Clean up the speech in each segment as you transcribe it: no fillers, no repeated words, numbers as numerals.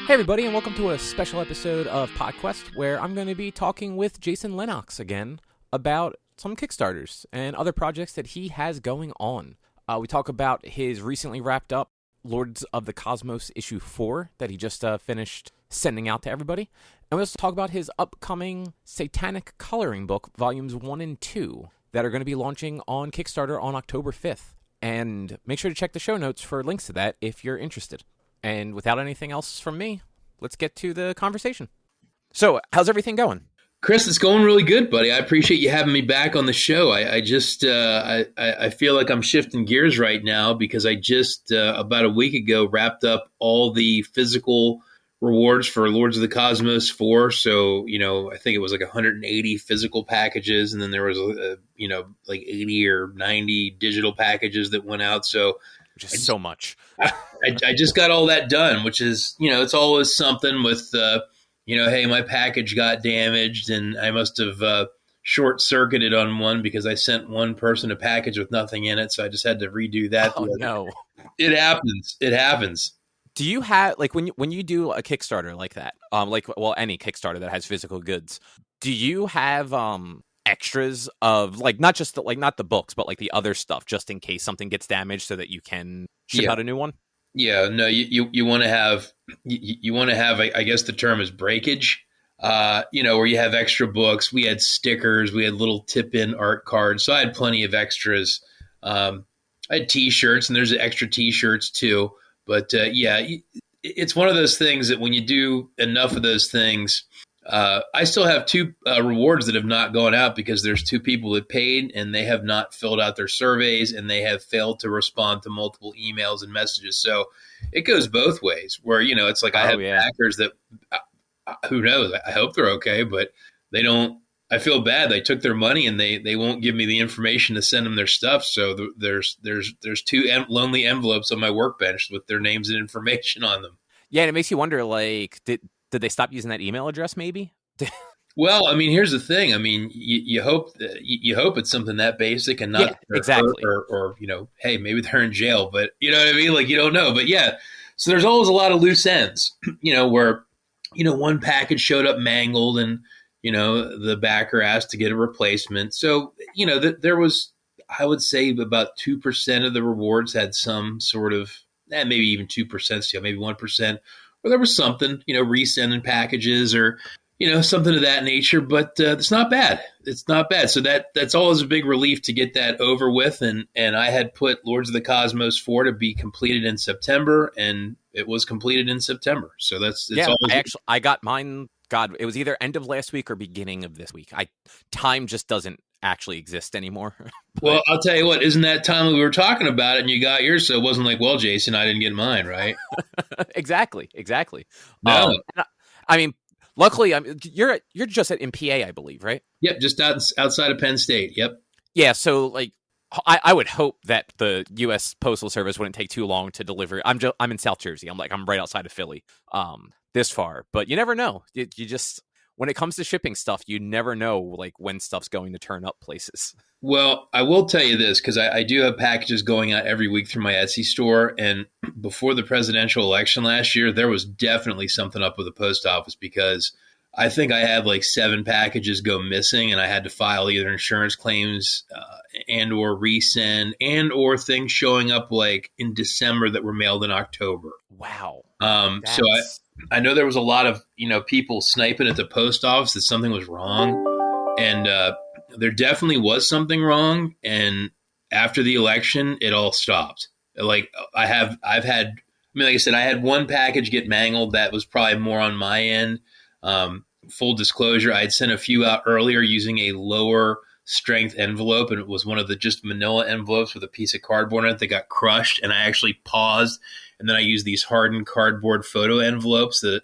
Hey everybody, and welcome to a special episode of PodQuest, where I'm going to be talking with Jason Lenox again about some Kickstarters and other projects that he has going on. We talk about his recently wrapped up Lords of the Cosmos issue 4 that he just finished sending out to everybody. And we also talk about his upcoming Satanic Coloring Book, volumes 1 and 2, that are going to be launching on Kickstarter on October 5th. And make sure to check the show notes for links to that if you're interested. And without anything else from me, let's get to the conversation. So, how's everything going? Chris, it's going really good, buddy. I appreciate you having me back on the show. I feel like I'm shifting gears right now because I just about a week ago wrapped up all the physical rewards for Lords of the Cosmos 4. So, I think it was like 180 physical packages, and then there was like 80 or 90 digital packages that went out. So, which is so much. I just got all that done, which is, it's always something with, hey, my package got damaged and I must have short-circuited on one because I sent one person a package with nothing in it. So I just had to redo that. Oh, no. It happens. It happens. Do you have, like, when you do a Kickstarter like that, any Kickstarter that has physical goods, do you have extras of, like, not the books, but like the other stuff, just in case something gets damaged so that you can ship out a new one? Yeah, no, you want to have, I guess the term is breakage, where you have extra books. We had stickers, we had little tip-in art cards. So I had plenty of extras. I had t-shirts, and there's extra t-shirts too. But it's one of those things that when you do enough of those things, I still have two rewards that have not gone out because there's two people that paid and they have not filled out their surveys and they have failed to respond to multiple emails and messages. So it goes both ways where, it's like I have backers that who knows? I hope they're okay, but they don't. I feel bad. They took their money and they won't give me the information to send them their stuff. So there's two lonely envelopes on my workbench with their names and information on them. Yeah, and it makes you wonder, like, did they stop using that email address maybe? Well, I mean, here's the thing. I mean, you hope it's something that basic and not exactly. Or hey, maybe they're in jail, but you know what I mean? Like, you don't know. But yeah, so there's always a lot of loose ends, where, one package showed up mangled and, the backer asked to get a replacement. So, there was, I would say about 2% of the rewards had some sort of, maybe even 2%, maybe 1%, or there was something, resending packages or, something of that nature, but it's not bad. It's not bad. So that's always a big relief to get that over with. And I had put Lords of the Cosmos 4 to be completed in September, and it was completed in September. So I got mine. God, it was either end of last week or beginning of this week. Time just doesn't actually exist anymore. Well, I'll tell you what, isn't that time we were talking about it and you got yours? So it wasn't like, well, Jason, I didn't get mine, right? Exactly. No. I mean, luckily, you're just in PA, I believe, right? Yep, just outside of Penn State. Yep. Yeah, so like I would hope that the U.S. Postal Service wouldn't take too long to deliver. I'm in South Jersey. I'm right outside of Philly. This far, but you never know. You just, when it comes to shipping stuff, you never know like when stuff's going to turn up places. Well, I will tell you this, because I do have packages going out every week through my Etsy store. And before the presidential election last year, there was definitely something up with the post office because I think I had like 7 packages go missing and I had to file either insurance claims and or resend and or things showing up like in December that were mailed in October. Wow. So I know there was a lot of, people sniping at the post office that something was wrong. And there definitely was something wrong. And after the election, it all stopped. Like like I said, I had one package get mangled that was probably more on my end. Full disclosure, I'd sent a few out earlier using a lower strength envelope, and it was one of the just manila envelopes with a piece of cardboard in it that got crushed. And I actually paused. And then I use these hardened cardboard photo envelopes that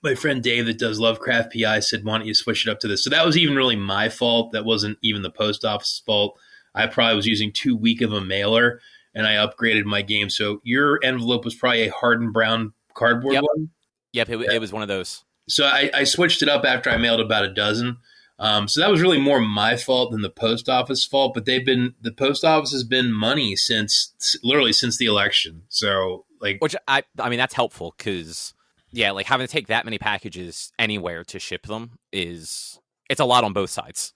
my friend Dave that does Lovecraft PI said, why don't you switch it up to this? So that was even really my fault. That wasn't even the post office's fault. I probably was using too weak of a mailer, and I upgraded my game. So your envelope was probably a hardened brown cardboard one? Yep, it was one of those. So I switched it up after I mailed about a dozen. So that was really more my fault than the post office fault, but the post office has been money since the election. So like, which I mean, that's helpful because Yeah, like having to take that many packages anywhere to ship them it's a lot on both sides.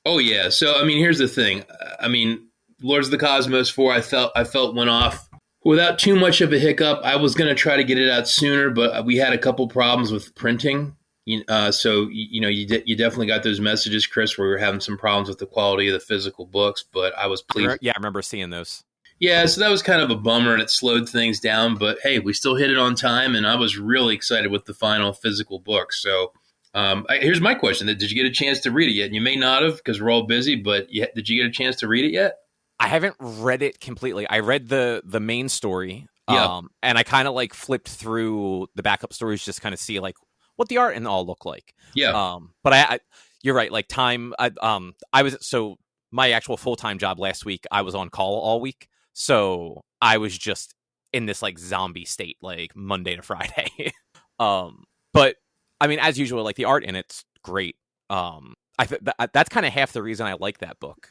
Oh yeah. So I mean, here's the thing. I mean, Lords of the Cosmos 4, I felt went off without too much of a hiccup. I was going to try to get it out sooner, but we had a couple problems with printing. You definitely got those messages, Chris, where we were having some problems with the quality of the physical books, but I was pleased. Yeah, I remember seeing those. Yeah, so that was kind of a bummer, and it slowed things down. But hey, we still hit it on time, and I was really excited with the final physical book. So here's my question: did you get a chance to read it yet? And you may not have because we're all busy, but did you get a chance to read it yet? I haven't read it completely. I read the main story, Yeah, and I kind of like flipped through the backup stories just kind of see like what the art and all look like. yeah. But you're right. Like time, I was so my actual full time job last week. I was on call all week, so I was just in this like zombie state, like Monday to Friday. But I mean, as usual, like the art in it's great. That's kind of half the reason I like that book.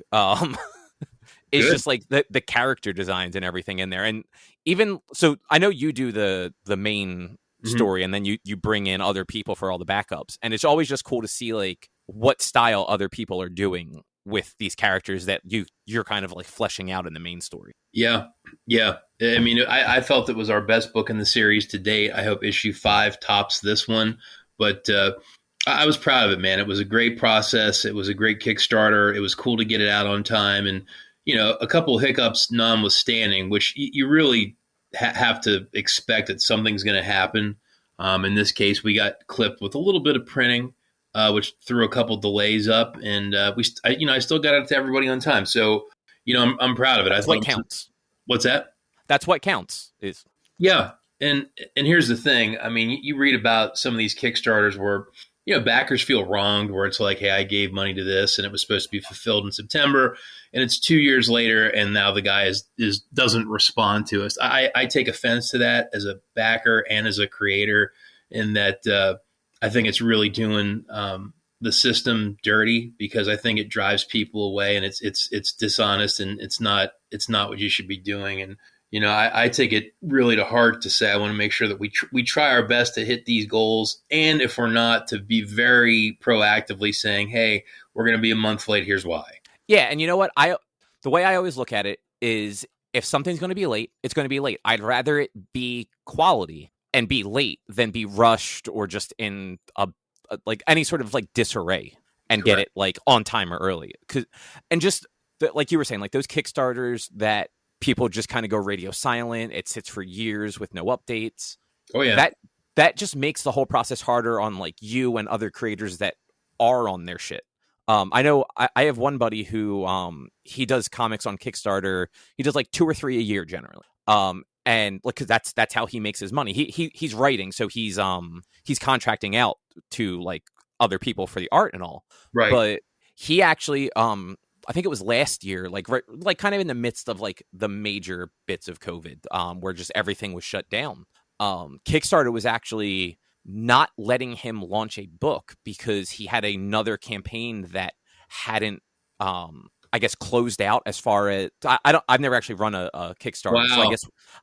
Is Good. just like the character designs and everything in there. And even so, I know you do the main Mhm. story and then you bring in other people for all the backups. And it's always just cool to see like what style other people are doing with these characters that you're kind of like fleshing out in the main story. Yeah, yeah. I mean, I felt it was our best book in the series to date. I hope issue 5 tops this one, but I was proud of it, man. It was a great process. It was a great Kickstarter. It was cool to get it out on time, and a couple hiccups notwithstanding, which you really have to expect that something's going to happen. In this case, we got clipped with a little bit of printing, which threw a couple delays up, and I still got it to everybody on time. So, I'm proud of it. I That's what thought, counts. what's that? That's what counts is Yeah, and here's the thing. I mean, you read about some of these Kickstarters where backers feel wronged, where it's like, hey, I gave money to this, and it was supposed to be fulfilled in September, and it's 2 years later, and now the guy is doesn't respond to us. I take offense to that as a backer and as a creator, in that I think it's really doing the system dirty, because I think it drives people away, and it's dishonest, and it's not what you should be doing. And I take it really to heart to say I want to make sure that we try our best to hit these goals, and if we're not, to be very proactively saying, hey, we're going to be a month late, here's why. yeah. And you know what, the way I always look at it is if something's going to be late, it's going to be late. I'd rather it be quality and be late than be rushed or just in like any sort of like disarray and get Correct. it like on time or early. And just like you were saying, like those Kickstarters that people just kind of go radio silent. It sits for years with no updates. Oh yeah. That just makes the whole process harder on like you and other creators that are on their shit. I know I have one buddy who he does comics on Kickstarter. He does like 2 or 3 a year generally. And like, cause that's how he makes his money. He's writing, so he's contracting out to like other people for the art and all. Right. But he actually I think it was last year, like like kind of in the midst of like the major bits of COVID, where just everything was shut down. Kickstarter was actually not letting him launch a book because he had another campaign that hadn't, I guess, closed out. As far as I've never actually run a Kickstarter, so Wow.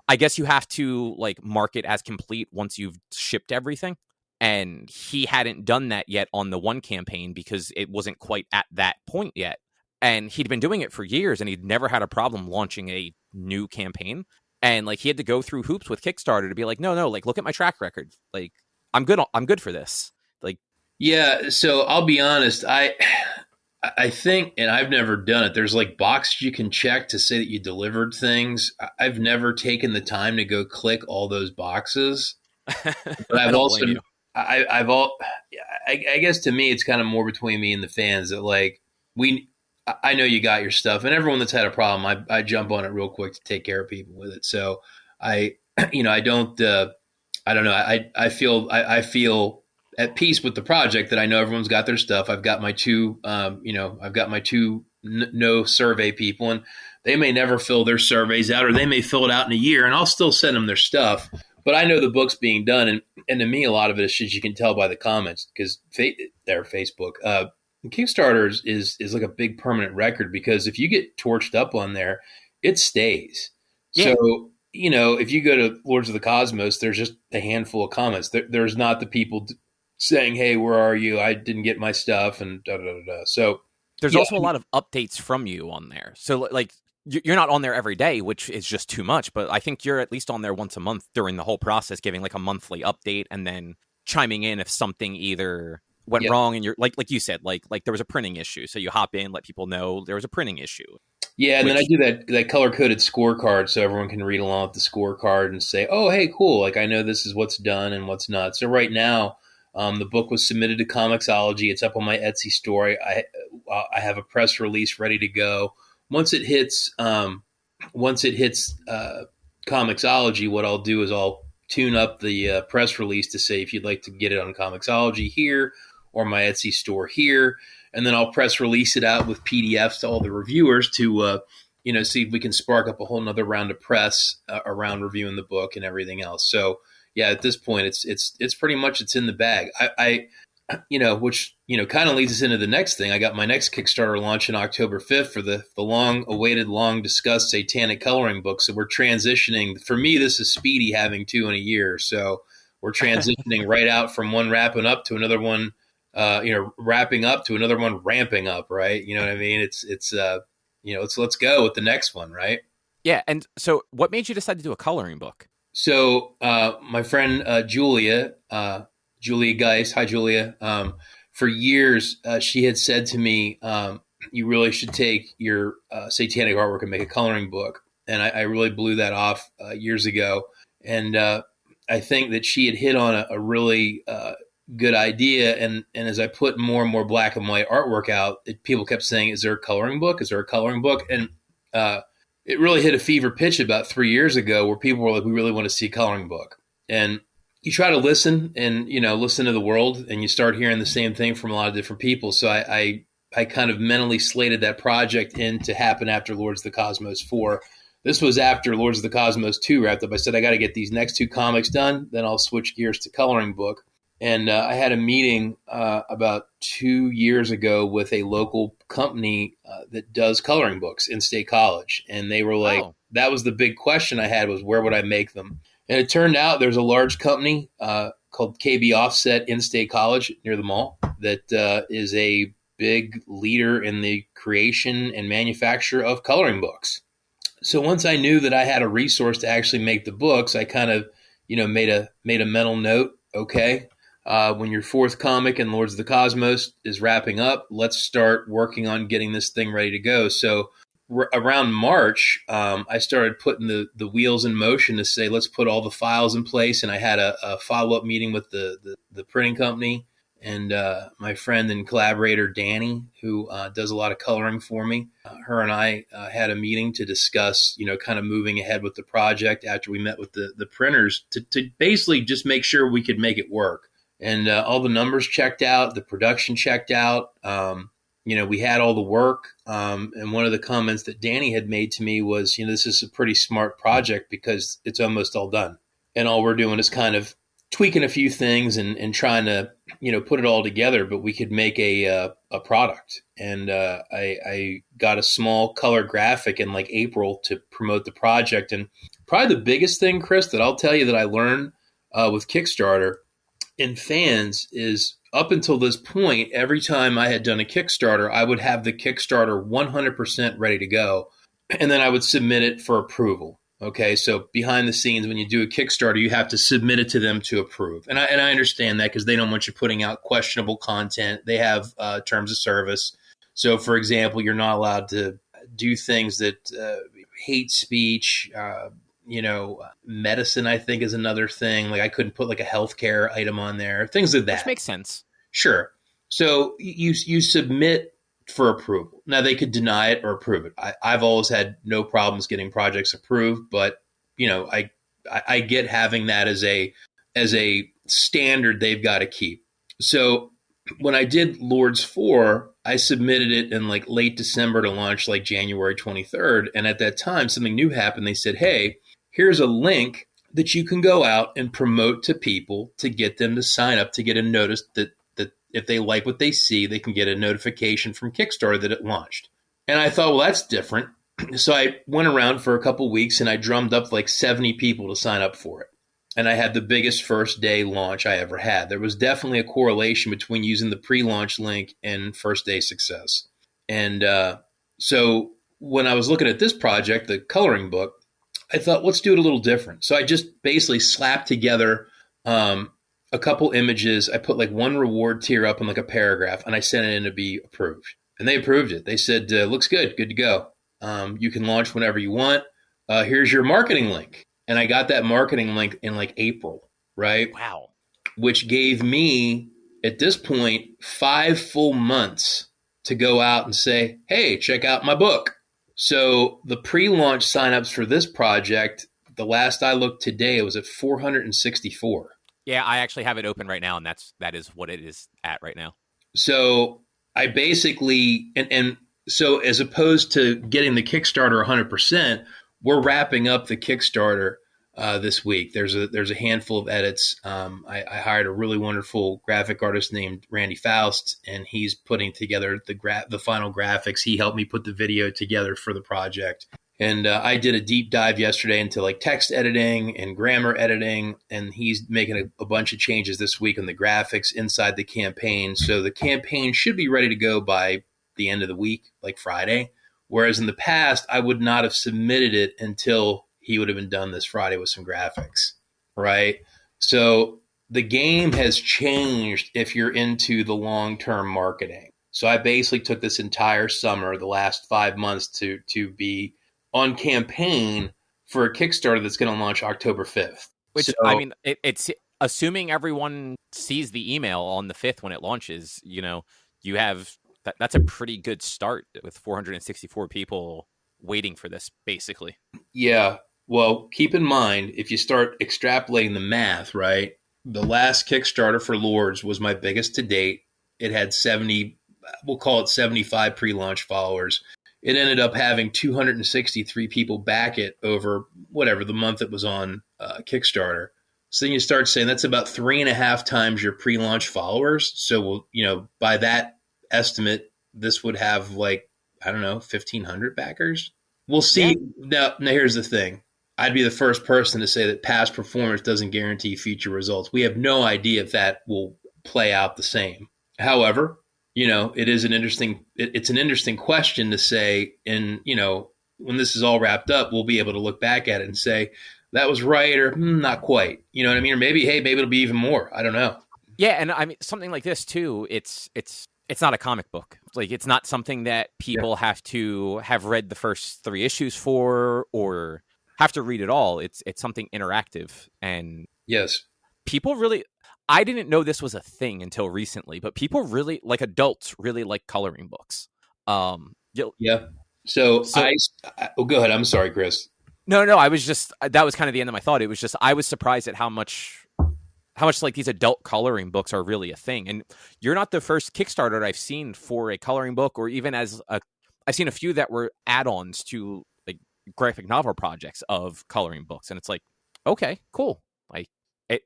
I guess you have to like mark it as complete once you've shipped everything. And he hadn't done that yet on the one campaign because it wasn't quite at that point yet. And he'd been doing it for years and he'd never had a problem launching a new campaign. And like he had to go through hoops with Kickstarter to be like, no, like look at my track record. Like I'm good for this. Like, Yeah. So I'll be honest. I think, and I've never done it, there's like boxes you can check to say that you delivered things. I've never taken the time to go click all those boxes, but I I've don't also, blame you. I've all, I guess to me, it's kind of more between me and the fans that like, I know you got your stuff, and everyone that's had a problem, I jump on it real quick to take care of people with it. So I, I don't know. I feel at peace with the project that I know everyone's got their stuff. I've got my two, no survey people, and they may never fill their surveys out, or they may fill it out in a year, and I'll still send them their stuff. But I know the book's being done, and to me, a lot of it is shit you can tell by the comments, because their Facebook, Kickstarter is like a big permanent record, because if you get torched up on there, it stays. Yeah. So if you go to Lords of the Cosmos, there's just a handful of comments. There's not the people saying, "Hey, where are you? I didn't get my stuff," and da da da da. So There's yeah, also a lot of updates from you on there. So like you're not on there every day, which is just too much, but I think you're at least on there once a month during the whole process, giving like a monthly update and then chiming in if something either went yeah, wrong and you're like you said, like there was a printing issue. So you hop in, let people know there was a printing issue. yeah. And then I Which do that color coded scorecard so everyone can read along with the scorecard and say, "Oh, hey, cool! Like I know this is what's done and what's not." So right now, the book was submitted to Comixology. It's up on my Etsy store. I have a press release ready to go. Once it hits, Comixology, what I'll do is I'll tune up the press release to say if you'd like to get it on Comixology here or my Etsy store here, and then I'll press release it out with PDFs to all the reviewers to see if we can spark up a whole nother round of press around reviewing the book and everything else. So yeah, at this point, it's pretty much it's in the bag. Which kind of leads us into the next thing. I got my next Kickstarter launch on October 5th for the long awaited, long discussed Satanic coloring book. So we're transitioning. For me, this is speedy having two in a year. So we're transitioning right out from one wrapping up to another one, wrapping up to another one ramping up. Right? You know what I mean? Let's go with the next one. Right? yeah, and so what made you decide to do a coloring book? So my friend Julia Geis, hi Julia. For years, she had said to me, "You really should take your satanic artwork and make a coloring book." And I really blew that off years ago. And I think that she had hit on a really good idea. And as I put more and more black and white artwork out, people kept saying, "Is there a coloring book? Is there a coloring book?" And it really hit a fever pitch about 3 years ago where people were like, "We really want to see a coloring book." And you try to listen and, listen to the world, and you start hearing the same thing from a lot of different people. So I kind of mentally slated that project in to happen after Lords of the Cosmos 4. This was after Lords of the Cosmos 2 wrapped up. I said, I got to get these next two comics done. Then I'll switch gears to coloring book. And I had a meeting about 2 years ago with a local company that does coloring books in State College. And they were like, that was the big question I had was where would I make them? And it turned out there's a large company called KB Offset in State College near the mall that is a big leader in the creation and manufacture of coloring books. So once I knew that I had a resource to actually make the books, I kind of, made a mental note. Okay, when your fourth comic in Lords of the Cosmos is wrapping up, let's start working on getting this thing ready to go. So around March, I started putting the wheels in motion to say, let's put all the files in place. And I had a follow-up meeting with the printing company and my friend and collaborator, Danny, who does a lot of coloring for me. Her and I had a meeting to discuss, kind of moving ahead with the project after we met with the printers to basically just make sure we could make it work. And all the numbers checked out, the production checked out. We had all the work. And one of the comments that Danny had made to me was, this is a pretty smart project because it's almost all done. And all we're doing is kind of tweaking a few things and trying to, put it all together, but we could make a product. And I got a small color graphic in like April to promote the project. And probably the biggest thing, Chris, that I'll tell you that I learned with Kickstarter and fans is up until this point, every time I had done a Kickstarter, I would have the Kickstarter 100% ready to go, and then I would submit it for approval. Okay, so behind the scenes, when you do a Kickstarter, you have to submit it to them to approve. And I understand that because they don't want you putting out questionable content. They have terms of service. So, for example, you're not allowed to do things that hate speech, medicine, I think, is another thing. Like I couldn't put like a healthcare item on there, things like that. Which makes sense. Sure. So you submit for approval. Now they could deny it or approve it. I've always had no problems getting projects approved, but I get having that as a standard they've got to keep. So when I did Lords 4, I submitted it in like late December to launch like January 23rd. And at that time, something new happened. They said, hey, here's a link that you can go out and promote to people to get them to sign up to get a notice that if they like what they see, they can get a notification from Kickstarter that it launched. And I thought, well, that's different. So I went around for a couple weeks and I drummed up like 70 people to sign up for it. And I had the biggest first day launch I ever had. There was definitely a correlation between using the pre-launch link and first day success. And so when I was looking at this project, the coloring book, I thought, let's do it a little different. So I just basically slapped together a couple images. I put like one reward tier up in like a paragraph, and I sent it in to be approved. And they approved it. They said, looks good to go. You can launch whenever you want. Here's your marketing link. And I got that marketing link in like April, right? Wow. Which gave me, at this point, 5 full months to go out and say, hey, check out my book. So the pre-launch signups for this project, the last I looked today, it was at 464. Yeah, I actually have it open right now, and that is what it is at right now. So I basically, and so as opposed to getting the Kickstarter 100%, we're wrapping up the Kickstarter this week. There's a handful of edits. I hired a really wonderful graphic artist named Randy Faust, and he's putting together the final graphics. He helped me put the video together for the project. And I did a deep dive yesterday into like text editing and grammar editing, and he's making a bunch of changes this week on the graphics inside the campaign. So the campaign should be ready to go by the end of the week, like Friday. Whereas in the past, I would not have submitted it until he would have been done this Friday with some graphics, right? So the game has changed if you're into the long-term marketing. So I basically took this entire summer, the last 5 months, to be on campaign for a Kickstarter that's going to launch October 5th. Which, so, I mean, it's assuming everyone sees the email on the 5th when it launches, you have that's a pretty good start with 464 people waiting for this, basically. Yeah. Well, keep in mind, if you start extrapolating the math, right, the last Kickstarter for Lords was my biggest to date. It had 70, we'll call it 75 pre-launch followers. It ended up having 263 people back it over whatever the month it was on Kickstarter. So then you start saying that's about 3.5 times your pre-launch followers. So, by that estimate, this would have like, I don't know, 1,500 backers. We'll see. Yeah. Now, here's the thing. I'd be the first person to say that past performance doesn't guarantee future results. We have no idea if that will play out the same. However, it is it's an interesting question to say, and, when this is all wrapped up, we'll be able to look back at it and say, that was right, or not quite. You know what I mean? Or maybe it'll be even more. I don't know. Yeah. And I mean, something like this too, it's not a comic book. Like, it's not something that people have to have read the first 3 issues for, or have to read it all. It's something interactive. And yes, people really, I didn't know this was a thing until recently, but people really, like, adults really like coloring books. Yeah. So go ahead. I'm sorry, Chris. No, I was just, that was kind of the end of my thought. It was just, I was surprised at how much like these adult coloring books are really a thing. And you're not the first Kickstarter I've seen for a coloring book, or even I've seen a few that were add-ons to like graphic novel projects of coloring books. And it's like, okay, cool. Like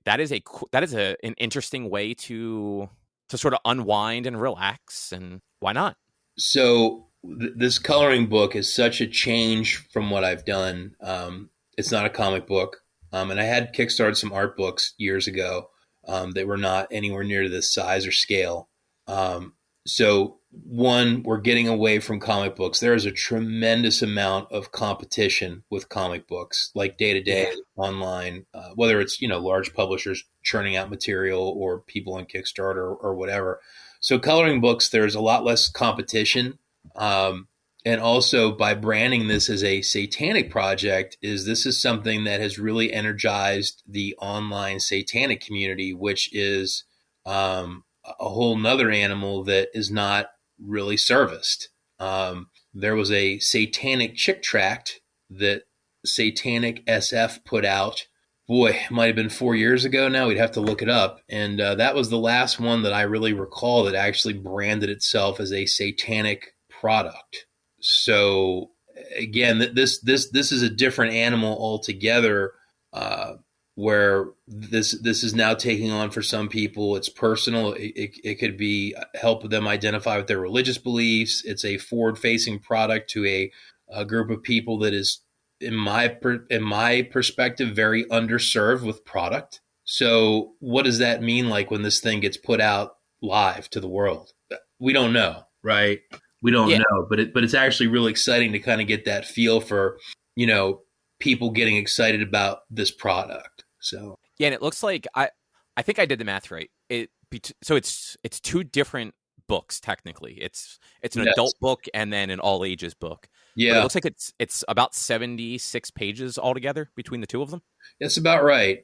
that is an interesting way to sort of unwind and relax, and why not? So this coloring book is such a change from what I've done. It's not a comic book. And I had kickstarted some art books years ago that were not anywhere near to this size or scale. So one, we're getting away from comic books. There is a tremendous amount of competition with comic books, like day to day online, whether it's, large publishers churning out material or people on Kickstarter or whatever. So coloring books, there's a lot less competition. And also, by branding this as a satanic project, this is something that has really energized the online satanic community, which is a whole nother animal that is not really serviced. There was a satanic chick tract that Satanic SF put out. Boy, it might have been 4 years ago now. We'd have to look it up. And that was the last one that I really recall that actually branded itself as a satanic product. So again, this is a different animal altogether, where this is now taking on, for some people, it's personal. It could be help them identify with their religious beliefs. It's a forward-facing product to a a group of people that is, in my perspective, very underserved with product. So what does that mean like when this thing gets put out live to the world? We don't know, right? We don't Yeah, know, but it's actually really exciting to kind of get that feel for, you know, people getting excited about this product. So yeah, and it looks like I think I did the math right. So it's two different books technically. It's an yes, adult book and then an all ages book. But it yeah, looks like it's about 76 pages altogether between the two of them. that's about right.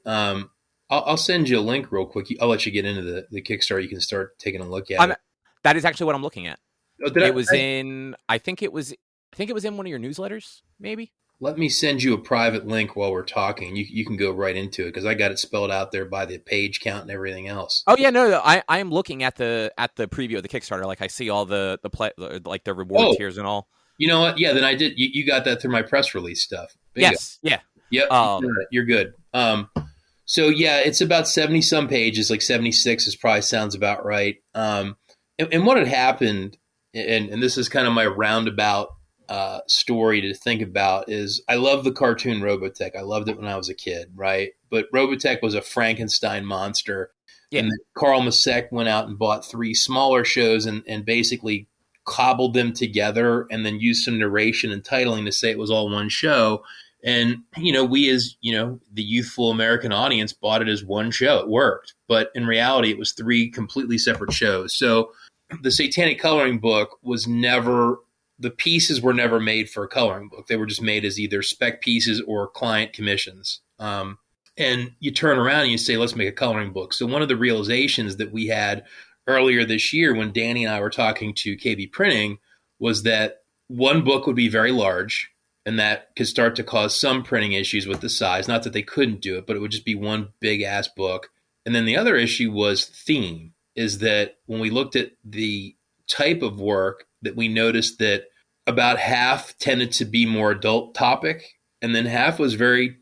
I'll send you a link real quick. I'll let you get into the Kickstarter. You can start taking a look at I'm it. that is actually what I'm looking at. Oh, did It was in I think it was in one of your newsletters, maybe. let me send you a private link while we're talking. You can go right into it because I got it spelled out there by the page count and everything else. Oh yeah, no, I am looking at the preview of the Kickstarter. Like I see all like the reward Oh, tiers and all. you know what? Yeah, then I did. You got that through my press release stuff. Bingo. Yes, yeah. Yep, you got Um, it. You're good. So yeah, it's about 70 some pages, like 76 is probably sounds about right. And what had happened, and this is kind of my roundabout story to think about, is I love the cartoon Robotech. I loved it when I was a kid, right? But Robotech was a Frankenstein monster. yeah, And then Carl Masek went out and bought three smaller shows and basically cobbled them together and then used some narration and titling to say it was all one show. And, we as, the youthful American audience bought it as one show. It worked. But in reality, it was three completely separate shows. So the Satanic Coloring Book was never, the pieces were never made for a coloring book. They were just made as either spec pieces or client commissions. And you turn around and you say, let's make a coloring book. So one of the realizations that we had earlier this year when Danny and I were talking to KB Printing was that one book would be very large, and that could start to cause some printing issues with the size. Not that they couldn't do it, but it would just be one big ass book. And then the other issue was theme, is that when we looked at the type of work, that we noticed that about half tended to be more adult topic, and then half was very,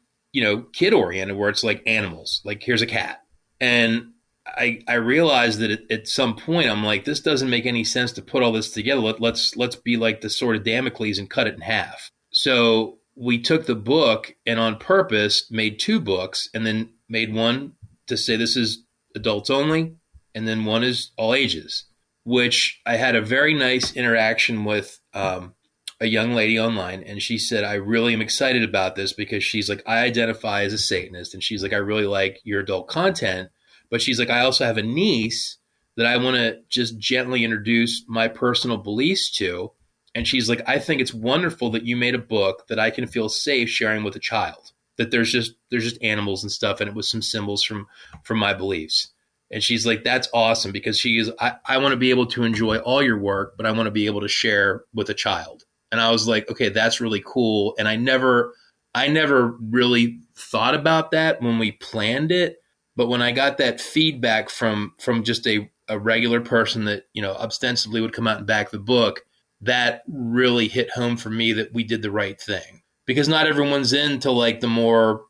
kid oriented, where it's like animals, like here's a cat. And I realized that at some point I'm like, this doesn't make any sense to put all this together. Let's be like the sword of Damocles and cut it in half. So we took the book and on purpose made two books, and then made one to say this is adults only, and then one is all ages, which I had a very nice interaction with a young lady online. And she said, I really am excited about this because she's like, I identify as a Satanist. And she's like, I really like your adult content. But she's like, I also have a niece that I want to just gently introduce my personal beliefs to. And she's like, I think it's wonderful that you made a book that I can feel safe sharing with a child. That there's just animals and stuff, and it was some symbols from my beliefs. And she's like, that's awesome, because she is, I want to be able to enjoy all your work, but I want to be able to share with a child. And I was like, okay, that's really cool. And I never really thought about that when we planned it. But when I got that feedback from just a regular person that, ostensibly would come out and back the book, that really hit home for me that we did the right thing. Because not everyone's into like the more,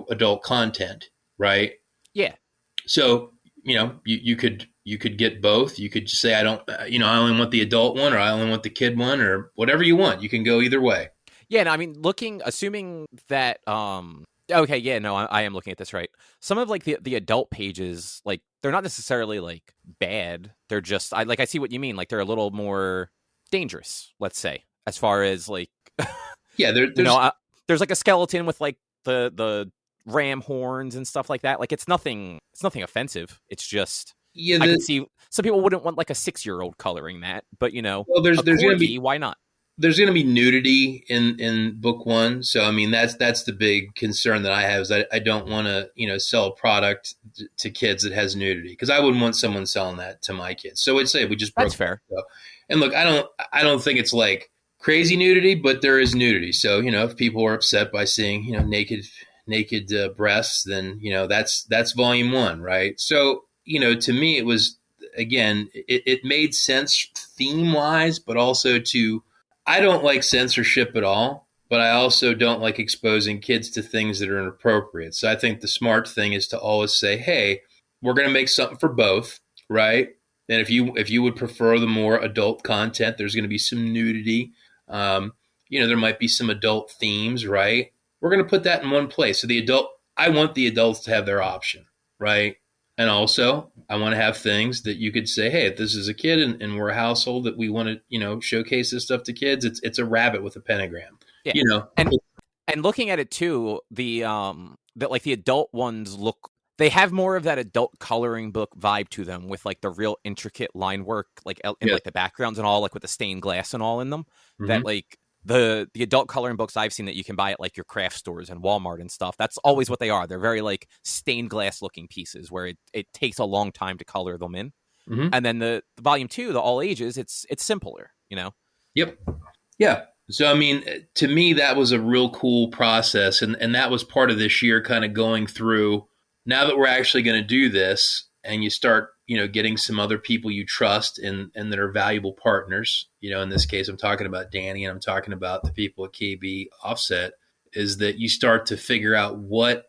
adult content, right? yeah. So, you could get both. You could just say, I don't, I only want the adult one, or I only want the kid one, or whatever you want. You can go either way. Yeah, no, I mean, assuming that, okay, yeah, no, I am looking at this right. Some of like the adult pages, like they're not necessarily like bad. They're just, I see what you mean. Like they're a little more dangerous, let's say, as far as like, Yeah, there's like a skeleton with like the ram horns and stuff like that. Like it's nothing offensive. It's just, yeah. I can see some people wouldn't want like a 6-year-old coloring that, but Well, a corgi, why not? there's going to be nudity in book one. So, I mean, that's the big concern that I have, is I don't want to, sell a product to kids that has nudity, because I wouldn't want someone selling that to my kids. So it's say we just broke. That's fair. And look, I don't think it's like crazy nudity, but there is nudity. So, if people are upset by seeing, naked breasts, then, that's volume one. Right. So, to me, it was, again, it made sense theme wise, but also I don't like censorship at all, but I also don't like exposing kids to things that are inappropriate. So I think the smart thing is to always say, hey, we're going to make something for both, right? And if you would prefer the more adult content, there's going to be some nudity. there might be some adult themes, right? We're going to put that in one place. So I want the adults to have their option, right? And also, I want to have things that you could say, hey, if this is a kid and we're a household that we want to, showcase this stuff to kids, it's a rabbit with a pentagram, Yeah. you know. And looking at it too, that like the adult ones they have more of that adult coloring book vibe to them, with like the real intricate line work, like in like the backgrounds and all, like with the stained glass and all in them. Mm-hmm. That like the adult coloring books I've seen that you can buy at like your craft stores and Walmart and stuff, that's always what they are. They're very like stained glass looking pieces where it takes a long time to color them in. Mm-hmm. And then the volume 2, the all ages, it's simpler, Yep. Yeah. So, I mean, to me, that was a real cool process. And that was part of this year kind of going through, now that we're actually going to do this, and you start, getting some other people you trust and that are valuable partners. In this case, I'm talking about Danny, and I'm talking about the people at KB Offset, is that you start to figure out what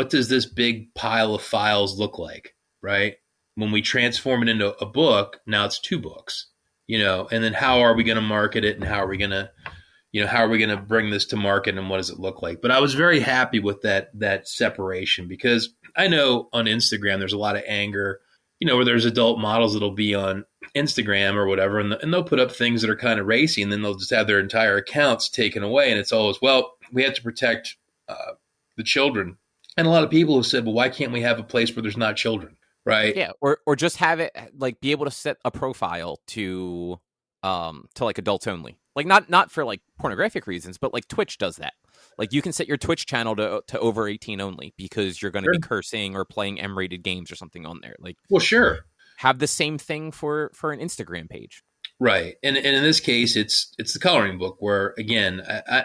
does this big pile of files look like, right? When we transform it into a book, now it's 2 books, and then how are we going to market it, and how are we going to bring this to market, and what does it look like? But I was very happy with that separation, because I know on Instagram there's a lot of anger, where there's adult models that'll be on Instagram or whatever, and they'll put up things that are kind of racy, and then they'll just have their entire accounts taken away, and it's always, well, we have to protect the children. And a lot of people have said, well, why can't we have a place where there's not children, right? Yeah, or just have it like be able to set a profile to like adults only. Like not for like pornographic reasons, but like Twitch does that. Like you can set your Twitch channel to over 18 only, because you're going to be cursing or playing M-rated games or something on there. Like, well, sure. Have the same thing for an Instagram page. Right. And in this case, it's the coloring book, where, again,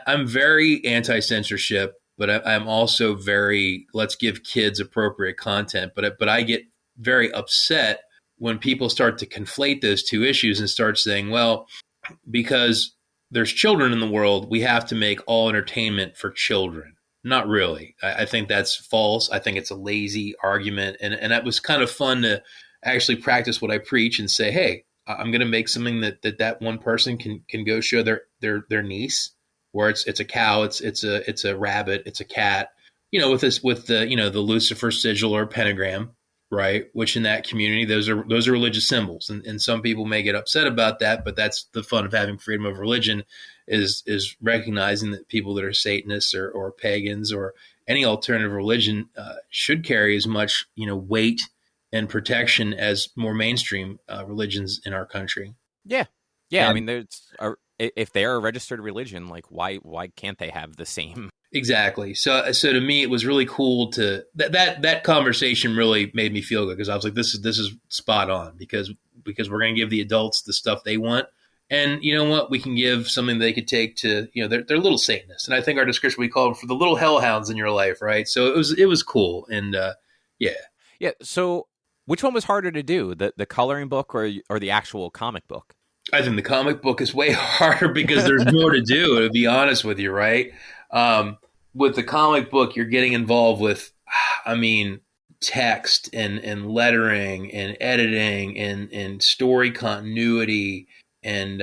I'm very anti-censorship, but I'm also very, let's give kids appropriate content. But I get very upset when people start to conflate those two issues and start saying, well, because there's children in the world, we have to make all entertainment for children. Not really. I think that's false. I think it's a lazy argument. And that was kind of fun to actually practice what I preach and say, hey, I'm going to make something that one person can go show their niece, where it's a cow, it's a rabbit, it's a cat, with the Lucifer sigil or pentagram, right? Which in that community, those are religious symbols, and some people may get upset about that, but that's the fun of having freedom of religion, is recognizing that people that are Satanists or pagans or any alternative religion should carry as much weight and protection as more mainstream religions in our country. Yeah. I mean, if they are a registered religion, like why can't they have the same? Exactly. So to me, it was really cool to that conversation really made me feel good, because I was like, this is spot on, because we're going to give the adults the stuff they want, and you know what, we can give something they could take to they're little Satanists, and I think our description, we call them for the little hellhounds in your life, right? So it was cool, and yeah. So which one was harder to do, the coloring book or the actual comic book? I think the comic book is way harder, because there's more to do, to be honest with you, right? With the comic book, you're getting involved with, text and lettering and editing and story continuity, and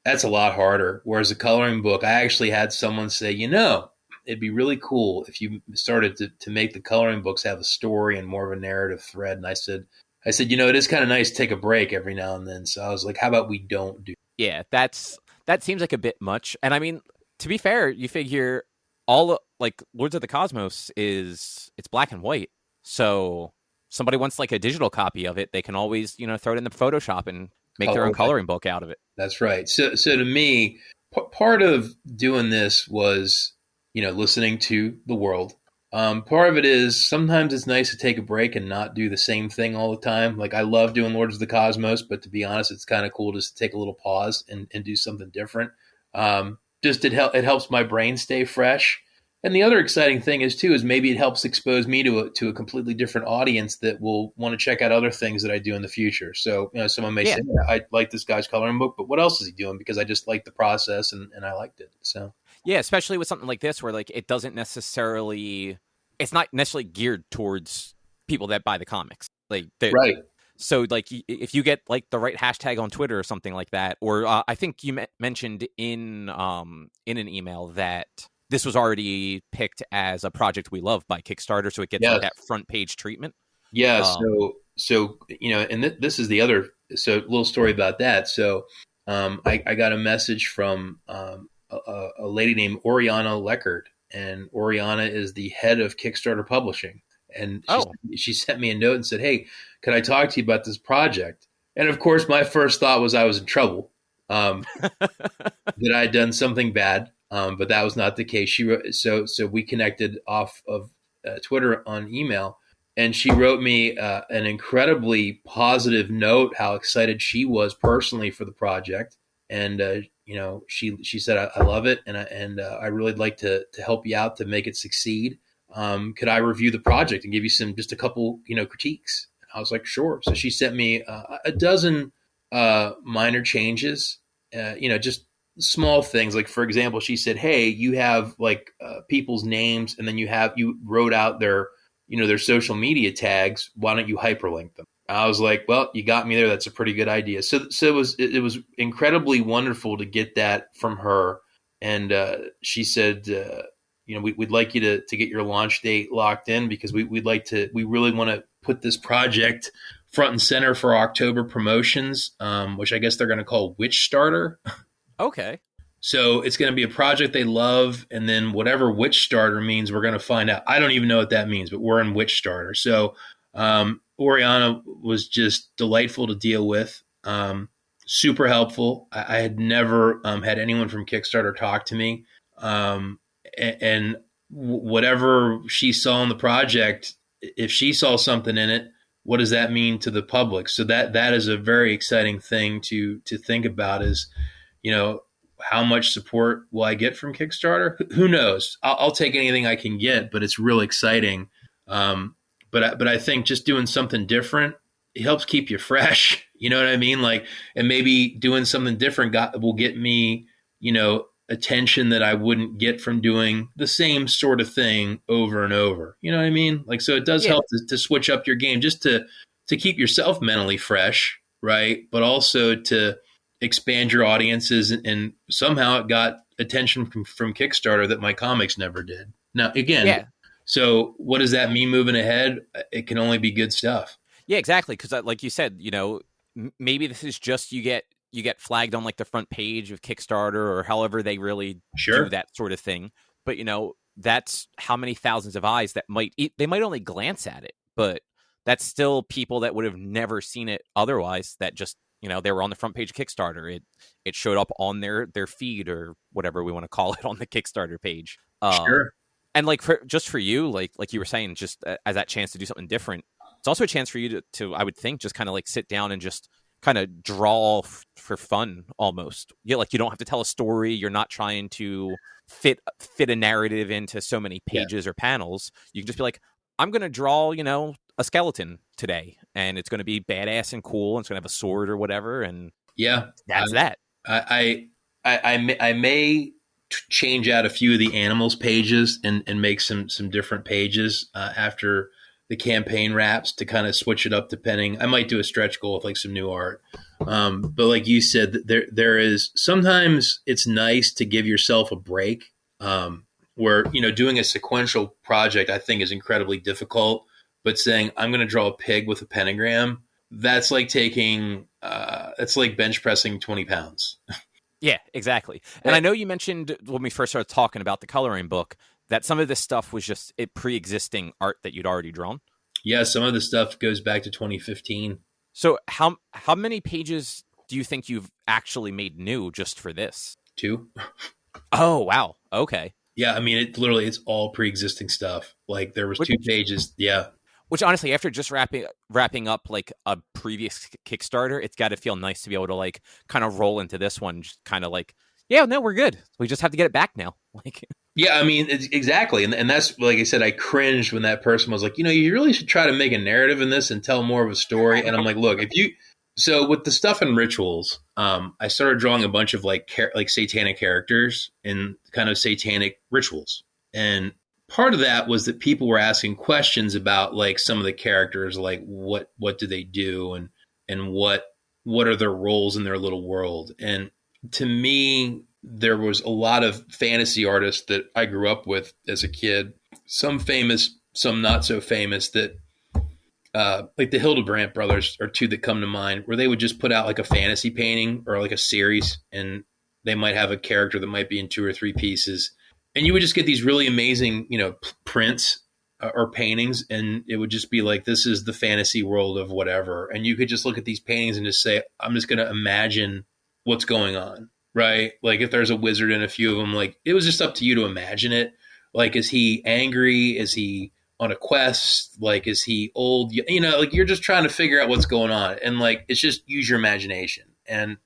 that's a lot harder. Whereas the coloring book, I actually had someone say, it'd be really cool if you started to make the coloring books have a story and more of a narrative thread. And I said, it is kind of nice to take a break every now and then. So I was like, how about we don't do? Yeah, that seems like a bit much. And I mean, to be fair, you figure all like Lords of the Cosmos it's black and white. So somebody wants like a digital copy of it, they can always, throw it in the Photoshop and make their own coloring book out of it. That's right. So to me, part of doing this was, listening to the world. Part of it is sometimes it's nice to take a break and not do the same thing all the time. Like, I love doing Lords of the Cosmos, but to be honest, it's kind of cool just to take a little pause and do something different. It helps my brain stay fresh. And the other exciting thing is maybe it helps expose me to a completely different audience that will want to check out other things that I do in the future. So, someone may say, I like this guy's coloring book, but what else is he doing? Because I just like the process and I liked it. So, yeah, especially with something like this, where like it's not necessarily geared towards people that buy the comics. Like, right. So like if you get like the right hashtag on Twitter or something like that, or I think you mentioned in an email that this was already picked as a project we love by Kickstarter, so it gets like Yes. that front page treatment. Yeah. Um, So, and this is the other, so little story about that. So, I got a message from, a lady named Oriana Leckert, and Oriana is the head of Kickstarter publishing. And oh, she sent me a note and said, "Hey, could I talk to you about this project?" And of course, my first thought was I was in trouble, that I had done something bad. But that was not the case. She wrote, so we connected off of Twitter on email, and she wrote me an incredibly positive note how excited she was personally for the project. And she said, I love it, and I really like to help you out to make it succeed. Could I review the project and give you just a couple critiques? And I was like, sure. So she sent me a dozen minor changes, just small things. Like, for example, she said, "Hey, you have like people's names, and then you wrote out their social media tags. Why don't you hyperlink them?" I was like, "Well, you got me there. That's a pretty good idea." So it was incredibly wonderful to get that from her. And she said, we'd like you to get your launch date locked in, because we really want to put this project front and center for October promotions, which I guess they're going to call Witch Starter. okay. So it's going to be a project they love, and then whatever Witch Starter means, we're going to find out. I don't even know what that means, but we're in Witch Starter. So Oriana was just delightful to deal with, super helpful. I had never had anyone from Kickstarter talk to me, and whatever she saw in the project, if she saw something in it, what does that mean to the public? So that is a very exciting thing to think about. Is how much support will I get from Kickstarter? Who knows? I'll take anything I can get, but it's real exciting. But I think just doing something different, it helps keep you fresh. You know what I mean? Like, and maybe doing something different will get me, attention that I wouldn't get from doing the same sort of thing over and over. You know what I mean? Like, so it does Yeah. help to switch up your game, just to keep yourself mentally fresh, right? But also to expand your audiences, and somehow it got attention from Kickstarter that my comics never did. Now, again, Yeah. so what does that mean moving ahead? It can only be good stuff. Yeah, exactly. Because like you said, maybe this is just you get flagged on like the front page of Kickstarter or however they really do Sure. that sort of thing. But that's how many thousands of eyes that they might only glance at it, but that's still people that would have never seen it otherwise. That just they were on the front page of Kickstarter. It showed up on their feed or whatever we want to call it on the Kickstarter page. Sure. And like for you, like you were saying, just as that chance to do something different, it's also a chance for you to I would think, just kind of like sit down and just kind of draw for fun almost. Like you don't have to tell a story. You're not trying to fit a narrative into so many Yeah. pages or panels. You can just be like, I'm going to draw, a skeleton today, and it's going to be badass and cool, and it's going to have a sword or whatever, and Yeah. that's that. I may change out a few of the animals pages and make some different pages after the campaign wraps, to kind of switch it up. Depending, I might do a stretch goal with like some new art. But like you said, there is sometimes it's nice to give yourself a break. Where doing a sequential project, I think, is incredibly difficult. But saying I'm going to draw a pig with a pentagram, that's like that's like bench pressing 20 pounds. Yeah, exactly. And I know you mentioned when we first started talking about the coloring book that some of this stuff was just pre-existing art that you'd already drawn. Yeah, some of the stuff goes back to 2015. So how many pages do you think you've actually made new just for this? 2. Oh, wow. Okay. Yeah, I mean, it's all pre-existing stuff. Like there was Which, 2 pages. Yeah. which honestly, after just wrapping up like a previous Kickstarter, it's got to feel nice to be able to like kind of roll into this one, just kind of like, yeah, no, we're good. We just have to get it back now. Like, Yeah, I mean, exactly. And that's, like I said, I cringed when that person was like, you really should try to make a narrative in this and tell more of a story. And I'm like, look, so with the stuff in rituals, I started drawing a bunch of like satanic characters and kind of satanic rituals. And part of that was that people were asking questions about like some of the characters, like what do they do? And and what are their roles in their little world. And to me, there was a lot of fantasy artists that I grew up with as a kid, some famous, some not so famous, that like the Hildebrandt brothers are two that come to mind, where they would just put out like a fantasy painting or like a series, and they might have a character that might be in 2 or 3 pieces, and you would just get these really amazing, prints or paintings, and it would just be like, this is the fantasy world of whatever, and you could just look at these paintings and just say, I'm just going to imagine what's going on, right? Like if there's a wizard in a few of them, like it was just up to you to imagine it. Like, is he angry? Is he on a quest? Like, is he old? Like you're just trying to figure out what's going on. And like, it's just use your imagination. And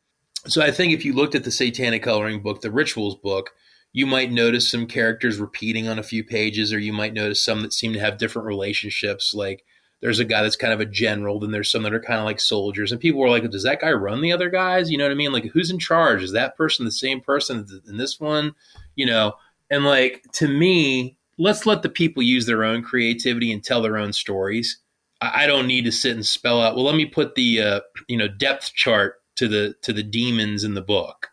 so I think if you looked at the Satanic Coloring book, the Rituals book, you might notice some characters repeating on a few pages, or you might notice some that seem to have different relationships. Like there's a guy that's kind of a general, then there's some that are kind of like soldiers. And people were like, does that guy run the other guys? You know what I mean? Like, who's in charge? Is that person the same person in this one? And like, to me, let's let the people use their own creativity and tell their own stories. I don't need to sit and spell out, well, let me put the depth chart to the demons in the book.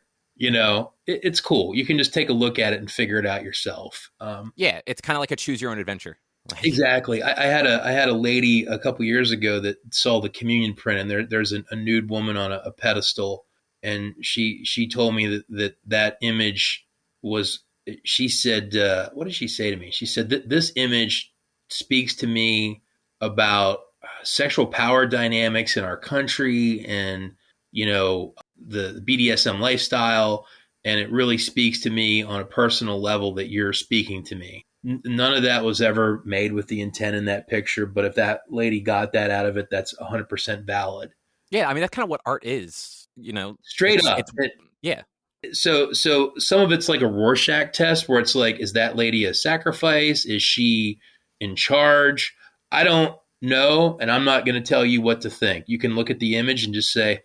It's cool. You can just take a look at it and figure it out yourself. Yeah, it's kind of like a choose your own adventure. Exactly. I had a lady a couple years ago that saw the communion print, and there's a nude woman on a pedestal, and she told me that image was. She said, what did she say to me? She said that this image speaks to me about sexual power dynamics in our country, and the BDSM lifestyle, and it really speaks to me on a personal level that you're speaking to me. None of that was ever made with the intent in that picture, but if that lady got that out of it, that's 100% valid. Yeah, I mean, that's kind of what art is, Straight up. Yeah. So some of it's like a Rorschach test, where it's like, is that lady a sacrifice? Is she in charge? I don't know, and I'm not going to tell you what to think. You can look at the image and just say,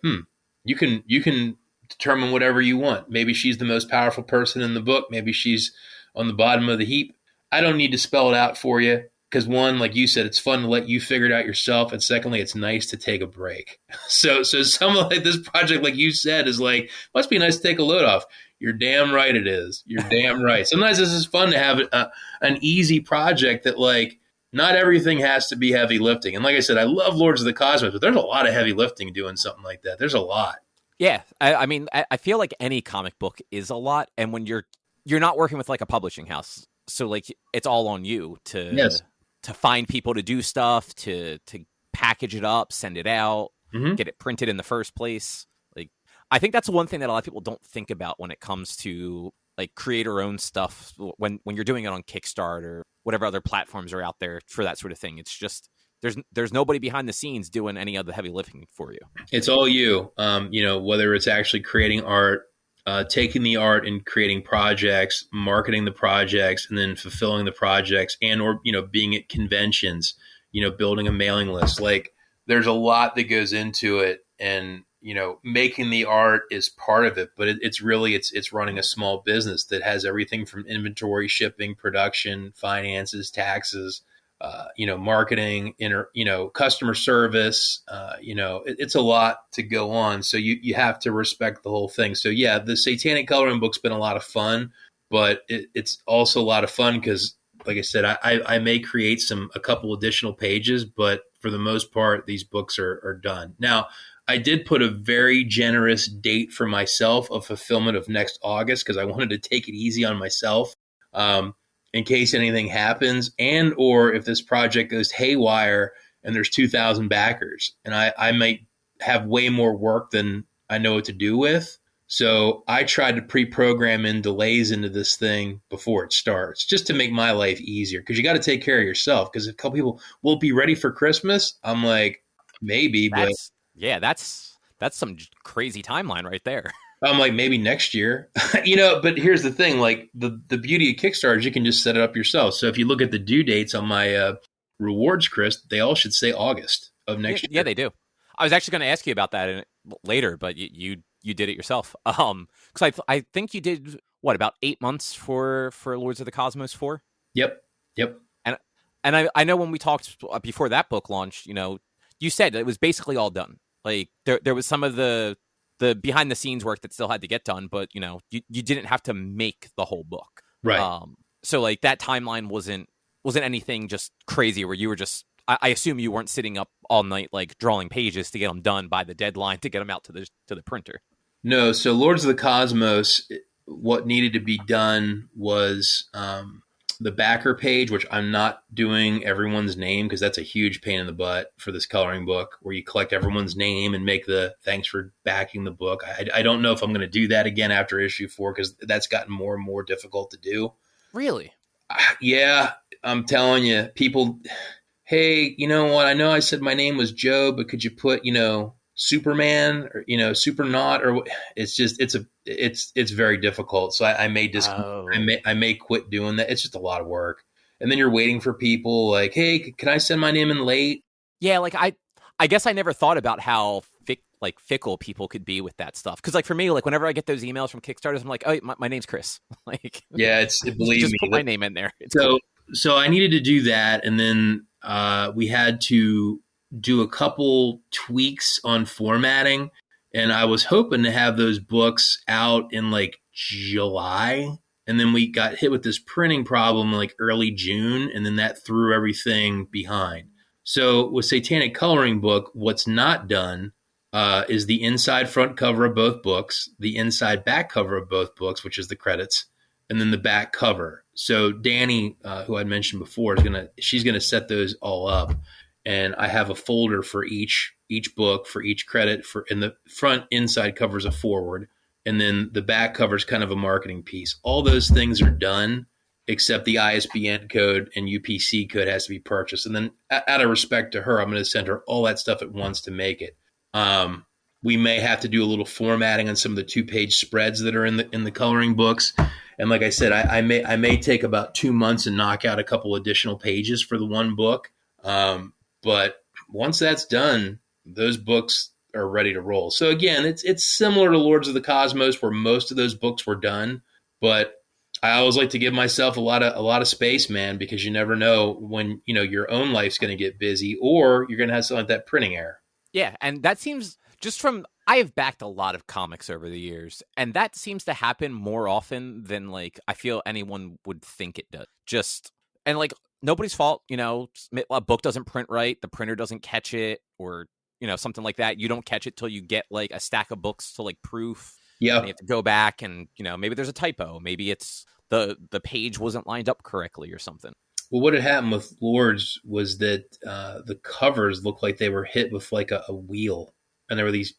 you can determine whatever you want. Maybe she's the most powerful person in the book. Maybe she's on the bottom of the heap. I don't need to spell it out for you, because one, like you said, it's fun to let you figure it out yourself, and secondly, it's nice to take a break. So some of like this project, like you said, is like, must be nice to take a load off. You're damn right it is. You're damn right. Sometimes this is fun to have an easy project that, like, not everything has to be heavy lifting. And like I said, I love Lords of the Cosmos, but there's a lot of heavy lifting doing something like that. There's a lot. Yeah, I mean, I feel like any comic book is a lot, and when you're not working with like a publishing house, so like it's all on you to find people to do stuff, to package it up, send it out, get it printed in the first place. Like, I think that's the one thing that a lot of people don't think about when it comes to like creator-owned stuff. When you're doing it on Kickstarter, whatever other platforms are out there for that sort of thing, it's just there's nobody behind the scenes doing any of the heavy lifting for you. It's all you. Whether it's actually creating art, taking the art and creating projects, marketing the projects, and then fulfilling the projects, and or being at conventions, building a mailing list. Like, there's a lot that goes into it, and making the art is part of it, but it's running a small business that has everything from inventory, shipping, production, finances, taxes, marketing, customer service, it's a lot to go on. So you have to respect the whole thing. So yeah, the Satanic Coloring book's been a lot of fun, but it's also a lot of fun because, like I said, I may create a couple additional pages, but for the most part, these books are done. Now, I did put a very generous date for myself of fulfillment of next August, because I wanted to take it easy on myself. In case anything happens, and or if this project goes haywire and there's 2,000 backers, and I might have way more work than I know what to do with. So I tried to pre-program in delays into this thing before it starts, just to make my life easier, because you got to take care of yourself. Because a couple people will be ready for Christmas. I'm like, maybe, but that's some crazy timeline right there. I'm like, maybe next year, but here's the thing, like the beauty of Kickstarter is you can just set it up yourself. So if you look at the due dates on my rewards, Chris, they all should say August of next year. Yeah, they do. I was actually going to ask you about that later, but you did it yourself. Because I think you did, about 8 months for Lords of the Cosmos 4? Yep. And I know when we talked before that book launched, you said it was basically all done. Like there was some of the behind the scenes work that still had to get done, but you didn't have to make the whole book. Right. So like that timeline wasn't anything just crazy where you were just. I assume you weren't sitting up all night like drawing pages to get them done by the deadline to get them out to the printer. No, so Lords of the Cosmos, what needed to be done was the backer page, which I'm not doing everyone's name because that's a huge pain in the butt for this coloring book where you collect everyone's name and make the thanks for backing the book. I don't know if I'm going to do that again after issue 4 because that's gotten more and more difficult to do. Really? Yeah, I'm telling you, people, hey, you know what? I know I said my name was Joe, but could you put, Superman or, Supernaut or it's just, it's very difficult. So I may just, Oh. I may quit doing that. It's just a lot of work. And then you're waiting for people like, hey, can I send my name in late? Yeah, like I guess I never thought about how fickle people could be with that stuff. Because like for me, like whenever I get those emails from Kickstarters, I'm like, oh, my name's Chris. Like, yeah, believe just me, put my name in there. It's so cool. so I needed to do that, and then we had to do a couple tweaks on formatting, and I was hoping to have those books out in like July. And then we got hit with this printing problem like early June, and then that threw everything behind. So with Satanic Coloring Book, what's not done is the inside front cover of both books, the inside back cover of both books, which is the credits, and then the back cover. So Danny, who I'd mentioned before, she's gonna set those all up, and I have a folder for each book for each credit. For in the front inside covers a forward, and then the back cover is kind of a marketing piece. All those things are done, except the ISBN code and UPC code has to be purchased. And then out of respect to her, I'm going to send her all that stuff at once to make it. We may have to do a little formatting on some of the 2-page spreads that are in the coloring books. And like I said, I may take about 2 months and knock out a couple additional pages for the one book. But once that's done, those books are ready to roll. So again, it's similar to Lords of the Cosmos, where most of those books were done. But I always like to give myself a lot of space, man, because you never know when your own life's going to get busy, or you're going to have something like that printing error. Yeah, and that seems just from I have backed a lot of comics over the years, and that seems to happen more often than like I feel anyone would think it does. Just and like nobody's fault, a book doesn't print right, the printer doesn't catch it, or something like that. You don't catch it till you get like a stack of books to like proof. Yeah, you have to go back and maybe there's a typo, maybe it's the page wasn't lined up correctly or something. Well, what had happened with Lords was that the covers looked like they were hit with like a wheel, and there were these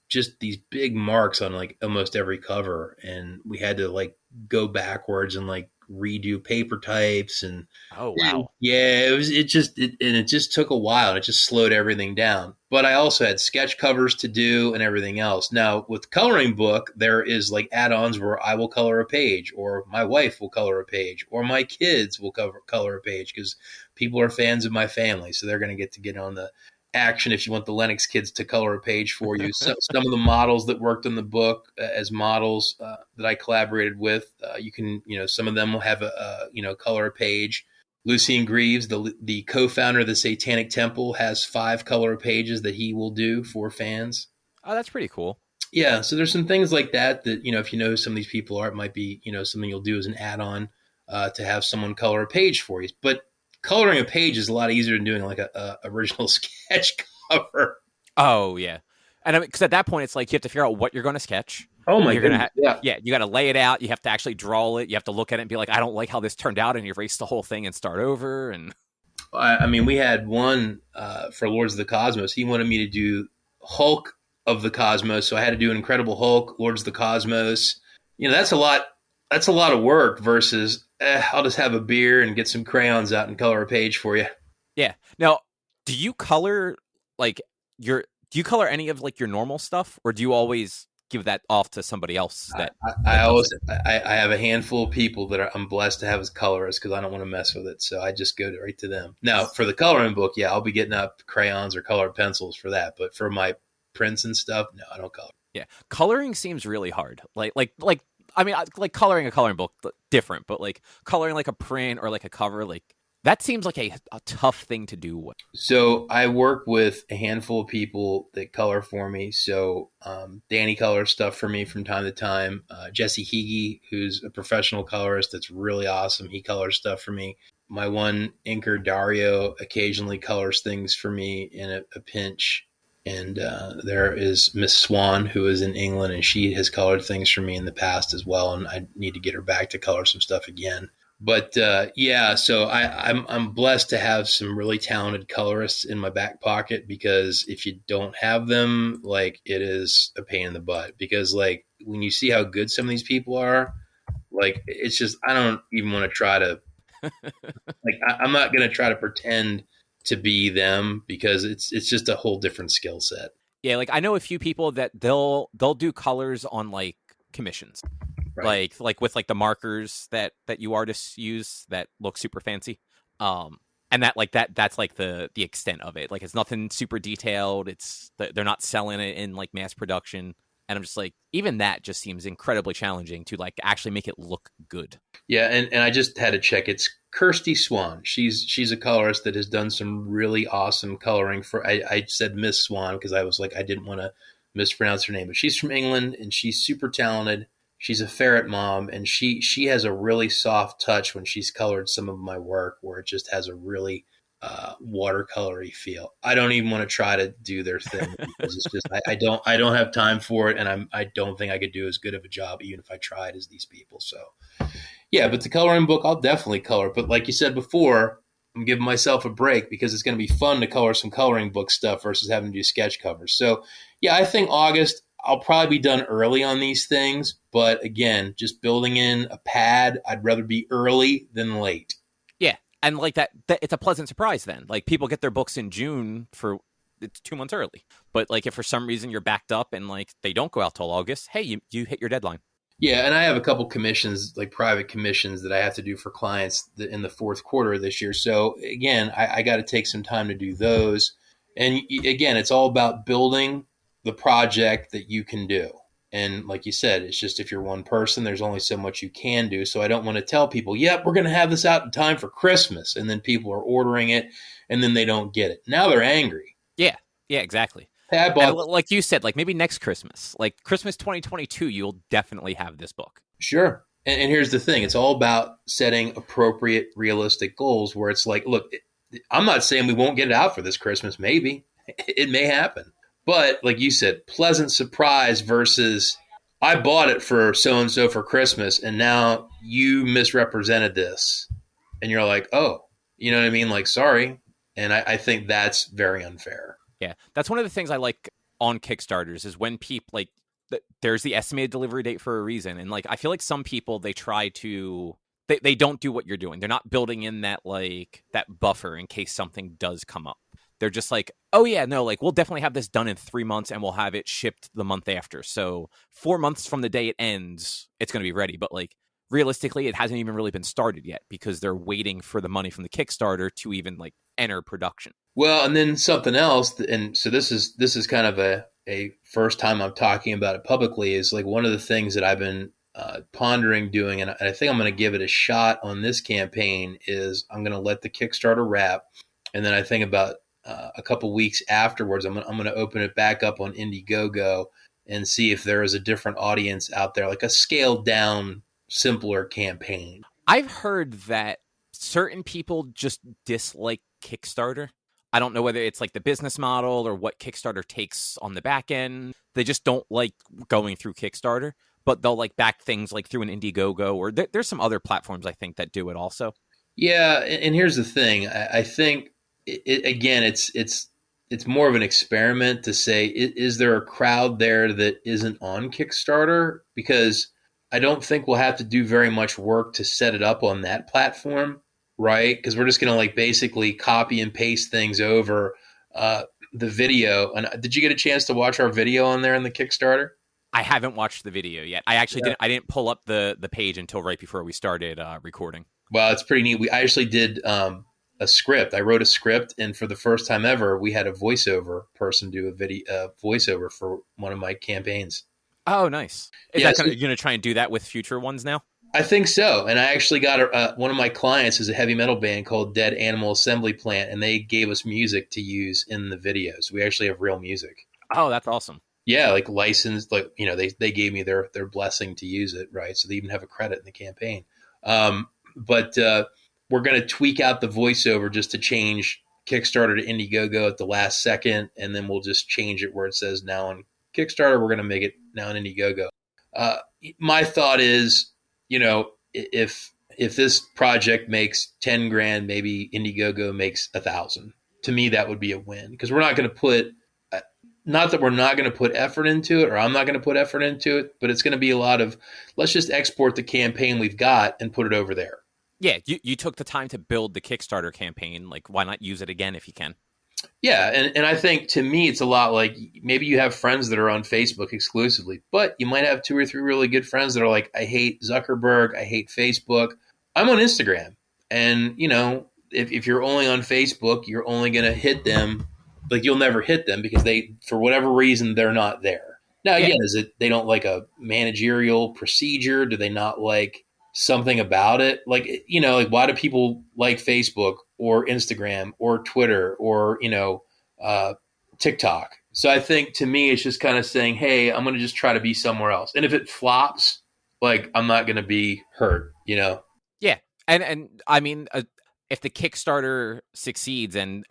big marks on like almost every cover, and we had to like go backwards and like redo paper types. And oh wow, yeah, it just took a while. It just slowed everything down. But I also had sketch covers to do and everything else. Now with coloring book, there is like add-ons where I will color a page, or my wife will color a page, or my kids will color a page, because people are fans of my family, so they're going to get on the action if you want the Lenox kids to color a page for you. Some of the models that worked on the book as models that I collaborated with, you can, some of them will have a color a page. Lucien Greaves, the co-founder of the Satanic Temple, has 5 color pages that he will do for fans. Oh, that's pretty cool. Yeah, so there's some things like that if you know who some of these people are, it might be something you'll do as an add-on to have someone color a page for you. But coloring a page is a lot easier than doing like a original sketch cover. Oh yeah, and because at that point it's like you have to figure out what you're going to sketch. Oh my goodness! Yeah, you got to lay it out. You have to actually draw it. You have to look at it and be like, I don't like how this turned out, and you erase the whole thing and start over. And I mean, we had one for Lords of the Cosmos. He wanted me to do Hulk of the Cosmos, so I had to do Incredible Hulk, Lords of the Cosmos. That's a lot. That's a lot of work versus I'll just have a beer and get some crayons out and color a page for you. Yeah. Now, do you color do you color any of like your normal stuff, or do you always give that off to somebody else? I have a handful of people that I'm blessed to have as colorists because I don't want to mess with it, so I just go right to them. Now, for the coloring book, yeah, I'll be getting up crayons or colored pencils for that, but for my prints and stuff, no, I don't color. Yeah, coloring seems really hard. I mean, like coloring a coloring book, different, but like coloring like a print or like a cover, like That seems like a tough thing to do. So I work with a handful of people that color for me. So Danny colors stuff for me from time to time. Jesse Heege, who's a professional colorist that's really awesome, he colors stuff for me. My one inker, Dario, occasionally colors things for me in a pinch. And there is Miss Swan, who is in England, and she has colored things for me in the past as well. And I need to get her back to color some stuff again. But yeah, so I'm blessed to have some really talented colorists in my back pocket, because if you don't have them, like, it is a pain in the butt, because like when you see how good some of these people are, like, it's just, I don't even want to try to, like, I'm not going to try to pretend to be them, because it's just a whole different skill set. Yeah, like I know a few people that they'll do colors on like commissions, Right. like with like the markers that you artists use that look super fancy. And that like that's like the extent of it. Like it's nothing super detailed. They're not selling it in like mass production. And I'm just like, even that just seems incredibly challenging to like actually make it look good. Yeah, and I just had to check. It's Kirsty Swan. She's a colorist that has done some really awesome coloring for. I said Miss Swan because I was like, I didn't want to mispronounce her name, but she's from England and she's super talented. She's a ferret mom, and she has a really soft touch when she's colored some of my work, where it just has a really watercolory feel. I don't even want to try to do their thing, because it's just I don't have time for it, and I don't think I could do as good of a job even if I tried as these people. So yeah, but the coloring book, I'll definitely color. But like you said before, I'm giving myself a break, because it's going to be fun to color some coloring book stuff versus having to do sketch covers. So yeah, I think August, I'll probably be done early on these things. But again, just building in a pad, I'd rather be early than late. Yeah, and like that it's a pleasant surprise then. Like people get their books in June for it's 2 months early. But like if for some reason you're backed up and like they don't go out till August, hey, you hit your deadline. Yeah, and I have a couple commissions, like private commissions, that I have to do for clients in the fourth quarter of this year. So again, I got to take some time to do those. And again, it's all about building the project that you can do. And like you said, it's just, if you're one person, there's only so much you can do. So I don't want to tell people, yep, we're going to have this out in time for Christmas. And then people are ordering it and then they don't get it. Now they're angry. Yeah, yeah, exactly. Hey, I And bought. like you said, like maybe next Christmas, like Christmas 2022, you'll definitely have this book. Sure. And here's the thing. It's all about setting appropriate, realistic goals, where it's like, look, I'm not saying we won't get it out for this Christmas. Maybe it may happen. But like you said, pleasant surprise versus, I bought it for so-and-so for Christmas, and now you misrepresented this. And you're like, oh, you know what I mean? Like, sorry. And I think that's very unfair. Yeah, that's one of the things I like on Kickstarters is when people like there's the estimated delivery date for a reason, and like I feel like some people they try to they don't do what you're doing. They're not building in that like that buffer in case something does come up. They're just like, oh yeah, no, like we'll definitely have this done in 3 months and we'll have it shipped the month after. So 4 months from the day it ends, it's going to be ready. But like realistically, it hasn't even really been started yet because they're waiting for the money from the Kickstarter to even like enter production. Well, and then something else, and so this is kind of a first time I'm talking about it publicly, is like one of the things that I've been pondering doing, and I think I'm going to give it a shot on this campaign, is I'm going to let the Kickstarter wrap, and then I think about a couple weeks afterwards, I'm going to open it back up on Indiegogo and see if there is a different audience out there, like a scaled down, simpler campaign. I've heard that certain people just dislike Kickstarter. I don't know whether it's like the business model or what Kickstarter takes on the back end. They just don't like going through Kickstarter, but they'll like back things like through an Indiegogo, or there's some other platforms I think that do it also. Yeah, and here's the thing. I think again, it's more of an experiment to say, is there a crowd there that isn't on Kickstarter? Because I don't think we'll have to do very much work to set it up on that platform, right? Because we're just going to like basically copy and paste things over the video. And did you get a chance to watch our video on there in the Kickstarter? I haven't watched the video yet. I actually Yeah. didn't. I didn't pull up the page until right before we started recording. Well, it's pretty neat. I actually did a script. I wrote a script, and for the first time ever, we had a voiceover person do a video voiceover for one of my campaigns. Oh, nice. Is Yeah, that kind of, you're going to try and do that with future ones now? I think so. And I actually got one of my clients is a heavy metal band called Dead Animal Assembly Plant, and they gave us music to use in the videos. We actually have real music. Oh, that's awesome. Yeah, like licensed, like they gave me their blessing to use it, right? So they even have a credit in the campaign. But we're going to tweak out the voiceover just to change Kickstarter to Indiegogo at the last second, and then we'll just change it where it says now on Kickstarter. We're going to make it now on Indiegogo. Uh, my thought is, if this project makes 10 grand, maybe Indiegogo makes 1,000. To me, that would be a win because we're not going to put not that we're not going to put effort into it or I'm not going to put effort into it, but it's going to be a lot of let's just export the campaign we've got and put it over there. Yeah, you took the time to build the Kickstarter campaign. Like, why not use it again if you can? Yeah, and I think to me it's a lot like maybe you have friends that are on Facebook exclusively, but you might have 2 or 3 really good friends that are like, I hate Zuckerberg, I hate Facebook. I'm on Instagram. And, if you're only on Facebook, you're only going to hit them. Like you'll never hit them because they, for whatever reason, they're not there. Now, Yeah, again, is it they don't like a managerial procedure? Do they not like something about it? Like, like why do people like Facebook or Instagram or Twitter or, uh, TikTok? So I think to me, it's just kind of saying, hey, I'm going to just try to be somewhere else. And if it flops, like I'm not going to be hurt. yeah, and I mean, if the Kickstarter succeeds and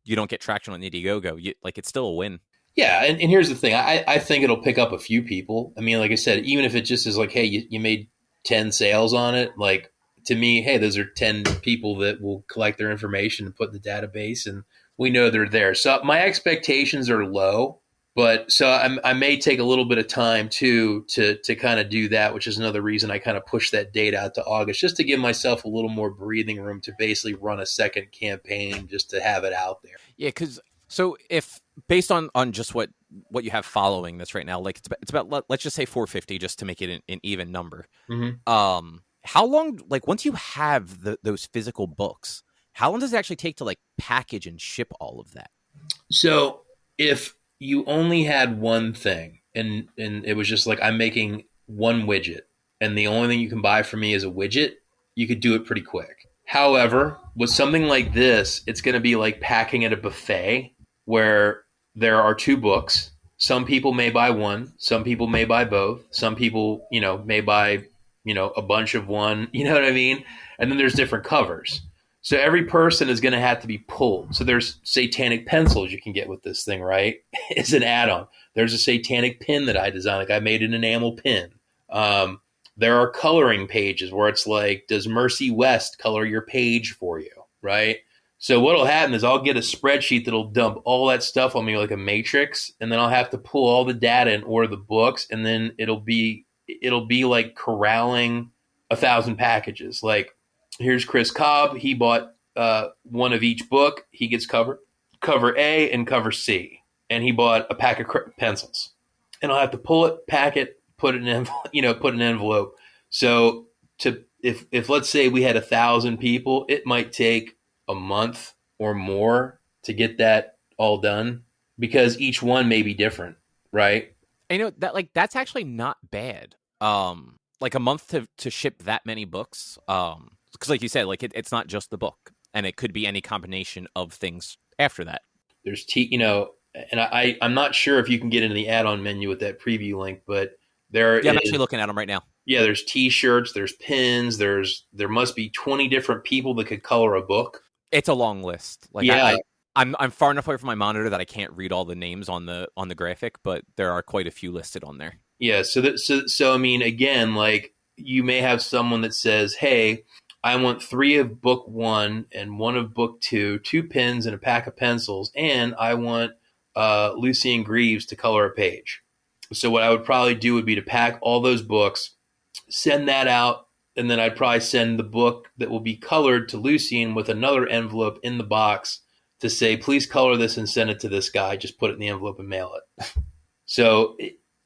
you don't get traction on Indiegogo, like it's still a win. Yeah, and here's the thing. I think it'll pick up a few people. I mean, like I said, even if it just is like, hey, you made 10 sales on it, like to me, hey, those are 10 people that will collect their information and put in the database, and we know they're there. So my expectations are low, but so I may take a little bit of time too to kind of do that, which is another reason I kind of push that date out to August, just to give myself a little more breathing room to basically run a second campaign, just to have it out there. Yeah, because so if based on just what you have following this right now, like it's about let's just say 450, just to make it an even number. Mm-hmm. How long, like once you have those physical books, how long does it actually take to like package and ship all of that? So if you only had one thing and it was just like I'm making one widget and the only thing you can buy from me is a widget, you could do it pretty quick. However, with something like this, it's going to be like packing at a buffet where there are 2 books. Some people may buy one, some people may buy both, some people, may buy, a bunch of one, you know what I mean? And then there's different covers. So every person is going to have to be pulled. So there's satanic pencils you can get with this thing, right? It's an add-on. There's a satanic pin that I designed. Like I made an enamel pin. There are coloring pages where it's like, does Mercy West color your page for you, right? So what'll happen is I'll get a spreadsheet that'll dump all that stuff on me like a matrix, and then I'll have to pull all the data and order the books, and then it'll be like corralling 1,000 packages. Like here's Chris Cobb. He bought one of each book. He gets cover A and cover C, and he bought a pack of pencils. And I'll have to pull it, pack it, put it in put an envelope. So if let's say we had 1,000 people, it might take a month or more to get that all done because each one may be different, right? And that like that's actually not bad. Like a month to ship that many books. Because like you said, like it's not just the book, and it could be any combination of things after that. There's and I'm not sure if you can get into the add-on menu with that preview link, but Yeah, I'm actually looking at them right now. Yeah, there's T-shirts, there's pins, there must be 20 different people that could color a book. It's a long list. Like yeah, I'm far enough away from my monitor that I can't read all the names on the graphic, but there are quite a few listed on there. Yeah, so I mean, again, like you may have someone that says, "Hey, I want 3 of book 1 and 1 of book 2, 2 pens and a pack of pencils, and I want Lucien Greaves to color a page." So what I would probably do would be to pack all those books, send that out, and then I'd probably send the book that will be colored to Lucien with another envelope in the box to say, please color this and send it to this guy. Just put it in the envelope and mail it. So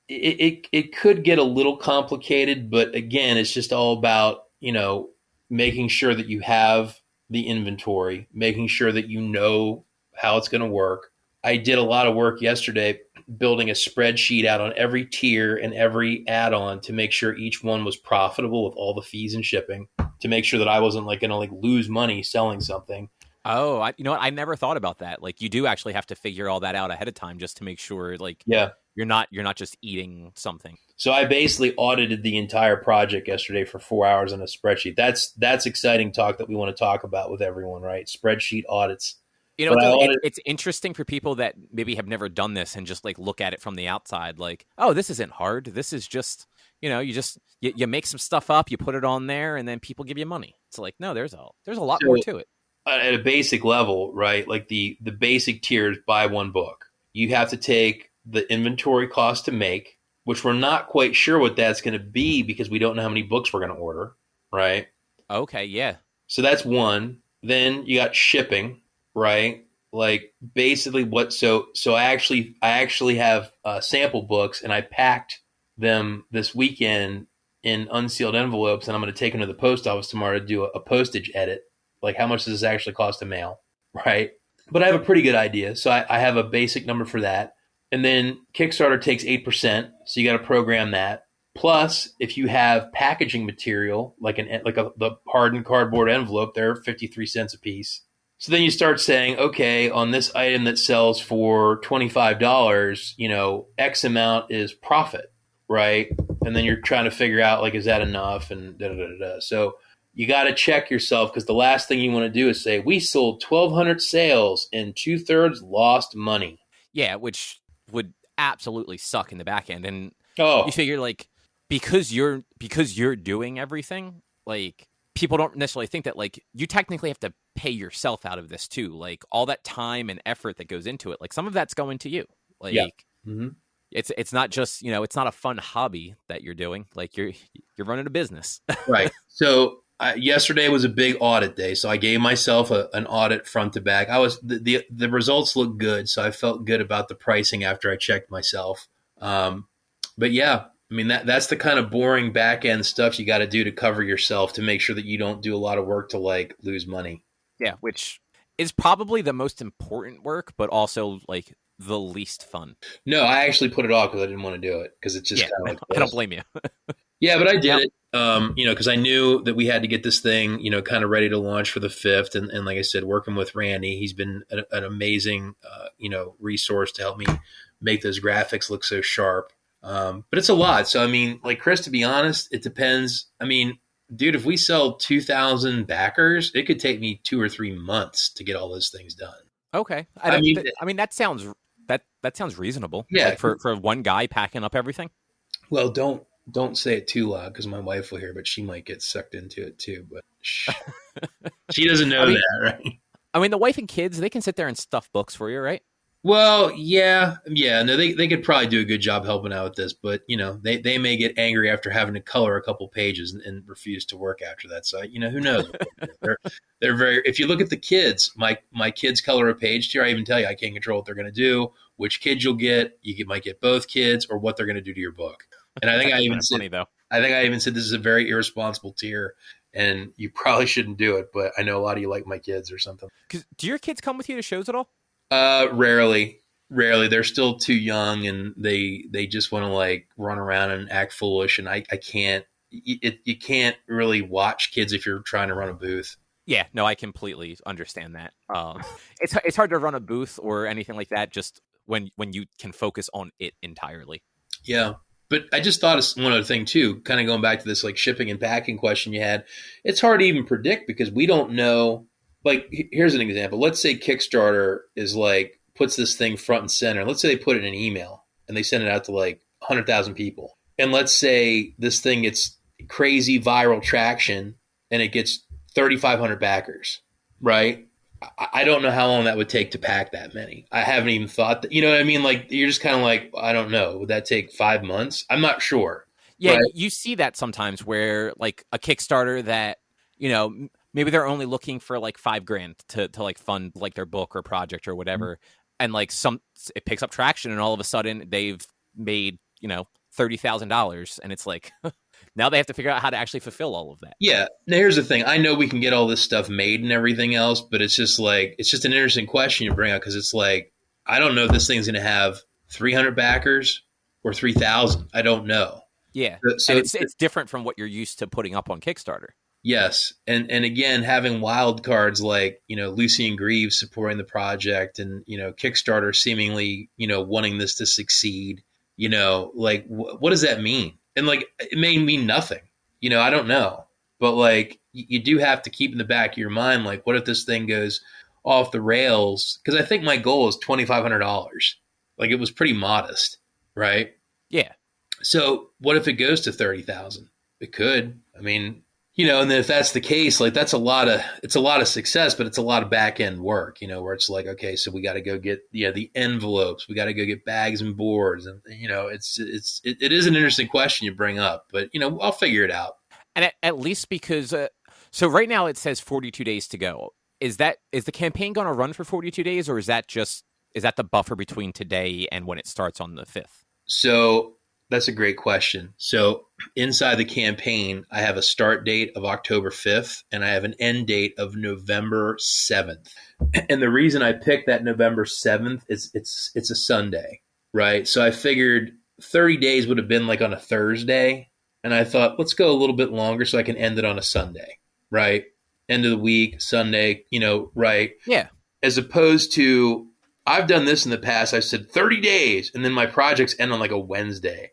it could get a little complicated, but again, it's just all about, making sure that you have the inventory, making sure that you know how it's going to work. I did a lot of work yesterday building a spreadsheet out on every tier and every add-on to make sure each one was profitable with all the fees and shipping, to make sure that I wasn't like going to like lose money selling something. Oh, you know what? I never thought about that. Like, you do actually have to figure all that out ahead of time just to make sure, like, Yeah. you're not just eating something. So I basically audited the entire project yesterday for 4 hours on a spreadsheet. That's exciting talk that we want to talk about with everyone, right? Spreadsheet audits. You know, But though, audit, it's interesting for people that maybe have never done this and just like look at it from the outside, like, oh, this isn't hard. This is just, you know, you make some stuff up, you put it on there, and then people give you money. It's like, no, there's a lot more to it. at a basic level, right? Like the basic tiers, buy one book. You have to take the inventory cost to make, which we're not quite sure what that's going to be because we don't know how many books we're going to order, right? Okay, yeah. So that's one. Then you got shipping, right? Like basically so I actually have sample books, and I packed them this weekend in unsealed envelopes, and I'm going to take them to the post office tomorrow to do a postage edit. Like, how much does this actually cost to mail, right? But I have a pretty good idea. So I have a basic number for that. And then Kickstarter takes 8%, so you got to program that. Plus, if you have packaging material, the hardened cardboard envelope, they're 53 cents a piece. So then you start saying, okay, on this item that sells for $25, you know, X amount is profit, right? And then you're trying to figure out, like, is that enough? And da-da-da-da. So you got to check yourself, because the last thing you want to do is say, we sold 1,200 sales and 2/3 lost money. Yeah, which would absolutely suck in the back end. And Oh, you figure, like, because you're doing everything, like, people don't necessarily think that, like, you technically have to pay yourself out of this too. Like, all that time and effort that goes into it, like, some of that's going to you. Like, yeah. Mm-hmm. It's not just, you know, it's not a fun hobby that you're doing. Like, you're running a business. Right. So yesterday was a big audit day, so I gave myself an audit front to back. The results looked good, so I felt good about the pricing after I checked myself. But yeah, I mean that's the kind of boring back end stuff you got to do to cover yourself, to make sure that you don't do a lot of work to like lose money. Yeah, which is probably the most important work, but also like the least fun. No, I actually put it off because I didn't want to do it, because it's just kind of like I don't blame you. Yeah, but I did it, you know, because I knew that we had to get this thing, you know, kind of ready to launch for the 5th. And like I said, working with Randy, he's been an amazing, you know, resource to help me make those graphics look so sharp. But it's a lot. So, I mean, like, Chris, to be honest, it depends. I mean, dude, if we sell 2,000 backers, it could take me 2 or 3 months to get all those things done. Okay. I mean, that sounds reasonable. Yeah. Like, for one guy packing up everything. Well, don't say it too loud, because my wife will hear, but she might get sucked into it too. But she doesn't know that, right? I mean, the wife and kids, they can sit there and stuff books for you, right? Well, yeah. No, they could probably do a good job helping out with this, but you know, they may get angry after having to color a couple pages and refuse to work after that. So, you know, who knows? they're very. If you look at the kids, my kids color a page here. I even tell you, I can't control what they're going to do, which kids you'll get. Might get both kids, or what they're going to do to your book. And I think I even said, this is a very irresponsible tier, and you probably shouldn't do it. But I know a lot of you like my kids or something. Do your kids come with you to shows at all? Rarely. They're still too young, and they just want to like run around and act foolish. And I can't. You can't really watch kids if you're trying to run a booth. Yeah, no, I completely understand that. It's hard to run a booth or anything like that just when you can focus on it entirely. Yeah. But I just thought of one other thing too, kind of going back to this like shipping and packing question you had. It's hard to even predict, because we don't know. Like, here's an example. Let's say Kickstarter is like, puts this thing front and center. Let's say they put it in an email and they send it out to like 100,000 people. And let's say this thing gets crazy viral traction and it gets 3,500 backers, right? I don't know how long that would take to pack that many. I haven't even thought that, you know what I mean? Like, you're just kind of like, I don't know. Would that take 5 months? I'm not sure. Yeah, right? You see that sometimes where like a Kickstarter that, you know, maybe they're only looking for like $5,000 to like fund like their book or project or whatever. Mm-hmm. And like it picks up traction, and all of a sudden they've made, you know, $30,000, and it's like, now they have to figure out how to actually fulfill all of that. Yeah. Now, here's the thing. I know we can get all this stuff made and everything else, but it's just an interesting question you bring up, because it's like, I don't know if this thing's going to have 300 backers or 3,000. I don't know. Yeah. And So it's different from what you're used to putting up on Kickstarter. yes, and again, having wild cards like Lucian Greaves supporting the project, and Kickstarter seemingly wanting this to succeed. Like what does that mean? And like it may mean nothing. I don't know, but like you do have to keep in the back of your mind, like what if this thing goes off the rails? Because I think my goal is $2,500. Like it was pretty modest, right? Yeah. So what if it goes to 30,000? It could. I mean, and then if that's the case, like it's a lot of success, but it's a lot of back end work, where it's like, okay, so we got to go get the envelopes, we got to go get bags and boards, and it is an interesting question you bring up, but I'll figure it out. And at least because so right now it says 42 days to go. Is the campaign going to run for 42 days, or is that the buffer between today and when it starts on the 5th? So that's a great question. So inside the campaign, I have a start date of October 5th, and I have an end date of November 7th. And the reason I picked that November 7th is it's a Sunday, right? So I figured 30 days would have been like on a Thursday, and I thought, let's go a little bit longer so I can end it on a Sunday, right? End of the week, Sunday, right? Yeah. As opposed to, I've done this in the past. I said 30 days, and then my projects end on like a Wednesday.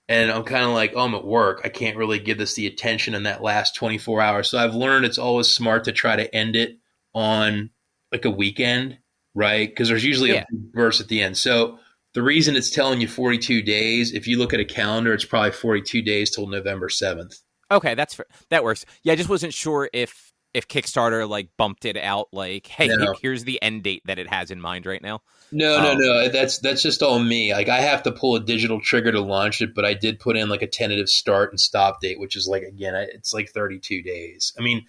And I'm kind of like, oh, I'm at work. I can't really give this the attention in that last 24 hours. So I've learned it's always smart to try to end it on like a weekend, right? Because there's usually a burst at the end. So the reason it's telling you 42 days, if you look at a calendar, it's probably 42 days till November 7th. Okay, that works. Yeah, I just wasn't sure if Kickstarter like bumped it out, like, hey, here's the end date that it has in mind right now. No. That's just all me. Like I have to pull a digital trigger to launch it, but I did put in like a tentative start and stop date, which is like, again, it's like 32 days. I mean,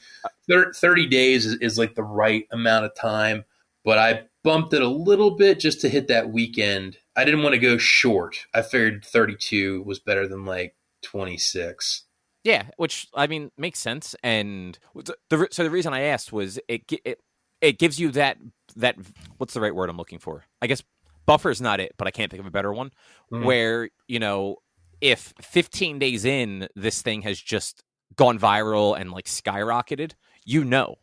30 days is like the right amount of time, but I bumped it a little bit just to hit that weekend. I didn't want to go short. I figured 32 was better than like 26. Yeah, which I mean makes sense, and so the reason I asked was it gives you that what's the right word I'm looking for? I guess buffer is not it, but I can't think of a better one. Where if 15 days in this thing has just gone viral and like skyrocketed,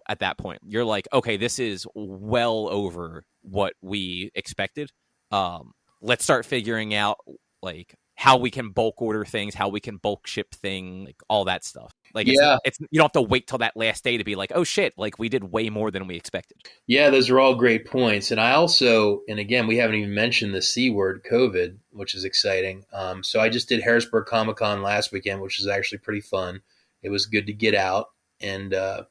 at that point you're like, okay, this is well over what we expected. Let's start figuring out like how we can bulk order things, how we can bulk ship things, like all that stuff. Like, it's you don't have to wait till that last day to be like, oh shit, like we did way more than we expected. Yeah, those are all great points. And I also, and again, we haven't even mentioned the C word, COVID, which is exciting. So I just did Harrisburg Comic Con last weekend, which was actually pretty fun. It was good to get out. And was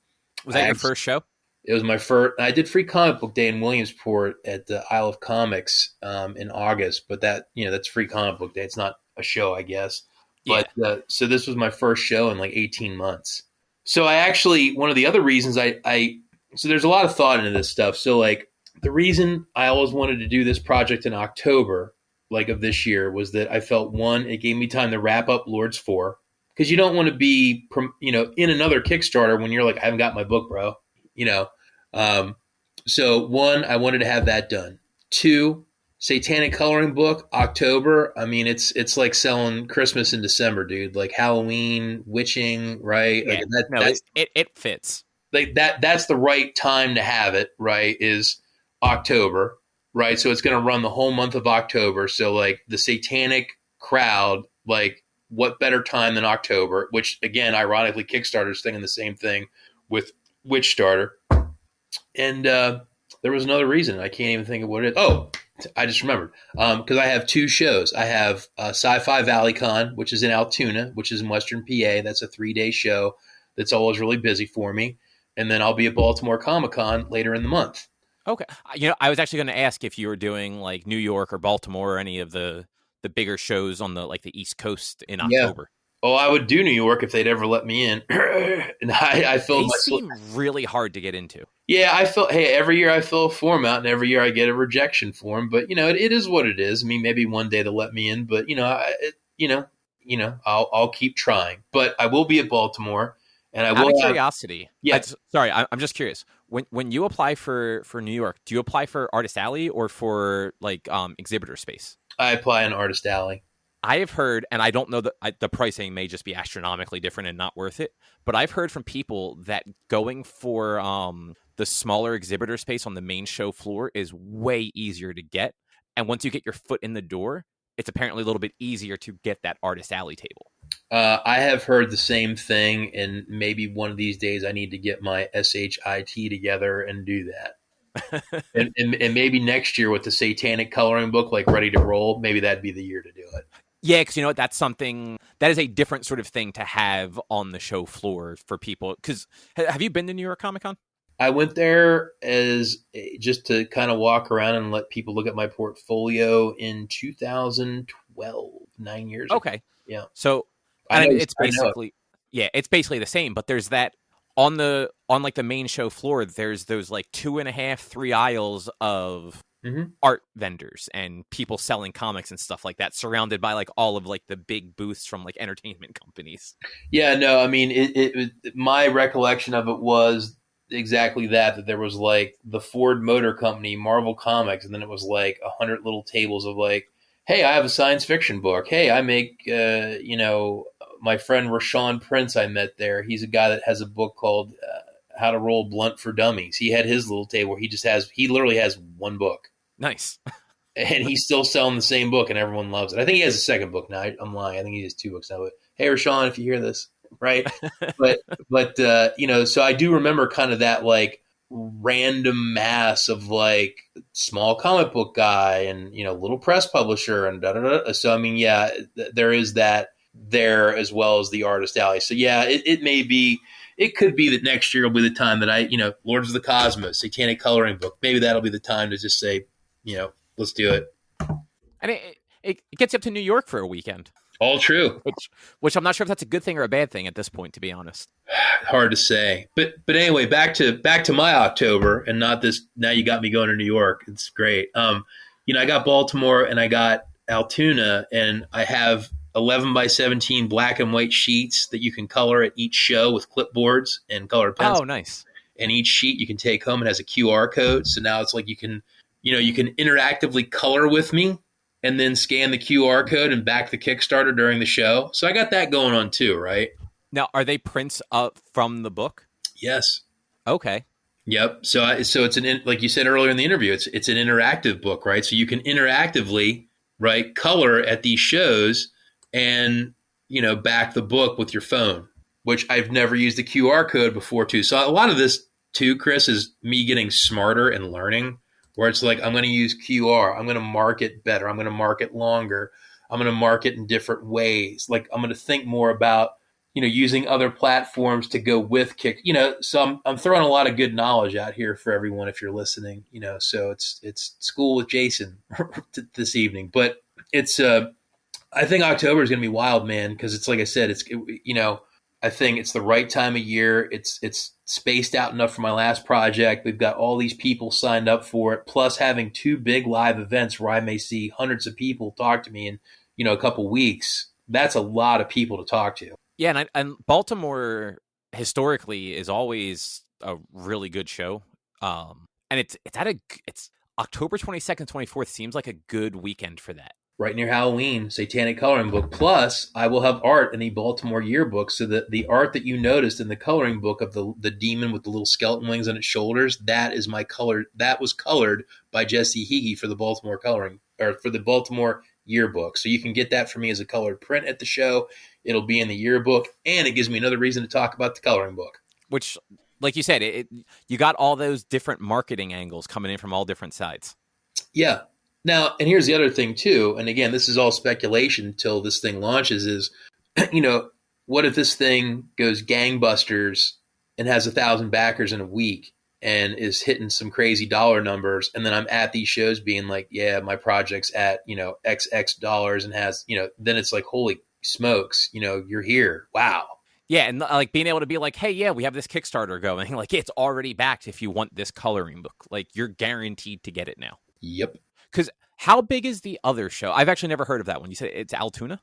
that your first show? It was my first. I did Free Comic Book Day in Williamsport at the Isle of Comics in August, but that's Free Comic Book Day. It's not a show, I guess. Yeah. But so this was my first show in like 18 months. So I actually, one of the other reasons so there's a lot of thought into this stuff. So like the reason I always wanted to do this project in October, like of this year, was that I felt, one, it gave me time to wrap up Lords 4, because you don't want to be, in another Kickstarter when you're like, I haven't got my book, bro. So one, I wanted to have that done. Two, Satanic Coloring Book, October. I mean, it's like selling Christmas in December, dude. Like Halloween, witching, right? Yeah, Like it fits. Like that's the right time to have it, right? Is October, right? So it's going to run the whole month of October. So like the Satanic crowd, like what better time than October? Which again, ironically, Kickstarter's thinking the same thing with Witch Starter. And there was another reason. I can't even think of what it is. Oh, I just remembered. Because I have two shows. I have Sci-Fi Valley Con, which is in Altoona, which is in Western PA. That's a 3-day show that's always really busy for me. And then I'll be at Baltimore Comic Con later in the month. Okay. I was actually going to ask if you were doing like New York or Baltimore or any of the bigger shows on the East Coast in October. Oh, I would do New York if they'd ever let me in. And I filled they seem really hard to get into. Yeah, every year I fill a form out, and every year I get a rejection form. But it is what it is. I mean, maybe one day they'll let me in, but I'll keep trying. But I will be at Baltimore, and I will. Out of curiosity, yeah. Sorry, I'm just curious. When you apply for New York, do you apply for Artist Alley or for like exhibitor space? I apply in Artist Alley. I have heard, and I don't know the pricing may just be astronomically different and not worth it, but I've heard from people that going for the smaller exhibitor space on the main show floor is way easier to get. And once you get your foot in the door, it's apparently a little bit easier to get that Artist Alley table. I have heard the same thing, and maybe one of these days I need to get my SHIT together and do that. And maybe next year with the Satanic coloring book, like ready to roll, maybe that'd be the year to do it. Yeah, because you know what? That's something that is a different sort of thing to have on the show floor for people. Because have you been to New York Comic Con? I went there as just to kind of walk around and let people look at my portfolio in 2012, 9 years ago. Okay. Yeah. So, I know. it's basically, yeah, it's basically the same, but there's that on like the main show floor, there's those like 2.5, 3 aisles of art vendors and people selling comics and stuff like that, surrounded by like all of like the big booths from like entertainment companies. Yeah, no, I mean, my recollection of it was exactly that there was like the Ford Motor Company, Marvel Comics, and then it was like 100 little tables of like, hey, I have a science fiction book. Hey, I make, my friend Rashawn Prince I met there. He's a guy that has a book called How to Roll Blunt for Dummies. He had his little table where he literally has one book. Nice. And he's still selling the same book and everyone loves it. I think he has a second book now. I'm lying. I think he has 2 books now. But hey, Rashawn, if you hear this, right? but so I do remember kind of that like random mass of like small comic book guy and, little press publisher and da da da. So, I mean, yeah, there is that there as well as the Artist Alley. So, yeah, it could be that next year will be the time that I, Lords of the Cosmos, Satanic coloring book. Maybe that'll be the time to just say, let's do it. And it gets you up to New York for a weekend. All true. Which I'm not sure if that's a good thing or a bad thing at this point, to be honest. Hard to say. But anyway, back to my October and not this. Now you got me going to New York. It's great. I got Baltimore and I got Altoona, and I have 11 by 17 black and white sheets that you can color at each show with clipboards and colored pencils. Oh, nice. And each sheet you can take home and has a QR code. So now it's like you can interactively color with me and then scan the QR code and back the Kickstarter during the show. So I got that going on too, right? Now, are they prints up from the book? Yes. Okay. Yep. So it's like you said earlier in the interview, it's an interactive book, right? So you can interactively, right, color at these shows and, back the book with your phone, which I've never used the QR code before too. So a lot of this too, Chris, is me getting smarter and learning. Where it's like, I'm going to use QR. I'm going to mark it better. I'm going to mark it longer. I'm going to mark it in different ways. Like I'm going to think more about, using other platforms to go with Kick. So I'm throwing a lot of good knowledge out here for everyone if you're listening. So it's school with Jason this evening. But it's I think October is going to be wild, man, because it's like I said, I think it's the right time of year. It's spaced out enough for my last project. We've got all these people signed up for it, plus having 2 big live events where I may see hundreds of people talk to me in, a couple weeks. That's a lot of people to talk to. Yeah, and Baltimore historically is always a really good show. And it's October 22nd, 24th seems like a good weekend for that. Right near Halloween, Satanic coloring book. Plus, I will have art in the Baltimore yearbook, so that the art that you noticed in the coloring book of the demon with the little skeleton wings on its shoulders, that is my color. That was colored by Jesse Hege for the Baltimore for the Baltimore yearbook. So you can get that for me as a colored print at the show. It'll be in the yearbook, and it gives me another reason to talk about the coloring book. Which, like you said, you got all those different marketing angles coming in from all different sides. Yeah. Now, and here's the other thing too, and again, this is all speculation until this thing launches, is, what if this thing goes gangbusters and has 1,000 backers in a week and is hitting some crazy dollar numbers, and then I'm at these shows being like, yeah, my project's at, XX dollars and has, then it's like, holy smokes, you're here. Wow. Yeah, and like being able to be like, hey, yeah, we have this Kickstarter going. Like, it's already backed if you want this coloring book. Like, you're guaranteed to get it now. Yep. Because how big is the other show? I've actually never heard of that one. You said it's Altoona?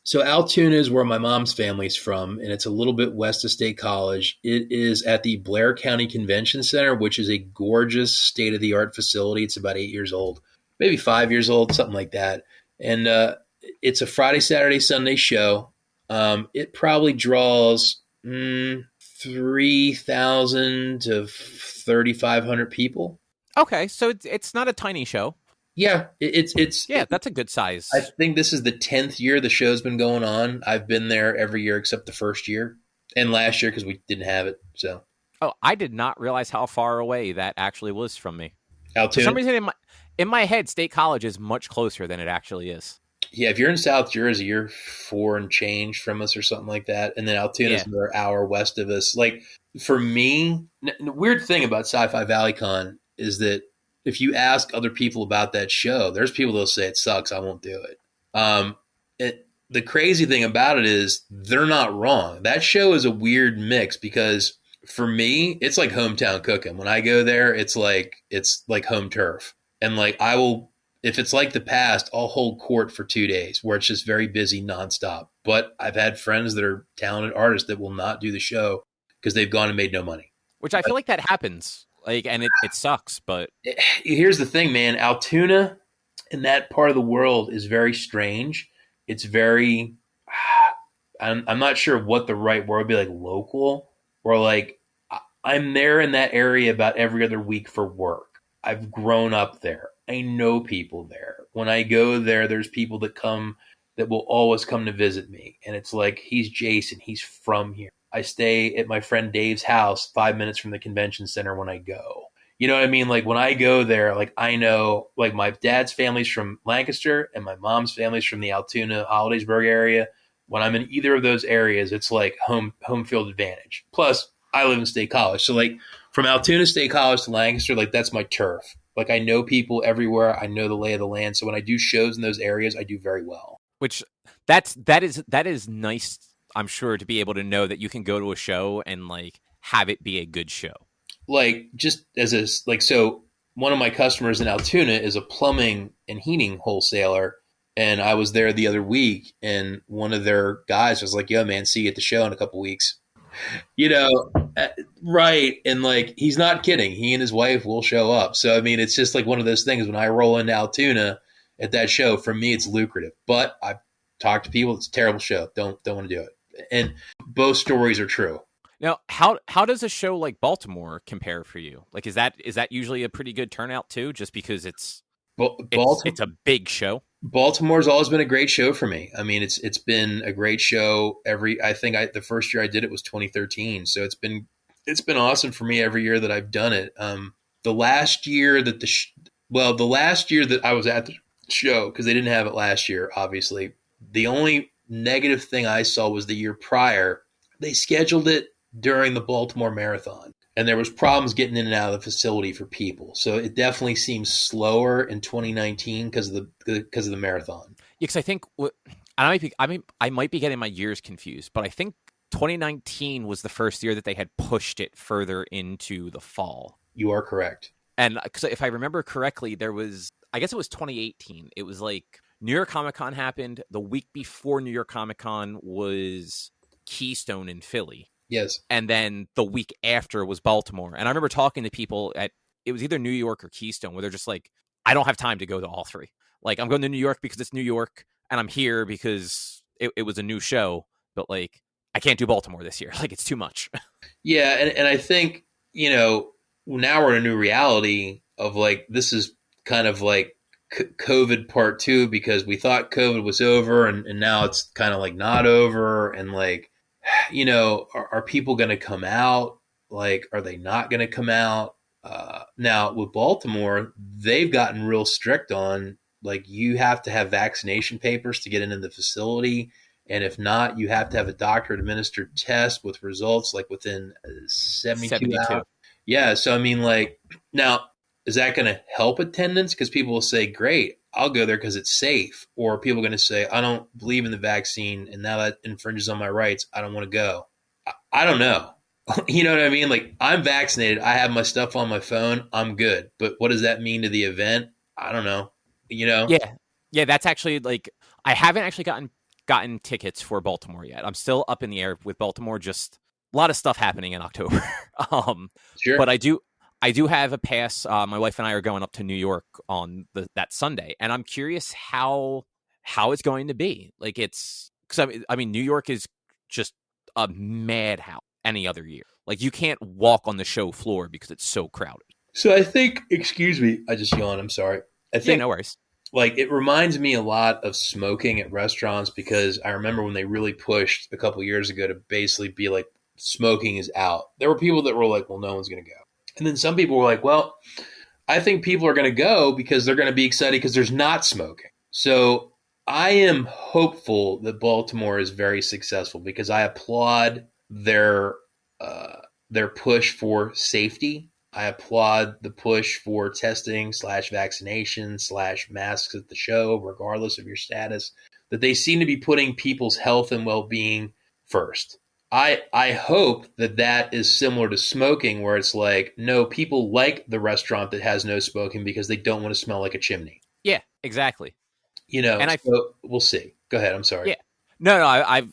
So Altoona is where my mom's family's from, and it's a little bit west of State College. It is at the Blair County Convention Center, which is a gorgeous state-of-the-art facility. It's about 8 years old, maybe 5 years old, something like that. and it's a Friday, Saturday, Sunday show. It probably draws 3,000 to 3,500 people. Okay, so it's not a tiny show. Yeah, Yeah, that's a good I size. think this is the 10th year the show's been going on. I've been there every year except the first year and last year because we didn't have it. So Oh, I did not realize how far away that actually was from me. For some Altoona, reason, in my head, State College is much closer than it actually is. yeah, if you're in South Jersey, you're 4 and change from us or something like that. And then Altoona's Yeah, another hour west of us. Like for me, the weird thing about Sci-Fi Valley Con is that if you ask other people about that show, there's people that'll say it sucks. I won't do it. The crazy thing about it is they're not wrong. That show is a weird mix because for me, it's like hometown cooking. When I go there, it's like home turf. And like I will if it's like the past, I'll hold court for 2 days where it's just very busy nonstop. But I've had friends that are talented artists that will not do the show because they've gone and made no money. which I feel like that happens. Like, and it sucks, but Here's the thing, man. Altoona in that part of the world is very strange. It's very, I'm not sure what the right word would be, like local or like I'm there in that area about every other week for work. I've grown up there. I know people there. When I go there, there's people that will always come to visit me. And it's like, he's Jason. He's from here. I stay at my friend Dave's house 5 minutes from the convention center when I go. You know what I mean? Like when I go there, like I know, like my dad's family's from Lancaster and my mom's family's from the Altoona, Hollidaysburg area. When I'm in either of those areas, it's like home field advantage. Plus, I live in State College, so like from Altoona State College to Lancaster, like that's my turf. Like I know people everywhere. I know the lay of the land. So when I do shows in those areas, I do very well. which that is nice. I'm sure to be able to know that you can go to a show and like have it be a good show. Like just as a like so one of my customers in Altoona is a plumbing and heating wholesaler. And I was there the other week and one of their guys was like, yo man, see you at the show in a couple weeks. You know, right. And like, he's not kidding. He and his wife will show up. So, I mean, it's just like one of those things when I roll into Altoona at that show, for me, it's lucrative, but I've talked to people. It's a terrible show. Don't want to do it. And both stories are true. Now, how does a show like Baltimore compare for you? Like, is that usually a pretty good turnout too? Just because it's Baltimore, a big show. Baltimore's always been a great show for me. I mean, it's been a great show the first year I did it was 2013. So it's been awesome for me every year that I've done it. The last year that the last year that I was at the show, because they didn't have it last year, obviously, the only negative thing I saw was the year prior. They scheduled it during the Baltimore Marathon and there was problems getting in and out of the facility for people. So it definitely seems slower in 2019 because of the marathon. Yeah, because I think I might be getting my years confused, but I think 2019 was the first year that they had pushed it further into the fall. You are correct. And because if I remember correctly, I guess it was 2018. It was like New York Comic Con happened. The week before New York Comic Con was Keystone in Philly. Yes. And then the week after was Baltimore. And I remember talking to people it was either New York or Keystone, where they're just like, I don't have time to go to all three. Like, I'm going to New York because it's New York, and I'm here because it was a new show. But like, I can't do Baltimore this year. Like, it's too much. Yeah. And I think, now we're in a new reality of like, this is kind of like COVID part two, because we thought COVID was over and now it's kind of like not over. And like, are people going to come out? Like, are they not going to come out? Now with Baltimore, they've gotten real strict on like you have to have vaccination papers to get into the facility. And if not, you have to have a doctor administered test with results like within 72 72. hours. Yeah. So, I mean, like, now, is that going to help attendance? Because people will say, great, I'll go there because it's safe. Or people are going to say, I don't believe in the vaccine. And now that infringes on my rights, I don't want to go. I don't know. You know what I mean? Like, I'm vaccinated. I have my stuff on my phone. I'm good. But what does that mean to the event? I don't know. Yeah. Yeah, that's actually like, I haven't actually gotten tickets for Baltimore yet. I'm still up in the air with Baltimore. Just a lot of stuff happening in October. Sure. But I do have a pass. My wife and I are going up to New York on that Sunday, and I'm curious how how it's going to be. Like it's because I mean New York is just a madhouse any other year. Like you can't walk on the show floor because it's so crowded. So I think, excuse me, I just yawned. I'm sorry. I Yeah, think no worries. like it reminds me a lot of smoking at restaurants because I remember when they really pushed a couple years ago to basically be like smoking is out. There were people that were like, well, no one's going to go. And then some people were like, well, I think people are going to go because they're going to be excited because there's not smoking. So I am hopeful that Baltimore is very successful because I applaud their push for safety. I applaud the push for testing slash vaccination slash masks at the show, regardless of your status, that they seem to be putting people's health and well-being first. I hope that that is similar to smoking, where it's like, no, people like the restaurant that has no smoking because they don't want to smell like a chimney. Yeah, exactly. And So we'll see. Go ahead. I'm sorry. yeah, no, I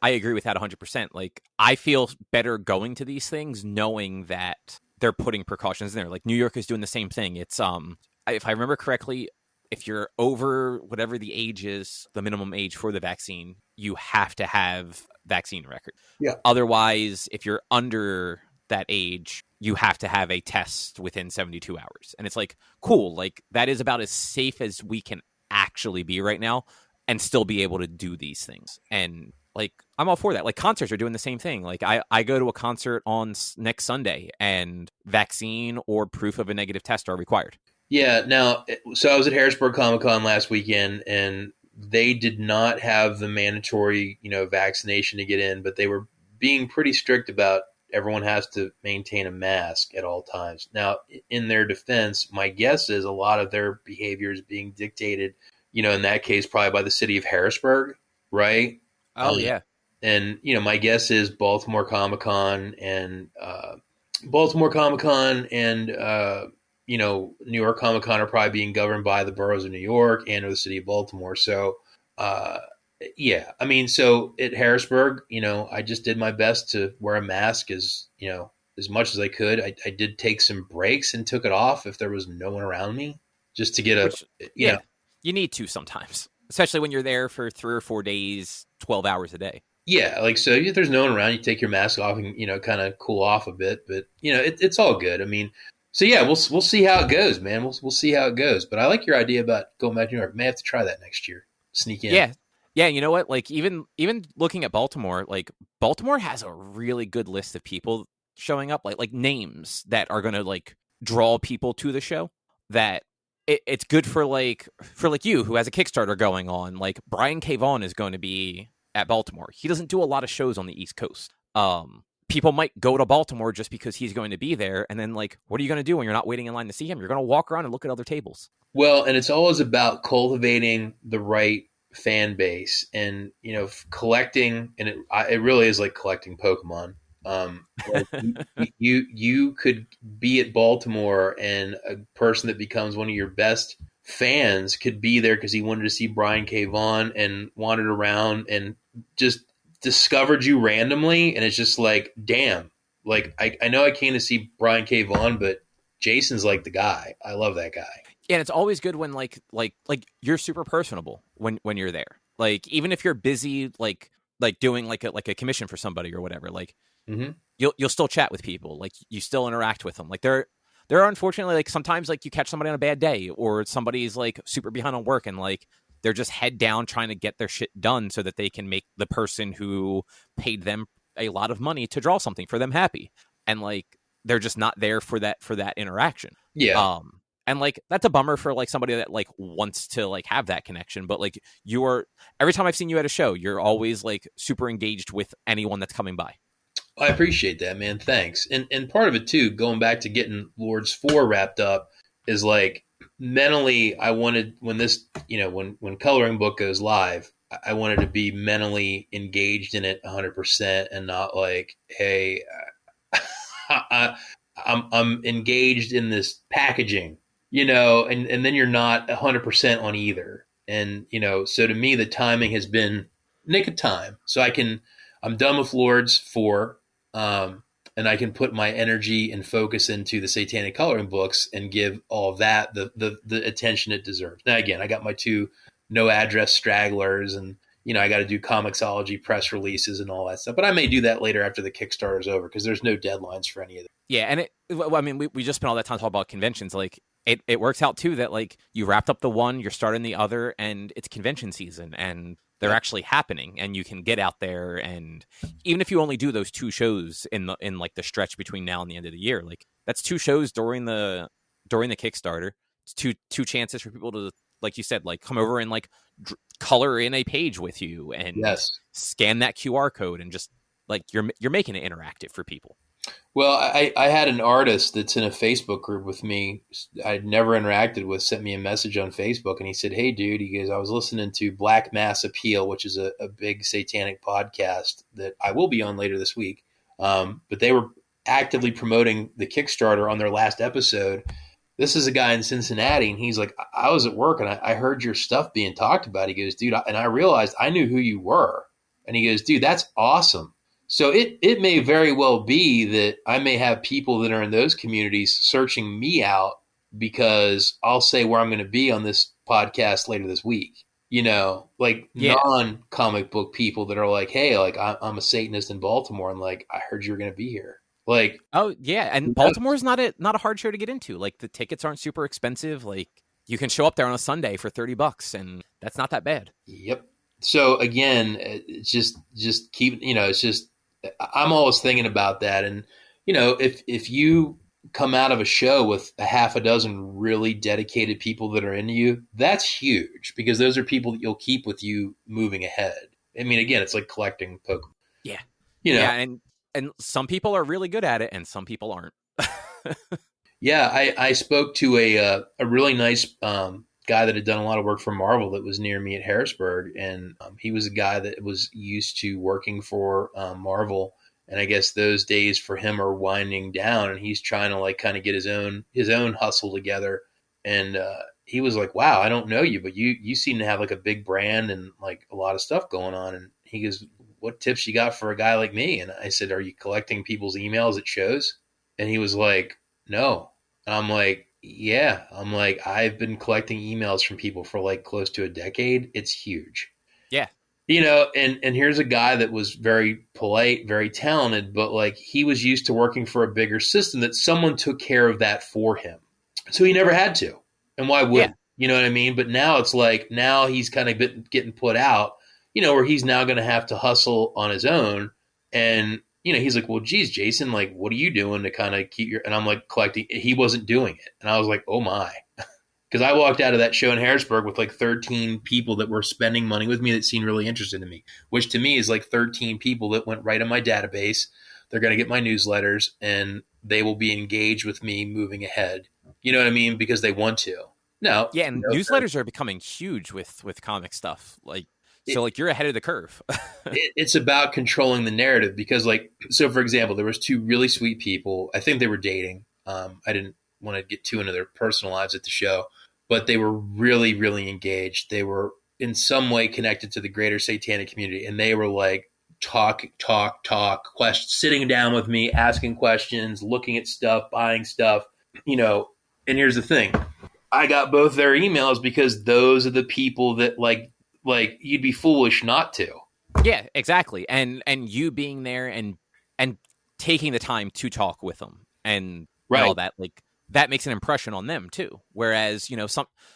agree with that 100%. Like I feel better going to these things knowing that they're putting precautions in there. Like New York is doing the same thing. It's if I remember correctly, if you're over whatever the age is, the minimum age for the vaccine, you have to have vaccine record. Yeah. Otherwise, if you're under that age, you have to have a test within 72 hours. And it's like, cool, like that is about as safe as we can actually be right now and still be able to do these things. And like, I'm all for that. Like concerts are doing the same thing. Like I go to a concert on next Sunday and vaccine or proof of a negative test are required. Yeah. Now, so I was at Harrisburg Comic Con last weekend, and they did not have the mandatory, vaccination to get in, but they were being pretty strict about everyone has to maintain a mask at all times. Now, in their defense, my guess is a lot of their behavior is being dictated, in that case, probably by the city of Harrisburg, right? Oh, yeah. And, my guess is Baltimore Comic Con and New York Comic Con are probably being governed by the boroughs of New York and or the city of Baltimore. So, yeah, I mean, so at Harrisburg, I just did my best to wear a mask as much as I could. I did take some breaks and took it off if there was no one around me, just to get you need to sometimes, especially when you're there for 3 or 4 days, 12 hours a day. Yeah, like so if there's no one around, you take your mask off and kind of cool off a bit, but it's all good. I mean, so yeah, we'll see how it goes, man. We'll see how it goes. But I like your idea about going back to New York. May have to try that next year. Sneak in. Yeah. Yeah, you know what? Like even looking at Baltimore, like Baltimore has a really good list of people showing up, like names that are going to like draw people to the show. That it's good for you who has a Kickstarter going on. Like Brian K. Vaughan is going to be at Baltimore. He doesn't do a lot of shows on the East Coast. People might go to Baltimore just because he's going to be there, and then like, what are you going to do when you're not waiting in line to see him? You're going to walk around and look at other tables. Well, and it's always about cultivating the right fan base and collecting, and it really is like collecting Pokemon. Like you could be at Baltimore, and a person that becomes one of your best fans could be there because he wanted to see Brian K. Vaughan and wandered around and just discovered you randomly, and it's just like, damn, like I know I came to see Brian K. Vaughan, but Jason's like the guy. I love that guy. Yeah, and it's always good when like you're super personable when you're there. Like even if you're busy like doing like a commission for somebody or whatever, like you'll still chat with people. Like you still interact with them. Like there are unfortunately like sometimes like you catch somebody on a bad day or somebody's like super behind on work and like they're just head down trying to get their shit done so that they can make the person who paid them a lot of money to draw something for them happy. And like they're just not there for that interaction. Yeah. And like that's a bummer for like somebody that like wants to like have that connection. But like every time I've seen you at a show, you're always like super engaged with anyone that's coming by. I appreciate that, man. Thanks. And part of it too, going back to getting Lords 4 wrapped up, is like mentally I wanted when this, when Coloring Book goes live, I wanted to be mentally engaged in it 100% and not like, hey, I'm engaged in this packaging, and then you're not 100% on either. And, so to me, the timing has been nick of time. So I'm done with Lords 4. And I can put my energy and focus into the Satanic Coloring Books and give all that the attention it deserves. Now, again, I got my two no address stragglers, and I got to do Comixology press releases and all that stuff. But I may do that later after the Kickstarter is over because there's no deadlines for any of that. Yeah, and I mean, we just spent all that time talking about conventions. Like, it works out too that like you wrapped up the one, you're starting the other, and it's convention season, and they're actually happening, and you can get out there, and even if you only do those two shows in like the stretch between now and the end of the year, like that's two shows during the Kickstarter. It's two chances for people to, like you said, like come over and like color in a page with you and scan that QR code, and just like you're making it interactive for people. Well, I had an artist that's in a Facebook group with me I'd never interacted with sent me a message on Facebook, and he said, "Hey, dude," he goes, "I was listening to Black Mass Appeal, which is a big satanic podcast that I will be on later this week. But they were actively promoting the Kickstarter on their last episode. This is a guy in Cincinnati, and he's like, I was at work, and I heard your stuff being talked about." He goes, "Dude," and I realized I knew who you were. And he goes, "Dude, that's awesome." So it may very well be that I may have people that are in those communities searching me out because I'll say where I'm going to be on this podcast later this week. Non-comic book people that are like, "Hey, like I'm a Satanist in Baltimore, and like I heard you were going to be here." Like, oh yeah, and Baltimore's not a hard show to get into. Like the tickets aren't super expensive. Like you can show up there on a Sunday for $30, and that's not that bad. Yep. So again, it's just keep, it's just, I'm always thinking about that. And, if you come out of a show with a half a dozen really dedicated people that are into you, that's huge because those are people that you'll keep with you moving ahead. I mean, again, it's like collecting Pokemon. Yeah. Yeah. And some people are really good at it and some people aren't. Yeah. I spoke to a really nice, guy that had done a lot of work for Marvel that was near me at Harrisburg. And he was a guy that was used to working for Marvel. And I guess those days for him are winding down, and he's trying to like kind of get his own hustle together. And he was like, "Wow, I don't know you, but you seem to have like a big brand and like a lot of stuff going on." And he goes, "What tips you got for a guy like me?" And I said, "Are you collecting people's emails at shows?" And he was like, "No." And I'm like, "Yeah." I'm like, "I've been collecting emails from people for like close to a decade. It's huge." Yeah. And here's a guy that was very polite, very talented, but like he was used to working for a bigger system that someone took care of that for him. So he never had to. And why would? Yeah. You know what I mean? But now it's like, now he's kind of getting put out, where he's now going to have to hustle on his own. And, he's like, "Well, geez, Jason, like, what are you doing to kind of keep your," and I'm like collecting. He wasn't doing it. And I was like, oh my. Because I walked out of that show in Harrisburg with like 13 people that were spending money with me that seemed really interested in me, which to me is like 13 people that went right in my database. They're going to get my newsletters and they will be engaged with me moving ahead. You know what I mean? Because they want to. No. Yeah, and newsletters are becoming huge with comic stuff. Like, so like you're ahead of the curve. It's about controlling the narrative because like, so for example, there was two really sweet people. I think they were dating. I didn't want to get too into their personal lives at the show, but they were really, really engaged. They were in some way connected to the greater satanic community. And they were like, talk, sitting down with me, asking questions, looking at stuff, buying stuff, and here's the thing. I got both their emails because those are the people that like you'd be foolish not to. Yeah, exactly. And you being there and taking the time to talk with them and all that, like, that makes an impression on them too. Whereas,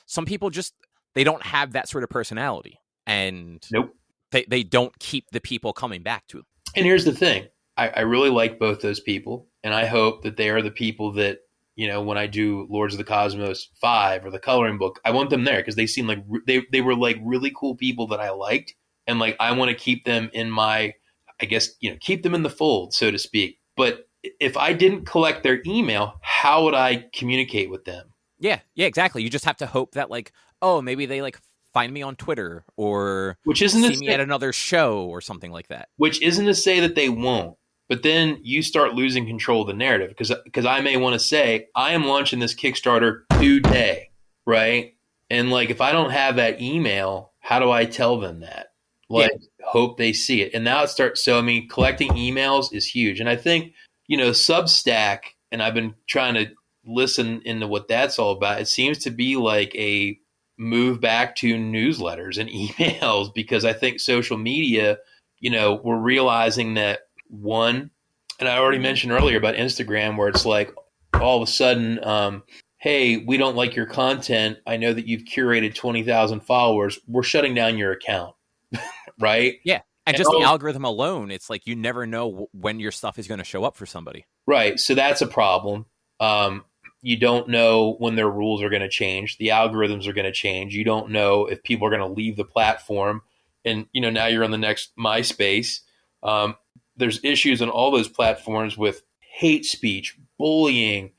some people just, they don't have that sort of personality, and nope, they don't keep the people coming back to them. And here's the thing. I really like both those people, and I hope that they are the people that, when I do Lords of the Cosmos 5 or the coloring book, I want them there because they seem like they were like really cool people that I liked. And like, I want to keep them in my, I guess, keep them in the fold, so to speak. But if I didn't collect their email, how would I communicate with them? Yeah, exactly. You just have to hope that like, oh, maybe they like find me on Twitter or see me at another show or something like that. Which isn't to say that they won't, but then you start losing control of the narrative because I may want to say, I am launching this Kickstarter today, right? And like, if I don't have that email, how do I tell them that? Like, hope they see it. And now it starts. So, I mean, collecting emails is huge. And I think, Substack, and I've been trying to listen into what that's all about. It seems to be like a move back to newsletters and emails, because I think social media, we're realizing that one, and I already mentioned earlier about Instagram, where it's like all of a sudden, hey, we don't like your content. I know that you've curated 20,000 followers. We're shutting down your account, right? Yeah. And just the algorithm alone, it's like you never know when your stuff is going to show up for somebody. Right. So that's a problem. You don't know when their rules are going to change. The algorithms are going to change. You don't know if people are going to leave the platform. And, now you're on the next MySpace. There's issues on all those platforms with hate speech, bullying,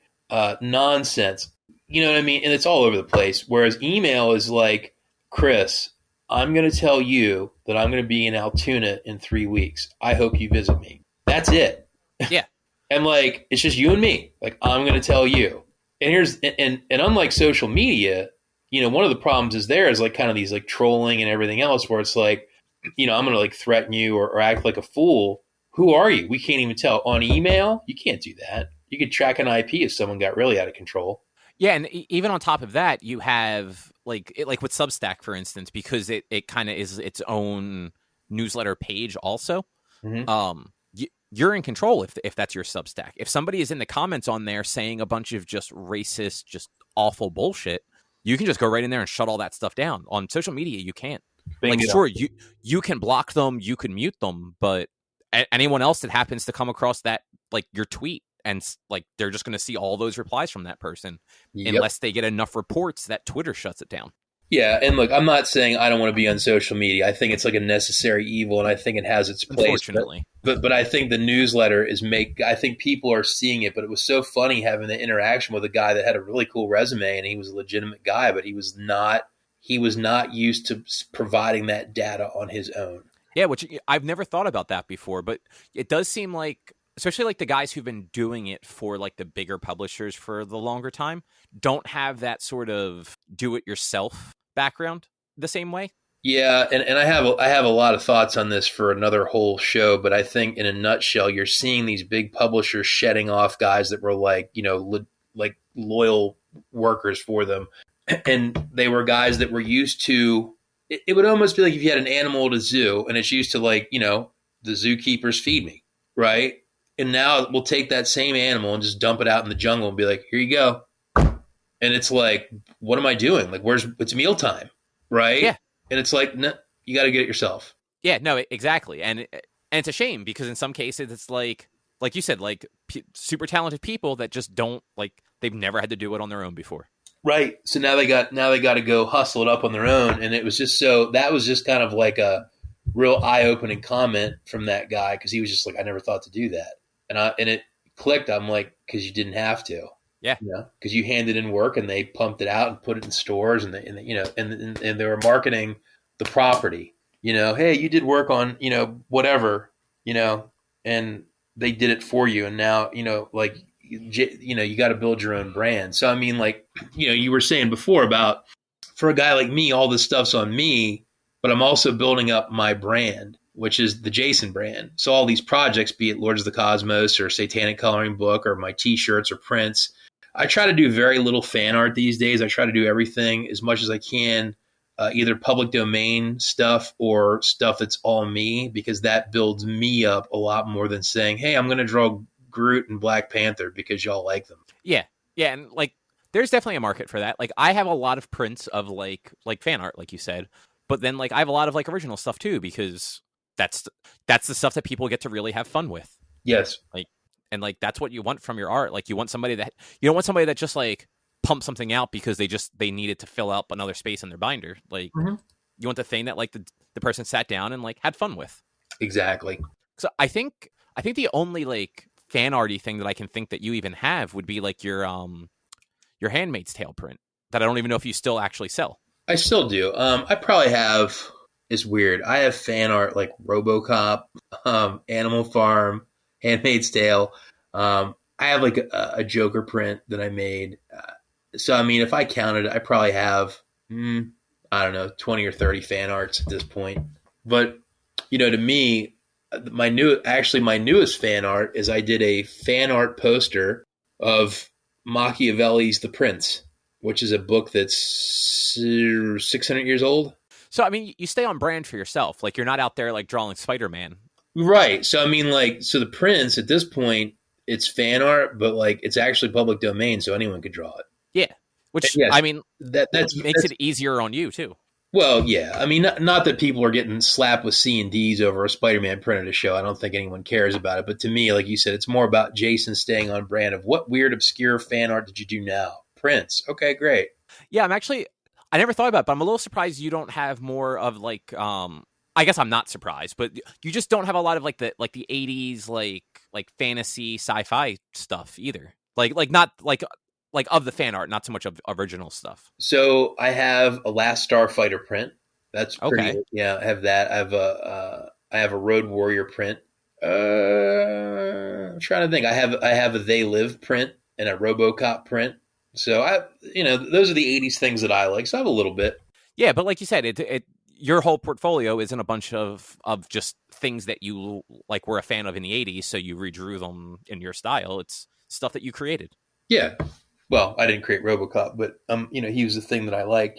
nonsense. You know what I mean? And it's all over the place. Whereas email is like, Chris, I'm going to tell you that I'm going to be in Altoona in 3 weeks. I hope you visit me. That's it. Yeah. And like, it's just you and me. Like, I'm going to tell you. And unlike social media, one of the problems is like kind of these like trolling and everything else, where it's like, I'm going to like threaten you or act like a fool. Who are you? We can't even tell. On email, you can't do that. You could track an IP if someone got really out of control. Yeah, and even on top of that, you have like with Substack, for instance, because it kind of is its own newsletter page also. Mm-hmm. You're in control if that's your Substack. If somebody is in the comments on there saying a bunch of just racist, just awful bullshit, you can just go right in there and shut all that stuff down. On social media, you can't. Bingo. Like, sure, you can block them, you can mute them, but anyone else that happens to come across that, like your tweet, and like they're just going to see all those replies from that person, unless they get enough reports that Twitter shuts it down. Yeah, and look, I'm not saying I don't want to be on social media. I think it's like a necessary evil, and I think it has its place. Unfortunately. But I think the newsletter I think people are seeing it, but it was so funny having the interaction with a guy that had a really cool resume, and he was a legitimate guy, but he was not used to providing that data on his own. Yeah, which I've never thought about that before, but it does seem like, especially like the guys who've been doing it for like the bigger publishers for the longer time, don't have that sort of do-it-yourself background the same way. Yeah, and I have a lot of thoughts on this for another whole show, but I think in a nutshell, you're seeing these big publishers shedding off guys that were like, like loyal workers for them, and they were guys that were used to. It would almost be like if you had an animal at a zoo, and it's used to like, the zookeepers feed me, right? And now we'll take that same animal and just dump it out in the jungle and be like, here you go. And it's like, what am I doing? Like, it's mealtime, right? Yeah. And it's like, no, you got to get it yourself. Yeah, no, exactly. And it's a shame because in some cases it's like you said, like super talented people that just don't, like, they've never had to do it on their own before. Right. So now they got to go hustle it up on their own. And it was just that was just kind of like a real eye-opening comment from that guy, because he was just like, I never thought to do that. And it clicked. I'm like, because you didn't have to. Yeah. Because you handed in work and they pumped it out and put it in stores, and they were marketing the property. Hey, you did work on whatever, and they did it for you, and now like you got to build your own brand. So I mean, like you were saying before about, for a guy like me, all this stuff's on me, but I'm also building up my brand, which is the Jason brand. So all these projects, be it Lords of the Cosmos or Satanic Coloring Book or my T-shirts or prints, I try to do very little fan art these days. I try to do everything as much as I can, either public domain stuff or stuff that's all me, because that builds me up a lot more than saying, hey, I'm going to draw Groot and Black Panther because y'all like them. Yeah. Yeah. And like, there's definitely a market for that. Like, I have a lot of prints of like fan art, like you said, but then like I have a lot of like original stuff too, because that's the stuff that people get to really have fun with. Yes. And like, that's what you want from your art. Like, you don't want somebody that just like pump something out because they needed to fill out another space in their binder. Like, you want the thing that like the person sat down and like had fun with. Exactly. So I think the only like fan arty thing that I can think that you even have would be like your Handmaid's Tale print that I don't even know if you still actually sell. I still do. I probably have. It's weird. I have fan art like RoboCop, Animal Farm, Handmaid's Tale. I have like a Joker print that I made. So, I mean, if I counted, I probably have, I don't know, 20 or 30 fan arts at this point. But, to me, my newest fan art is I did a fan art poster of Machiavelli's The Prince, which is a book that's 600 years old. So, I mean, you stay on brand for yourself. Like, you're not out there, like, drawing Spider-Man. Right. So, I mean, like, so the Prince, at this point, it's fan art, but, like, it's actually public domain, so anyone could draw it. Yeah. Which, Yes, I mean, that's makes it easier on you, too. Well, yeah. I mean, not that people are getting slapped with C&Ds over a Spider-Man print at a show. I don't think anyone cares about it. But to me, like you said, it's more about Jason staying on brand of what weird, obscure fan art did you do now? Prince. Okay, great. Yeah, I never thought about it, but I'm a little surprised you don't have more of, like, I guess I'm not surprised, but you just don't have a lot of, like, the 80s, like fantasy sci-fi stuff either. Like not, like of the fan art, not so much of original stuff. So I have a Last Starfighter print. That's pretty. Okay. Yeah, I have that. I have a Road Warrior print. I'm trying to think. I have a They Live print and a RoboCop print. So those are the '80s things that I like. So I have a little bit. Yeah, but like you said, it your whole portfolio isn't a bunch of just things that you like were a fan of in the '80s, so you redrew them in your style. It's stuff that you created. Yeah. Well, I didn't create RoboCop, but he was the thing that I like.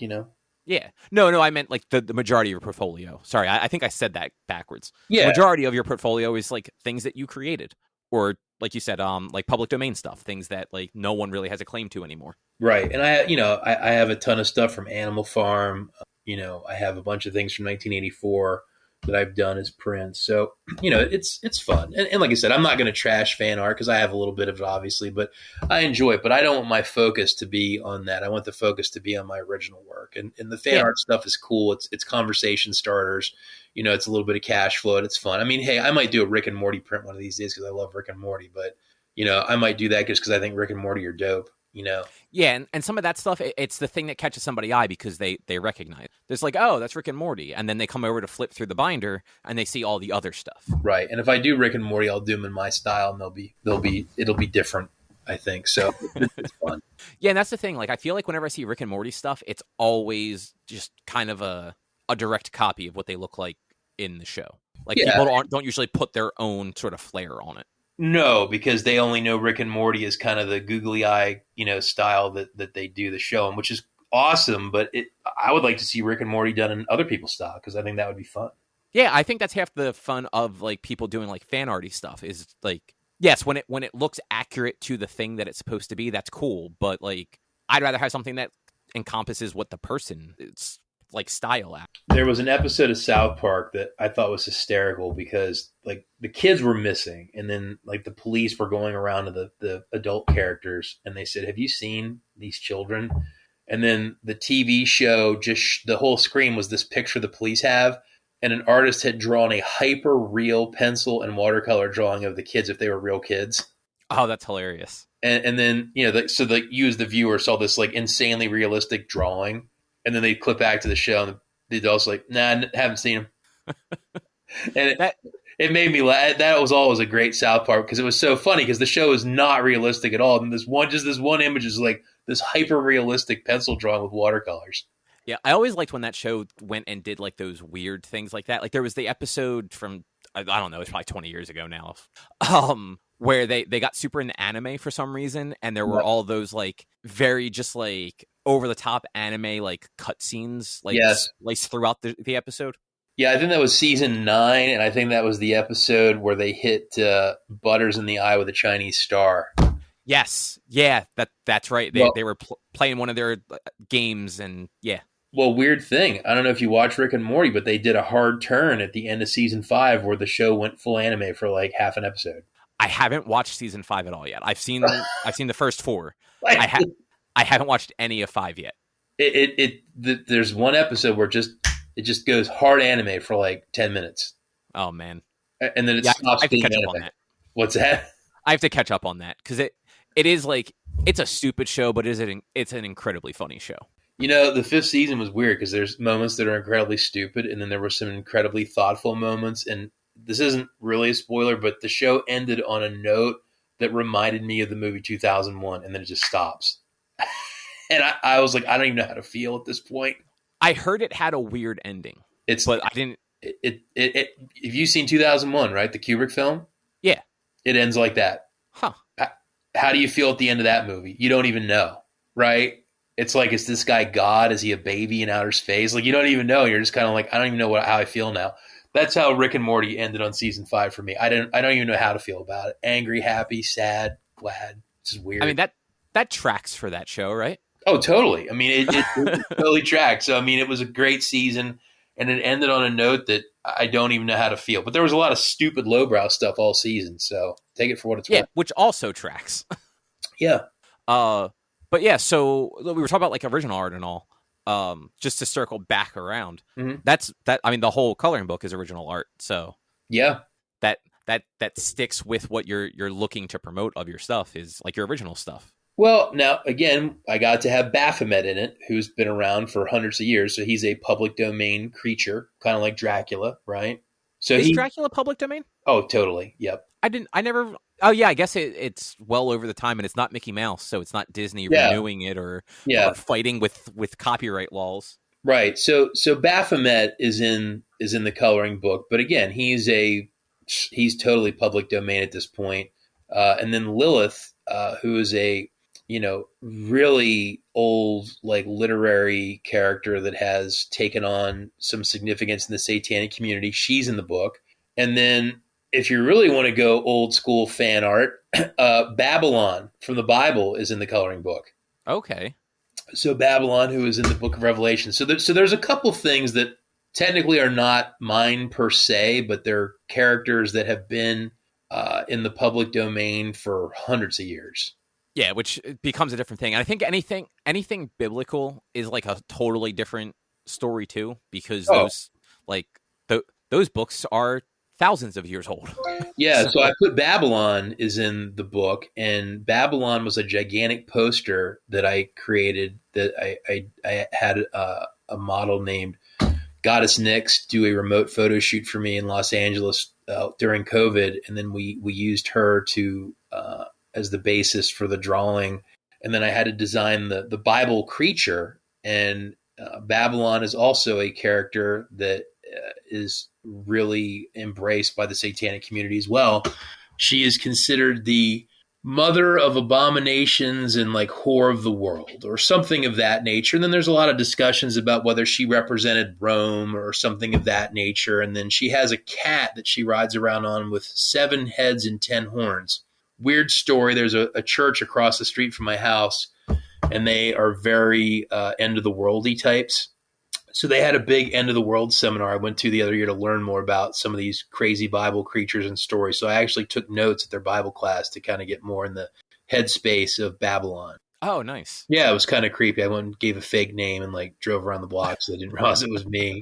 Yeah. No, I meant like the majority of your portfolio. Sorry, I think I said that backwards. Yeah. The majority of your portfolio is like things that you created, or like you said, like public domain stuff, things that like no one really has a claim to anymore. Right. And I have a ton of stuff from Animal Farm. I have a bunch of things from 1984 that I've done as prints. So, it's fun. And like I said, I'm not going to trash fan art because I have a little bit of it, obviously, but I enjoy it. But I don't want my focus to be on that. I want the focus to be on my original work. And the fan art stuff is cool. It's conversation starters. It's a little bit of cash flow and it's fun. I mean, hey, I might do a Rick and Morty print one of these days because I love Rick and Morty. But, I might do that just because I think Rick and Morty are dope. Yeah, and some of that stuff, it's the thing that catches somebody's eye because they recognize it. There's like, oh, that's Rick and Morty, and then they come over to flip through the binder and they see all the other stuff. Right, and if I do Rick and Morty, I'll do them in my style, and it'll be different, I think. So it's fun. Yeah, and that's the thing. Like, I feel like whenever I see Rick and Morty stuff, it's always just kind of a direct copy of what they look like in the show. Like, people don't usually put their own sort of flair on it. No, because they only know Rick and Morty as kind of the googly eye, style that they do the show in, which is awesome. But I would like to see Rick and Morty done in other people's style because I think that would be fun. Yeah, I think that's half the fun of like people doing like fan arty stuff is like, yes, when it looks accurate to the thing that it's supposed to be, that's cool. But like, I'd rather have something that encompasses what the person is like style at. There was an episode of South Park that I thought was hysterical because like the kids were missing and then like the police were going around to the adult characters and they said, have you seen these children? And then the TV show, the whole screen was this picture the police have and an artist had drawn a hyper real pencil and watercolor drawing of the kids if they were real kids. Oh, that's hilarious. And then, so you as the viewer saw this like insanely realistic drawing. And then they clip back to the show, and the adults like, "Nah, haven't seen him." And it made me laugh. That was always a great South Park because it was so funny because the show is not realistic at all. And this one image is like this hyper realistic pencil drawing with watercolors. Yeah, I always liked when that show went and did like those weird things like that. Like there was the episode from I don't know, it's probably 20 years ago now. Where they got super into anime for some reason, and there were all those like very just like over the top anime like cutscenes like sliced throughout the episode. Yeah, I think that was season 9, and I think that was the episode where they hit Butters in the eye with a Chinese star. Yes, yeah, that's right. They were playing one of their games, and yeah. Well, weird thing. I don't know if you watch Rick and Morty, but they did a hard turn at the end of season 5 where the show went full anime for like half an episode. I haven't watched season 5 at all yet. I've seen the first 4. I haven't watched any of 5 yet. There's one episode where it just goes hard anime for like 10 minutes. Oh man. And then it stops being anime. Up on that. What's that? I have to catch up on that because it is like it's a stupid show, but it's an incredibly funny show. The 5th season was weird because there's moments that are incredibly stupid, and then there were some incredibly thoughtful moments. And this isn't really a spoiler, but the show ended on a note that reminded me of the movie 2001, and then it just stops. And I was like, I don't even know how to feel at this point. I heard it had a weird ending, but I didn't. Have you seen 2001, right? The Kubrick film? Yeah. It ends like that. Huh. How do you feel at the end of that movie? You don't even know, right? It's like, is this guy God? Is he a baby in outer space? Like, you don't even know. You're just kind of like, I don't even know how I feel now. That's how Rick and Morty ended on season 5 for me. I don't even know how to feel about it. Angry, happy, sad, glad. It's just weird. I mean, that tracks for that show, right? Oh, totally. I mean, it totally tracks. So, I mean, it was a great season, and it ended on a note that I don't even know how to feel. But there was a lot of stupid lowbrow stuff all season. So take it for what it's Yeah, worth. which also tracks. Yeah. But yeah, so we were talking about like original art and all. Just to circle back around, that's that. I mean, the whole coloring book is original art, so Yeah. that sticks with what you're looking to promote of your stuff is like your original stuff. Well, now, again, I got to have Baphomet in it, who's been around for hundreds of years. So he's a public domain creature, kind of like Dracula, right? So Is Dracula public domain? Oh, totally. Yep. I never. Oh yeah, I guess it's well over the time, and it's not Mickey Mouse, so it's not Disney renewing it or fighting with copyright laws. Right. So Baphomet is in the coloring book, but again, he's totally public domain at this point. And then Lilith, who is a really old, like, literary character that has taken on some significance in the satanic community. She's in the book. And then if you really want to go old school fan art, Babylon from the Bible is in the coloring book. Okay. So Babylon, who is in the book of Revelation. So there's a couple things that technically are not mine per se, but they're characters that have been in the public domain for hundreds of years. Yeah, which becomes a different thing. And I think anything biblical is like a totally different story too, because those books are thousands of years old. Yeah, so I put Babylon is in the book, and Babylon was a gigantic poster that I created that I had a model named Goddess Nix do a remote photo shoot for me in Los Angeles during COVID, and then we used her to as the basis for the drawing, and then I had to design the Bible creature, and Babylon is also a character that is really embraced by the satanic community as well. She is considered the mother of abominations and like whore of the world or something of that nature. And then there's a lot of discussions about whether she represented Rome or something of that nature. And then she has a cat that she rides around on with 7 heads and 10 horns. Weird story. There's a church across the street from my house, and they are very end of the worldy types. So they had a big end of the world seminar I went to the other year to learn more about some of these crazy Bible creatures and stories. So I actually took notes at their Bible class to kind of get more in the headspace of Babylon. Oh, nice. Yeah, it was kind of creepy. I went and gave a fake name and like drove around the block, so they didn't realize it was me.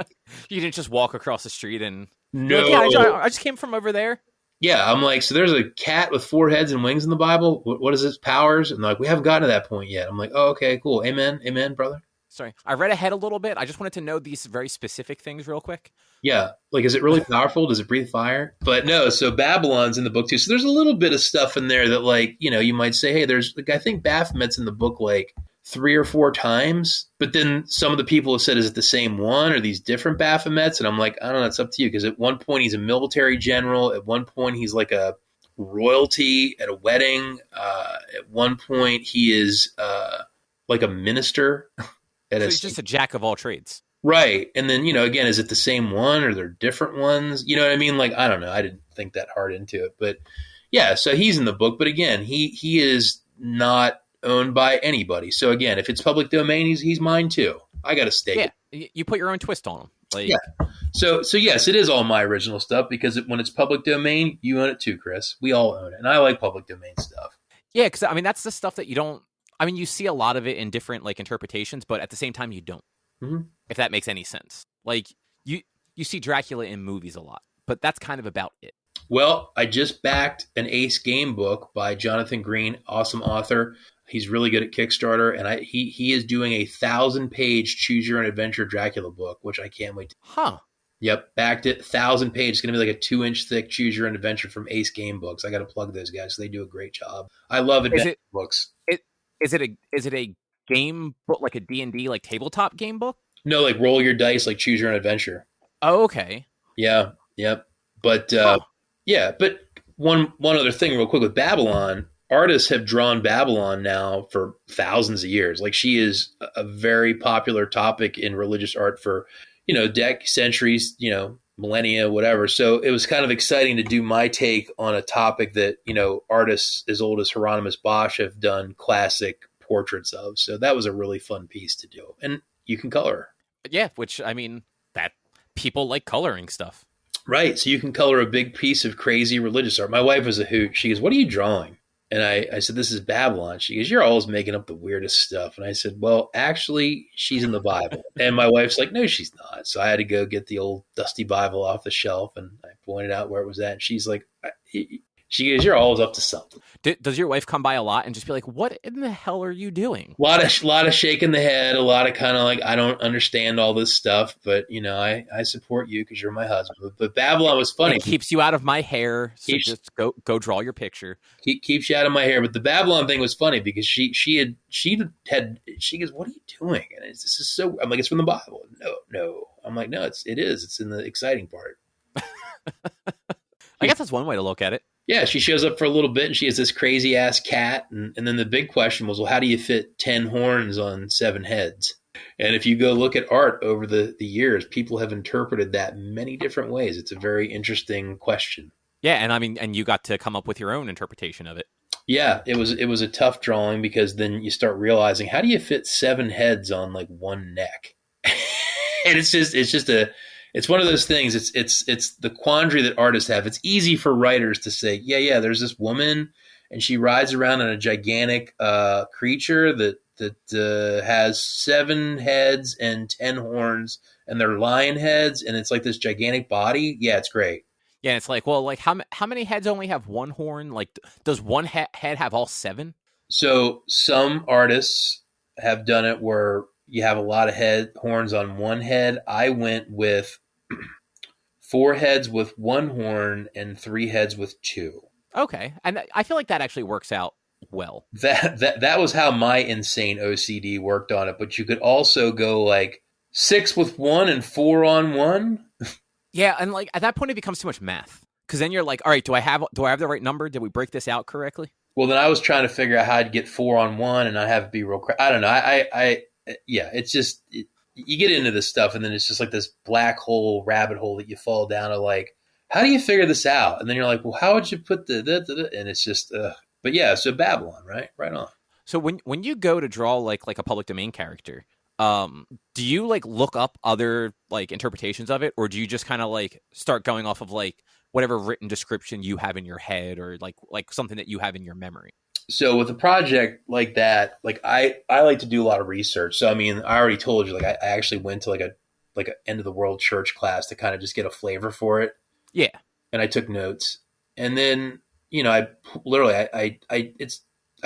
You didn't just walk across the street and no. Like, yeah, I just came from over there. Yeah, I'm like, so there's a cat with 4 heads and wings in the Bible. What is its powers? And they're like, we haven't gotten to that point yet. I'm like, oh, okay, cool. Amen, brother. Sorry, I read ahead a little bit. I just wanted to know these very specific things real quick. Yeah, like, is it really powerful? Does it breathe fire? But no, so Babylon's in the book too. So there's a little bit of stuff in there that, like, you might say, hey, there's, like, I think Baphomet's in the book like 3 or 4 times. But then some of the people have said, is it the same one or these different Baphomets? And I'm like, I don't know, it's up to you. Because at one point he's a military general. At one point he's like a royalty at a wedding. At one point he is like a minister. So he's just a jack of all trades. Right. And then, again, is it the same one or they're different ones? You know what I mean? Like, I don't know. I didn't think that hard into it. But yeah, so he's in the book. But again, he is not owned by anybody. So again, if it's public domain, he's mine too. I got to stake it. You put your own twist on him. Like, yeah. So yes, it is all my original stuff because when it's public domain, you own it too, Chris. We all own it. And I like public domain stuff. Yeah, because I mean, that's the stuff that you don't. I mean, you see a lot of it in different like interpretations, but at the same time, you don't. Mm-hmm. If that makes any sense. Like you see Dracula in movies a lot, but that's kind of about it. Well, I just backed an Ace game book by Jonathan Green, awesome author. He's really good at Kickstarter, and he is doing a 1,000-page Choose Your Own Adventure Dracula book, which I can't wait to. Huh. Yep, backed it. 1,000 pages. It's going to be like a 2-inch thick Choose Your Own Adventure from Ace Game Books. I got to plug those guys. They do a great job. I love adventure books. Is it a game book, like a D&D, like tabletop game book? No, like roll your dice, like Choose Your Own Adventure. Oh, okay. Yeah, yep. But yeah, but one other thing real quick with Babylon, artists have drawn Babylon now for thousands of years. Like she is a very popular topic in religious art for, centuries, millennia, whatever. So it was kind of exciting to do my take on a topic that, artists as old as Hieronymus Bosch have done classic portraits of. So that was a really fun piece to do. And you can color. Yeah, which, I mean, that people like coloring stuff. Right. So you can color a big piece of crazy religious art. My wife was a hoot. She goes, "What are you drawing?" And I said, "This is Babylon." She goes, "You're always making up the weirdest stuff." And I said, "Well, actually, she's in the Bible." And my wife's like, "No, she's not." So I had to go get the old dusty Bible off the shelf, and I pointed out where it was at. And she's like, she goes, "You're always up to something." Does your wife come by a lot and just be like, "What in the hell are you doing?" A lot of shaking the head, a lot of kind of like, "I don't understand all this stuff, but I support you because you're my husband." But Babylon was funny. It keeps you out of my hair, so just go draw your picture. Keeps you out of my hair. But the Babylon thing was funny because she goes, "What are you doing?" And this is so. I'm like, "It's from the Bible." No. I'm like, "No, it is. It's in the exciting part." I guess that's one way to look at it. Yeah, she shows up for a little bit and she has this crazy ass cat. And then the big question was, well, how do you fit 10 horns on 7 heads? And if you go look at art over the years, people have interpreted that many different ways. It's a very interesting question. Yeah, and I mean, and you got to come up with your own interpretation of it. Yeah, it was a tough drawing because then you start realizing, how do you fit 7 heads on like one neck? And it's one of those things. It's the quandary that artists have. It's easy for writers to say, yeah, there's this woman and she rides around on a gigantic creature that has 7 heads and 10 horns, and they're lion heads, and it's like this gigantic body. Yeah, it's great. Yeah, it's like, well, like how many heads only have one horn? Like, does one head have all 7? So some artists have done it where you have a lot of horns on one head. I went with 4 heads with 1 horn and 3 heads with 2. Okay, and I feel like that actually works out well. That was how my insane OCD worked on it. But you could also go like 6 with 1 and 4 on 1. Yeah, and like at that point it becomes too much math, because then you're like, all right, do I have the right number? Did we break this out correctly? Well, then I was trying to figure out how I'd get 4 on 1 and I have it be real. I don't know. Yeah, it's just you get into this stuff and then it's just like this black hole, rabbit hole that you fall down to. Like, how do you figure this out? And then you're like, well, how would you put the and it's just. But yeah, so Babylon, right on. So when you go to draw like a public domain character, do you like look up other like interpretations of it, or do you just kind of like start going off of like whatever written description you have in your head, or like something that you have in your memory? So with a project like that, like I like to do a lot of research. So I mean, I already told you, like I actually went to like a end of the world church class to kind of just get a flavor for it. Yeah, and I took notes, and then I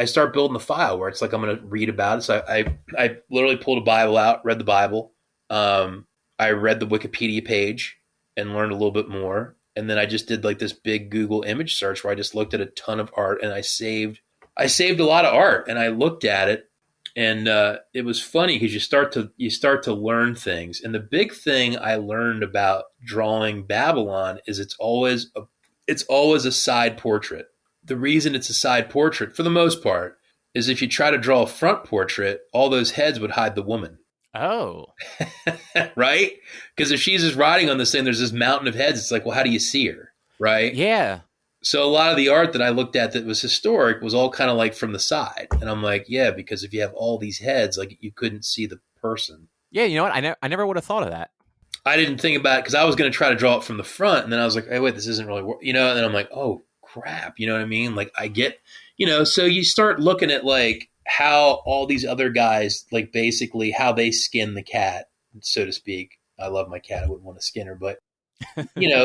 start building the file where it's like I'm going to read about it. So I literally pulled a Bible out, read the Bible. I read the Wikipedia page and learned a little bit more. And then I just did like this big Google image search where I just looked at a ton of art, and I saved a lot of art, and I looked at it, and it was funny because you start to learn things. And the big thing I learned about drawing Babylon is it's always a side portrait. The reason it's a side portrait, for the most part, is if you try to draw a front portrait, all those heads would hide the woman. Oh. Right? Because if she's just riding on this thing, there's this mountain of heads. It's like, well, how do you see her? Right? Yeah. So a lot of the art that I looked at that was historic was all kind of like from the side. And I'm like, yeah, because if you have all these heads, like you couldn't see the person. Yeah, you know what? I never would have thought of that. I didn't think about it because I was going to try to draw it from the front. And then I was like, hey, wait, this isn't really work. And then I'm like, oh, crap. You know what I mean? Like I get, so you start looking at like how all these other guys, like basically how they skin the cat, so to speak. I love my cat. I wouldn't want to skin her, but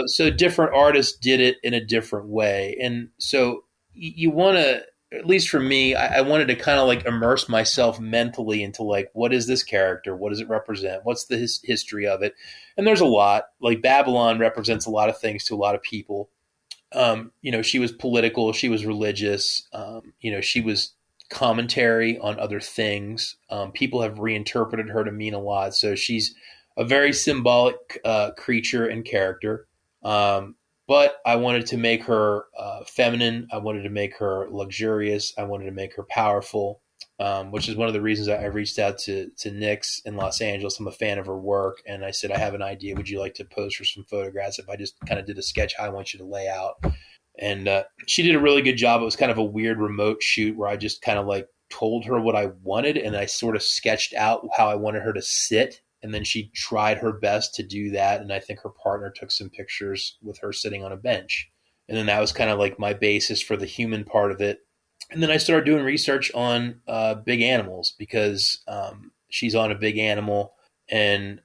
so different artists did it in a different way. And so you want to, at least for me, I wanted to kind of like immerse myself mentally into like, what is this character? What does it represent? What's the history of it? And there's a lot. Like Babylon represents a lot of things to a lot of people. She was political. She was religious. She was commentary on other things. People have reinterpreted her to mean a lot. So she's a very symbolic creature and character. but I wanted to make her feminine. I wanted to make her luxurious. I wanted to make her powerful, which is one of the reasons I reached out to Nyx in Los Angeles. I'm a fan of her work, and I said, I have an idea. Would you like to pose for some photographs? If I just kind of did a sketch, how I want you to lay out. And she did a really good job. It was kind of a weird remote shoot where I just kind of like told her what I wanted, and I sort of sketched out how I wanted her to sit. And then she tried her best to do that. And I think her partner took some pictures with her sitting on a bench. And then that was kind of like my basis for the human part of it. And then I started doing research on big animals because she's on a big animal, and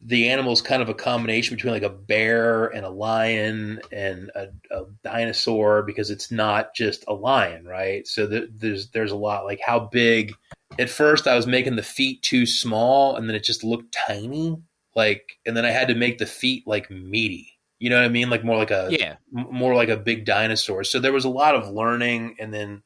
the animal is kind of a combination between like a bear and a lion and a dinosaur, because it's not just a lion, right? So there's a lot, like how big. At first I was making the feet too small, and then it just looked tiny, like, and then I had to make the feet like meaty. You know what I mean? Like more like a big dinosaur. So there was a lot of learning. And then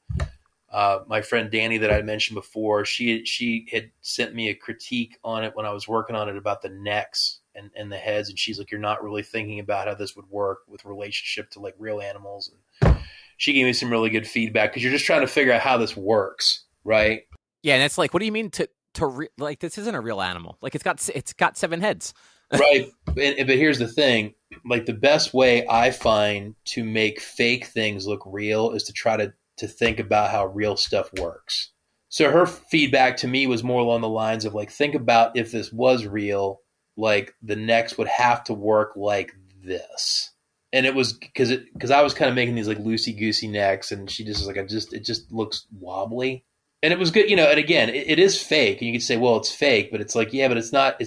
my friend Danny that I mentioned before, she had sent me a critique on it when I was working on it about the necks and the heads. And she's like, you're not really thinking about how this would work with relationship to like real animals. And she gave me some really good feedback, because you're just trying to figure out how this works, right? Yeah, and it's like, what do you mean like this isn't a real animal? Like it's got 7 heads. Right. But here's the thing. Like the best way I find to make fake things look real is to try to think about how real stuff works. So her feedback to me was more along the lines of like, think about if this was real, like the necks would have to work like this. And it was because I was kind of making these like loosey goosey necks, and she just was like, it just looks wobbly. And it was good, you know, and again, it is fake. And you could say, well, it's fake, but it's like, yeah, but it's not.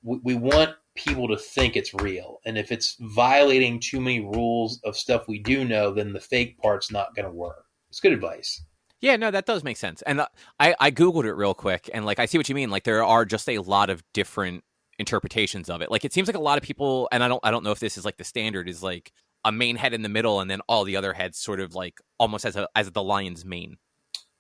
We want people to think it's real. And if it's violating too many rules of stuff we do know, then the fake part's not going to work. It's good advice. Yeah, no, that does make sense. And I Googled it real quick, and like I see what you mean. Like there are just a lot of different interpretations of it. Like it seems like a lot of people, and I don't know if this is like the standard, is like a main head in the middle, and then all the other heads sort of like almost as the lion's mane.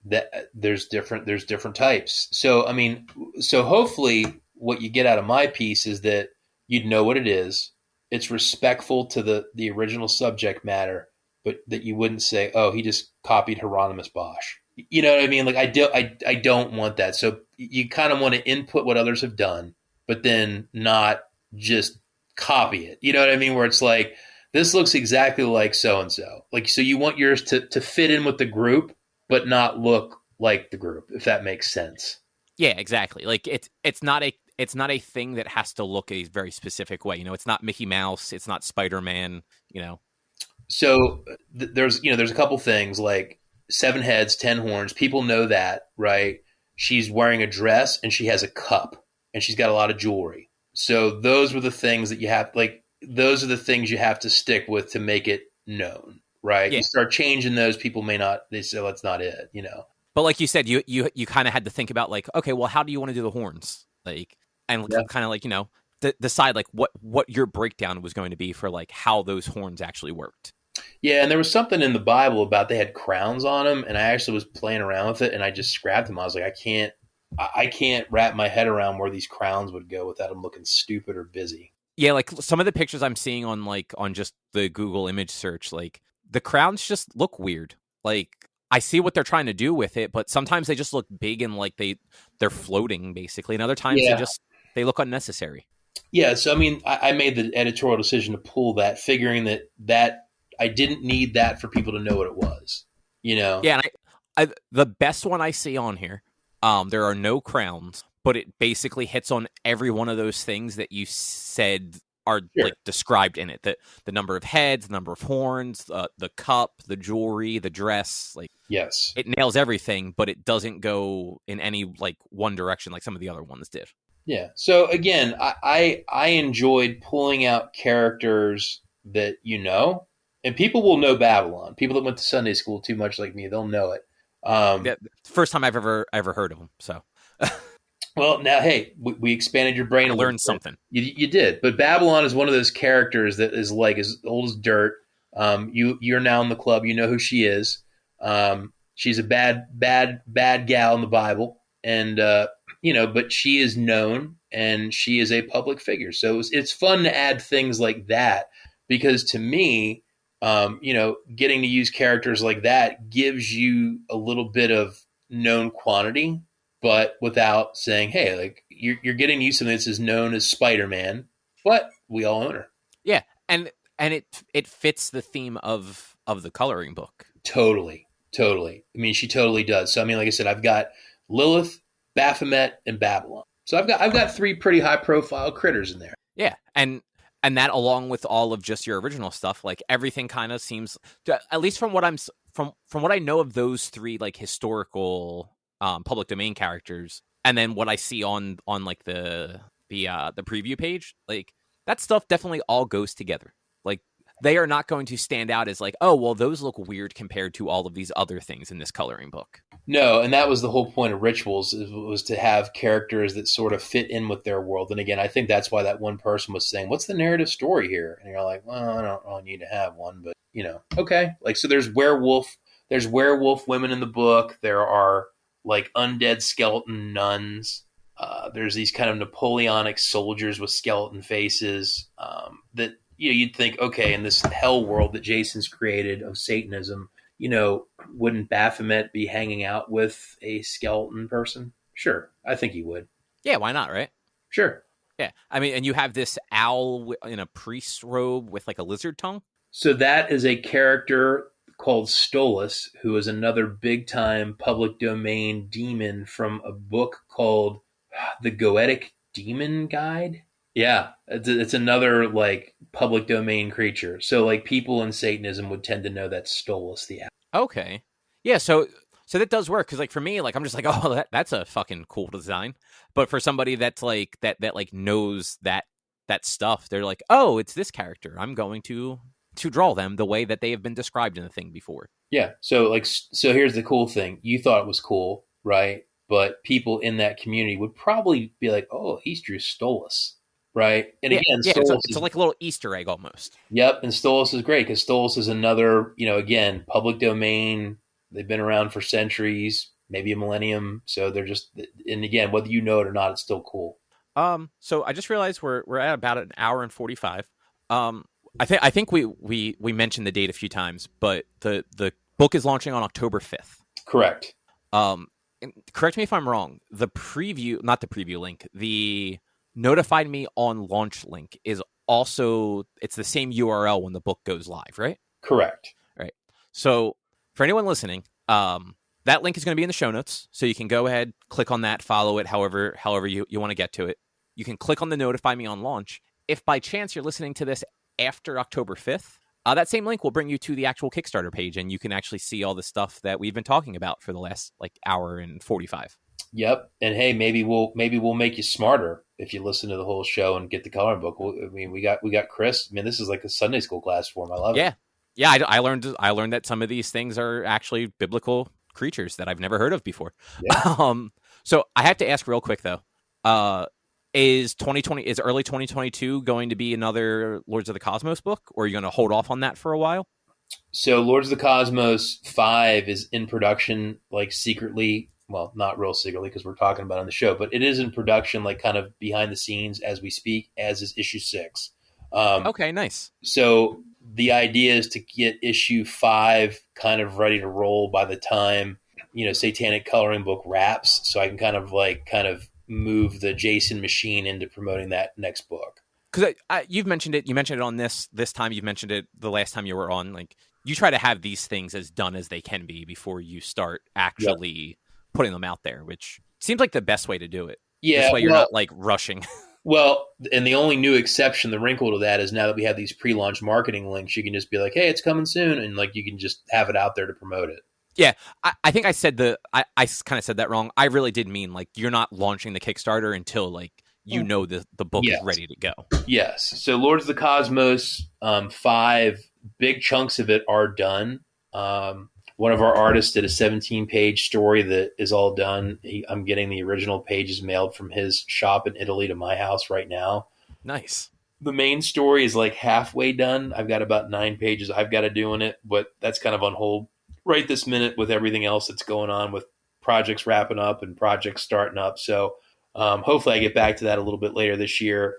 That there's different types. So I mean, so hopefully what you get out of my piece is that you'd know what it is. It's respectful to the original subject matter, but that you wouldn't say, oh, he just copied Hieronymus Bosch. You know what I mean? Like I don't want that. So you kind of want to input what others have done, but then not just copy it. You know what I mean? Where it's like, this looks exactly like so-and-so. Like, so you want yours to fit in with the group, but not look like the group, if that makes sense. Yeah, exactly. Like it's not a thing that has to look a very specific way. You know, it's not Mickey Mouse, it's not Spider-Man, you know. So there's a couple things like 7 heads, 10 horns. People know that, right? She's wearing a dress and she has a cup and she's got a lot of jewelry. So those were the things that those are the things you have to stick with to make it known. Right. Yeah. You start changing those, people may not, they say, well, that's not it, you know. But like you said, you kind of had to think about like, okay, well, how do you want to do the horns? Like, and kind of like, you know, decide like what your breakdown was going to be for like how those horns actually worked. Yeah. And there was something in the Bible about they had crowns on them, and I actually was playing around with it and I just scrapped them. I was like, I can't wrap my head around where these crowns would go without them looking stupid or busy. Yeah. Like some of the pictures I'm seeing on just the Google image search, like, the crowns just look weird. Like I see what they're trying to do with it, but sometimes they just look big and like they're floating basically, and other times they look unnecessary. Yeah, so I mean, I made the editorial decision to pull that, figuring that I didn't need that for people to know what it was. You know? Yeah, and I the best one I see on here, there are no crowns, but it basically hits on every one of those things that you said are like described in it. The number of heads, the number of horns, the cup, the jewelry, the dress. Like, yes, it nails everything, but it doesn't go in any like one direction like some of the other ones did. Yeah. So again, I enjoyed pulling out characters that you know, and people will know Babylon. People that went to Sunday school too much like me, they'll know it. First time I've ever heard of them. So. Well, now, hey, we expanded your brain. I learned something. You did. But Babylon is one of those characters that is like as old as dirt. You're now in the club. You know who she is. She's a bad gal in the Bible. And, but she is known and she is a public figure. So it's fun to add things like that. because to me, getting to use characters like that gives you a little bit of known quantity, but without saying, hey, like you're getting used to something that's as known as Spider-Man, but we all own her. Yeah, and it fits the theme of the coloring book. Totally, totally. I mean, she totally does. So I mean, like I said, I've got Lilith, Baphomet, and Babylon. So I've got three pretty high profile critters in there. Yeah, and that along with all of just your original stuff, like everything kind of seems, at least from what from what I know of those three like historical public domain characters, and then what I see on like the preview page, like that stuff definitely all goes together. Like they are not going to stand out as like, oh well, those look weird compared to all of these other things in this coloring book. No, and that was the whole point of rituals, was to have characters that sort of fit in with their world. And again, I think that's why that one person was saying, "What's the narrative story here?" And you're like, "Well, I don't really need to have one, but okay." Like, so there's werewolf women in the book. There are like undead skeleton nuns. There's these kind of Napoleonic soldiers with skeleton faces that you'd think, okay, in this hell world that Jason's created of Satanism, wouldn't Baphomet be hanging out with a skeleton person? Sure, I think he would. Yeah, why not, right? Sure. Yeah, I mean, and you have this owl in a priest's robe with like a lizard tongue. So that is a character called Stolas, who is another big-time public domain demon from a book called The Goetic Demon Guide. Yeah, it's another like public domain creature. So like people in Satanism would tend to know that Stolas the owl. Okay, yeah, so that does work because like for me, like I'm just like, oh, that's a fucking cool design. But for somebody that's like that like knows that stuff, they're like, oh, it's this character. I'm going to draw them the way that they have been described in the thing before. Yeah. So here's the cool thing. You thought it was cool, right? But people in that community would probably be like, oh, he's Drew Stolas, right? And yeah, again, yeah, it's like a little Easter egg almost. Yep. And Stolas is great because Stolas is another, again, public domain. They've been around for centuries, maybe a millennium. So they're just, and again, whether you know it or not, it's still cool. So I just realized we're at about an hour and 45. I think we mentioned the date a few times, but the book is launching on October 5th. Correct. Correct me if I'm wrong. The preview, not the preview link, the notified me on launch link is also, it's the same URL when the book goes live, right? Correct. Right. So for anyone listening, that link is going to be in the show notes. So you can go ahead, click on that, follow it, however you want to get to it. You can click on the notify me on launch. If by chance you're listening to this after October 5th, that same link will bring you to the actual Kickstarter page, and you can actually see all the stuff that we've been talking about for the last like hour and 45. Yep. And hey, maybe we'll make you smarter if you listen to the whole show and get the coloring book. I mean, we got Chris. I mean, this is like a Sunday school class for him. I love it. Yeah. I learned that some of these things are actually biblical creatures that I've never heard of before. Yeah. So I have to ask real quick though. Is early 2022 going to be another Lords of the Cosmos book, or are you going to hold off on that for a while? So Lords of the Cosmos 5 is in production, like secretly. Well, not real secretly because we're talking about it on the show, but it is in production, like kind of behind the scenes as we speak, as is issue 6. Okay, nice. So the idea is to get issue 5 kind of ready to roll by the time, Satanic Coloring Book wraps. So I can kind of move the Jason machine into promoting that next book. Because you've mentioned it. You mentioned it on this time. You've mentioned it the last time you were on. Like you try to have these things as done as they can be before you start actually putting them out there, which seems like the best way to do it. Yeah, this way you're not like rushing. Well, and the only new exception, the wrinkle to that is now that we have these pre-launch marketing links, you can just be like, hey, it's coming soon. And like, you can just have it out there to promote it. Yeah, I think I said I kind of said that wrong. I really did mean like you're not launching the Kickstarter until like the book is ready to go. Yes. So Lords of the Cosmos 5, big chunks of it are done. One of our artists did a 17-page story that is all done. I'm getting the original pages mailed from his shop in Italy to my house right now. Nice. The main story is like halfway done. I've got about 9 pages I've got to do in it, but that's kind of on hold right this minute with everything else that's going on with projects wrapping up and projects starting up. So hopefully I get back to that a little bit later this year.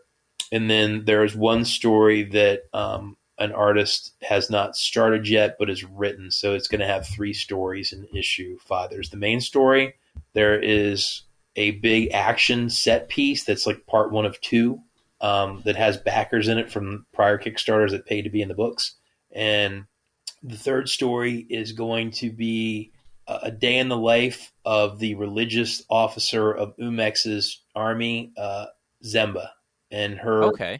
And then there's one story that an artist has not started yet, but is written. So it's going to have 3 stories in issue 5. There's the main story. There is a big action set piece that's like part 1 of 2 that has backers in it from prior Kickstarters that paid to be in the books. And the 3rd story is going to be a day in the life of the religious officer of Umex's army, Zemba, and her Okay.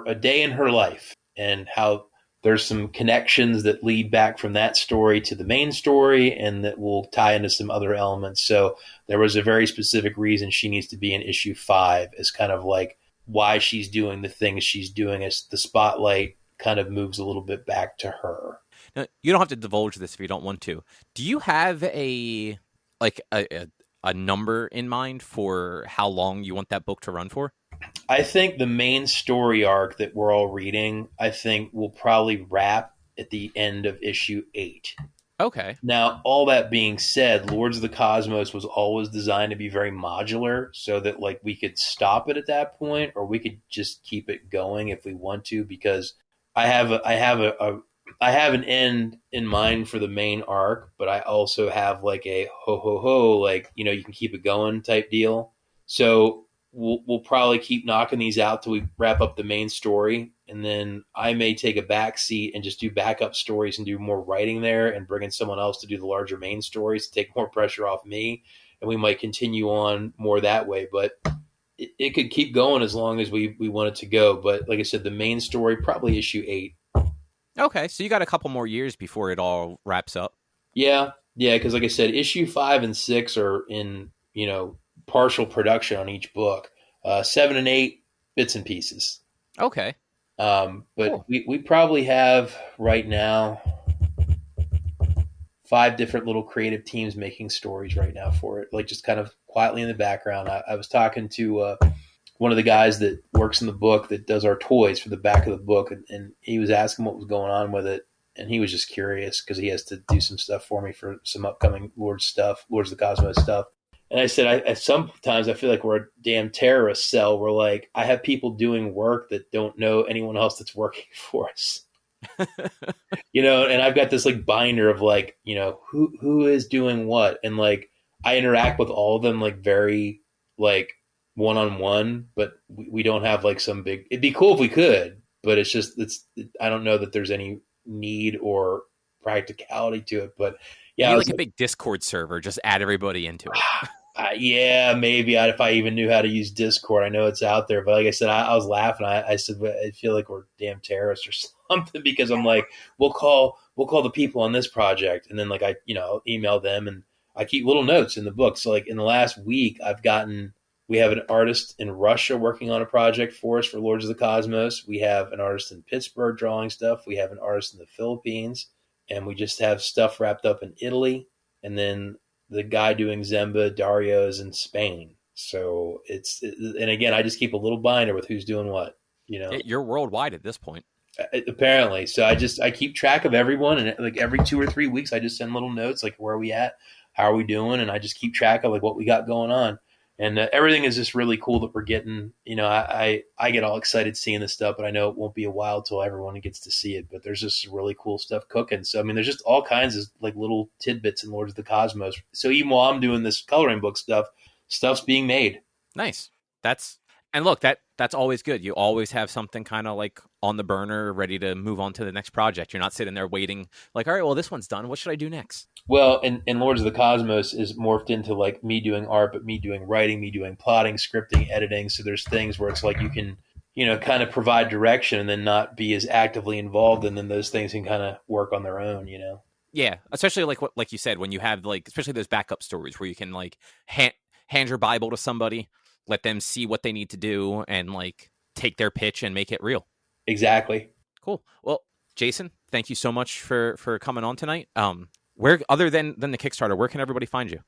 a day in her life, and how there's some connections that lead back from that story to the main story, and that will tie into some other elements. So there was a very specific reason she needs to be in issue 5, as kind of like why she's doing the things she's doing, as the spotlight kind of moves a little bit back to her. Now, you don't have to divulge this if you don't want to. Do you have a like a number in mind for how long you want that book to run for? I think the main story arc that we're all reading, I think, will probably wrap at the end of issue 8. Okay. Now, all that being said, Lords of the Cosmos was always designed to be very modular, so that like we could stop it at that point, or we could just keep it going if we want to. Because I have an end in mind for the main arc, but I also have like a ho ho ho, like, you know, you can keep it going type deal. So we'll probably keep knocking these out till we wrap up the main story, and then I may take a back seat and just do backup stories and do more writing there, and bring in someone else to do the larger main stories to take more pressure off me, and we might continue on more that way. But it could keep going as long as we want it to go. But like I said, the main story probably issue 8. Okay, so you got a couple more years before it all wraps up. Yeah, because like I said, issue 5 and 6 are in, you know, partial production on each book. 7 and 8, bits and pieces. Okay. But Cool. we probably have right now 5 different little creative teams making stories right now for it, like just kind of quietly in the background. I was talking to one of the guys that works in the book that does our toys for the back of the book, and he was asking what was going on with it, and he was just curious because he has to do some stuff for me for some upcoming Lords of the Cosmos stuff. And I said, I sometimes I feel like we're a damn terrorist cell. We're like, I have people doing work that don't know anyone else that's working for us. You know, and I've got this like binder of like, you know, who is doing what, and like I interact with all of them like very like one on one, but we don't have like some big. It'd be cool if we could, but I don't know that there's any need or practicality to it. But You yeah, need I was like a big Discord server, just add everybody into it. yeah, maybe if I even knew how to use Discord. I know it's out there, but like I said, I was laughing. I said, I feel like we're damn terrorists or something, because I'm like, we'll call the people on this project, and then like I'll email them, and I keep little notes in the book. So like in the last week, we have an artist in Russia working on a project for us for Lords of the Cosmos. We have an artist in Pittsburgh drawing stuff. We have an artist in the Philippines, and we just have stuff wrapped up in Italy, and then the guy doing Zemba, Dario, is in Spain. So and again, I just keep a little binder with who's doing what, you know. You're worldwide at this point. Apparently. So I keep track of everyone, and like every 2 or 3 weeks, I just send little notes like, where are we at, how are we doing, and I just keep track of like what we got going on. And everything is just really cool that we're getting. You know, I get all excited seeing this stuff, but I know it won't be a while till everyone gets to see it. But there's just really cool stuff cooking. So I mean, there's just all kinds of like little tidbits in Lords of the Cosmos. So even while I'm doing this coloring book stuff's being made. Nice. And look, that's always good. You always have something kind of like on the burner, ready to move on to the next project. You're not sitting there waiting like, all right, well, this one's done. What should I do next? Well, and Lords of the Cosmos is morphed into like me doing art, but me doing writing, me doing plotting, scripting, editing. So there's things where it's like you can, you know, kind of provide direction and then not be as actively involved, and then those things can kind of work on their own, you know. Yeah, especially like you said, when you have like, especially those backup stories where you can like hand your Bible to somebody, let them see what they need to do, and like take their pitch and make it real. Exactly. Cool. Well, Jason, thank you so much for coming on tonight. Where, other than the Kickstarter, where can everybody find you?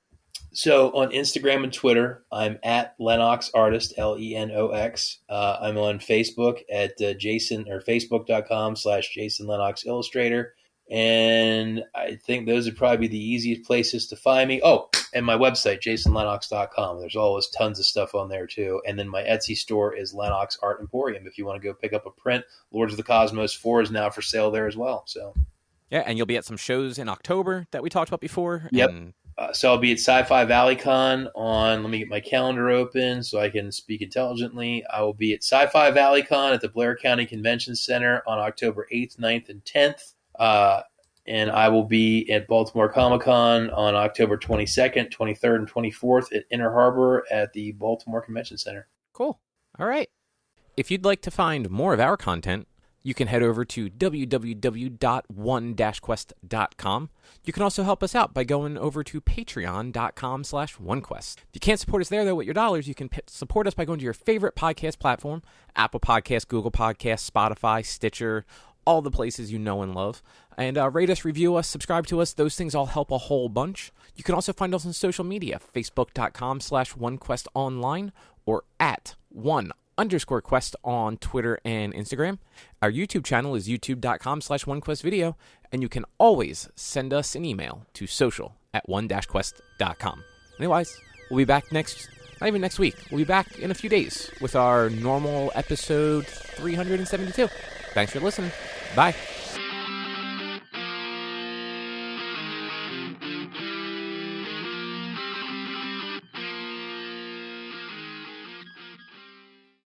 So on Instagram and Twitter, I'm at Lenox Artist, Lenox. I'm on Facebook at Facebook.com/Jason Lenox Illustrator. And I think those would probably be the easiest places to find me. Oh, and my website, jasonlenox.com. There's always tons of stuff on there too. And then my Etsy store is Lenox Art Emporium. If you want to go pick up a print, Lords of the Cosmos 4 is now for sale there as well. So Yeah, and you'll be at some shows in October that we talked about before. Yep. And so I'll be at Sci-Fi ValleyCon on, let me get my calendar open so I can speak intelligently. I will be at Sci-Fi ValleyCon at the Blair County Convention Center on October 8th, 9th, and 10th. And I will be at Baltimore Comic-Con on October 22nd, 23rd, and 24th at Inner Harbor at the Baltimore Convention Center. Cool. All right. If you'd like to find more of our content, you can head over to www.one-quest.com. You can also help us out by going over to patreon.com/onequest. If you can't support us there, though, with your dollars, you can support us by going to your favorite podcast platform, Apple Podcasts, Google Podcasts, Spotify, Stitcher, all the places you know and love. And rate us, review us, subscribe to us. Those things all help a whole bunch. You can also find us on social media, facebook.com/onequestonline or at @1_quest on Twitter and Instagram. Our YouTube channel is youtube.com/onequestvideo, and you can always send us an email to social@one-quest.com. Anyways, we'll be back not even next week. We'll be back in a few days with our normal episode 372. Thanks for listening. Bye.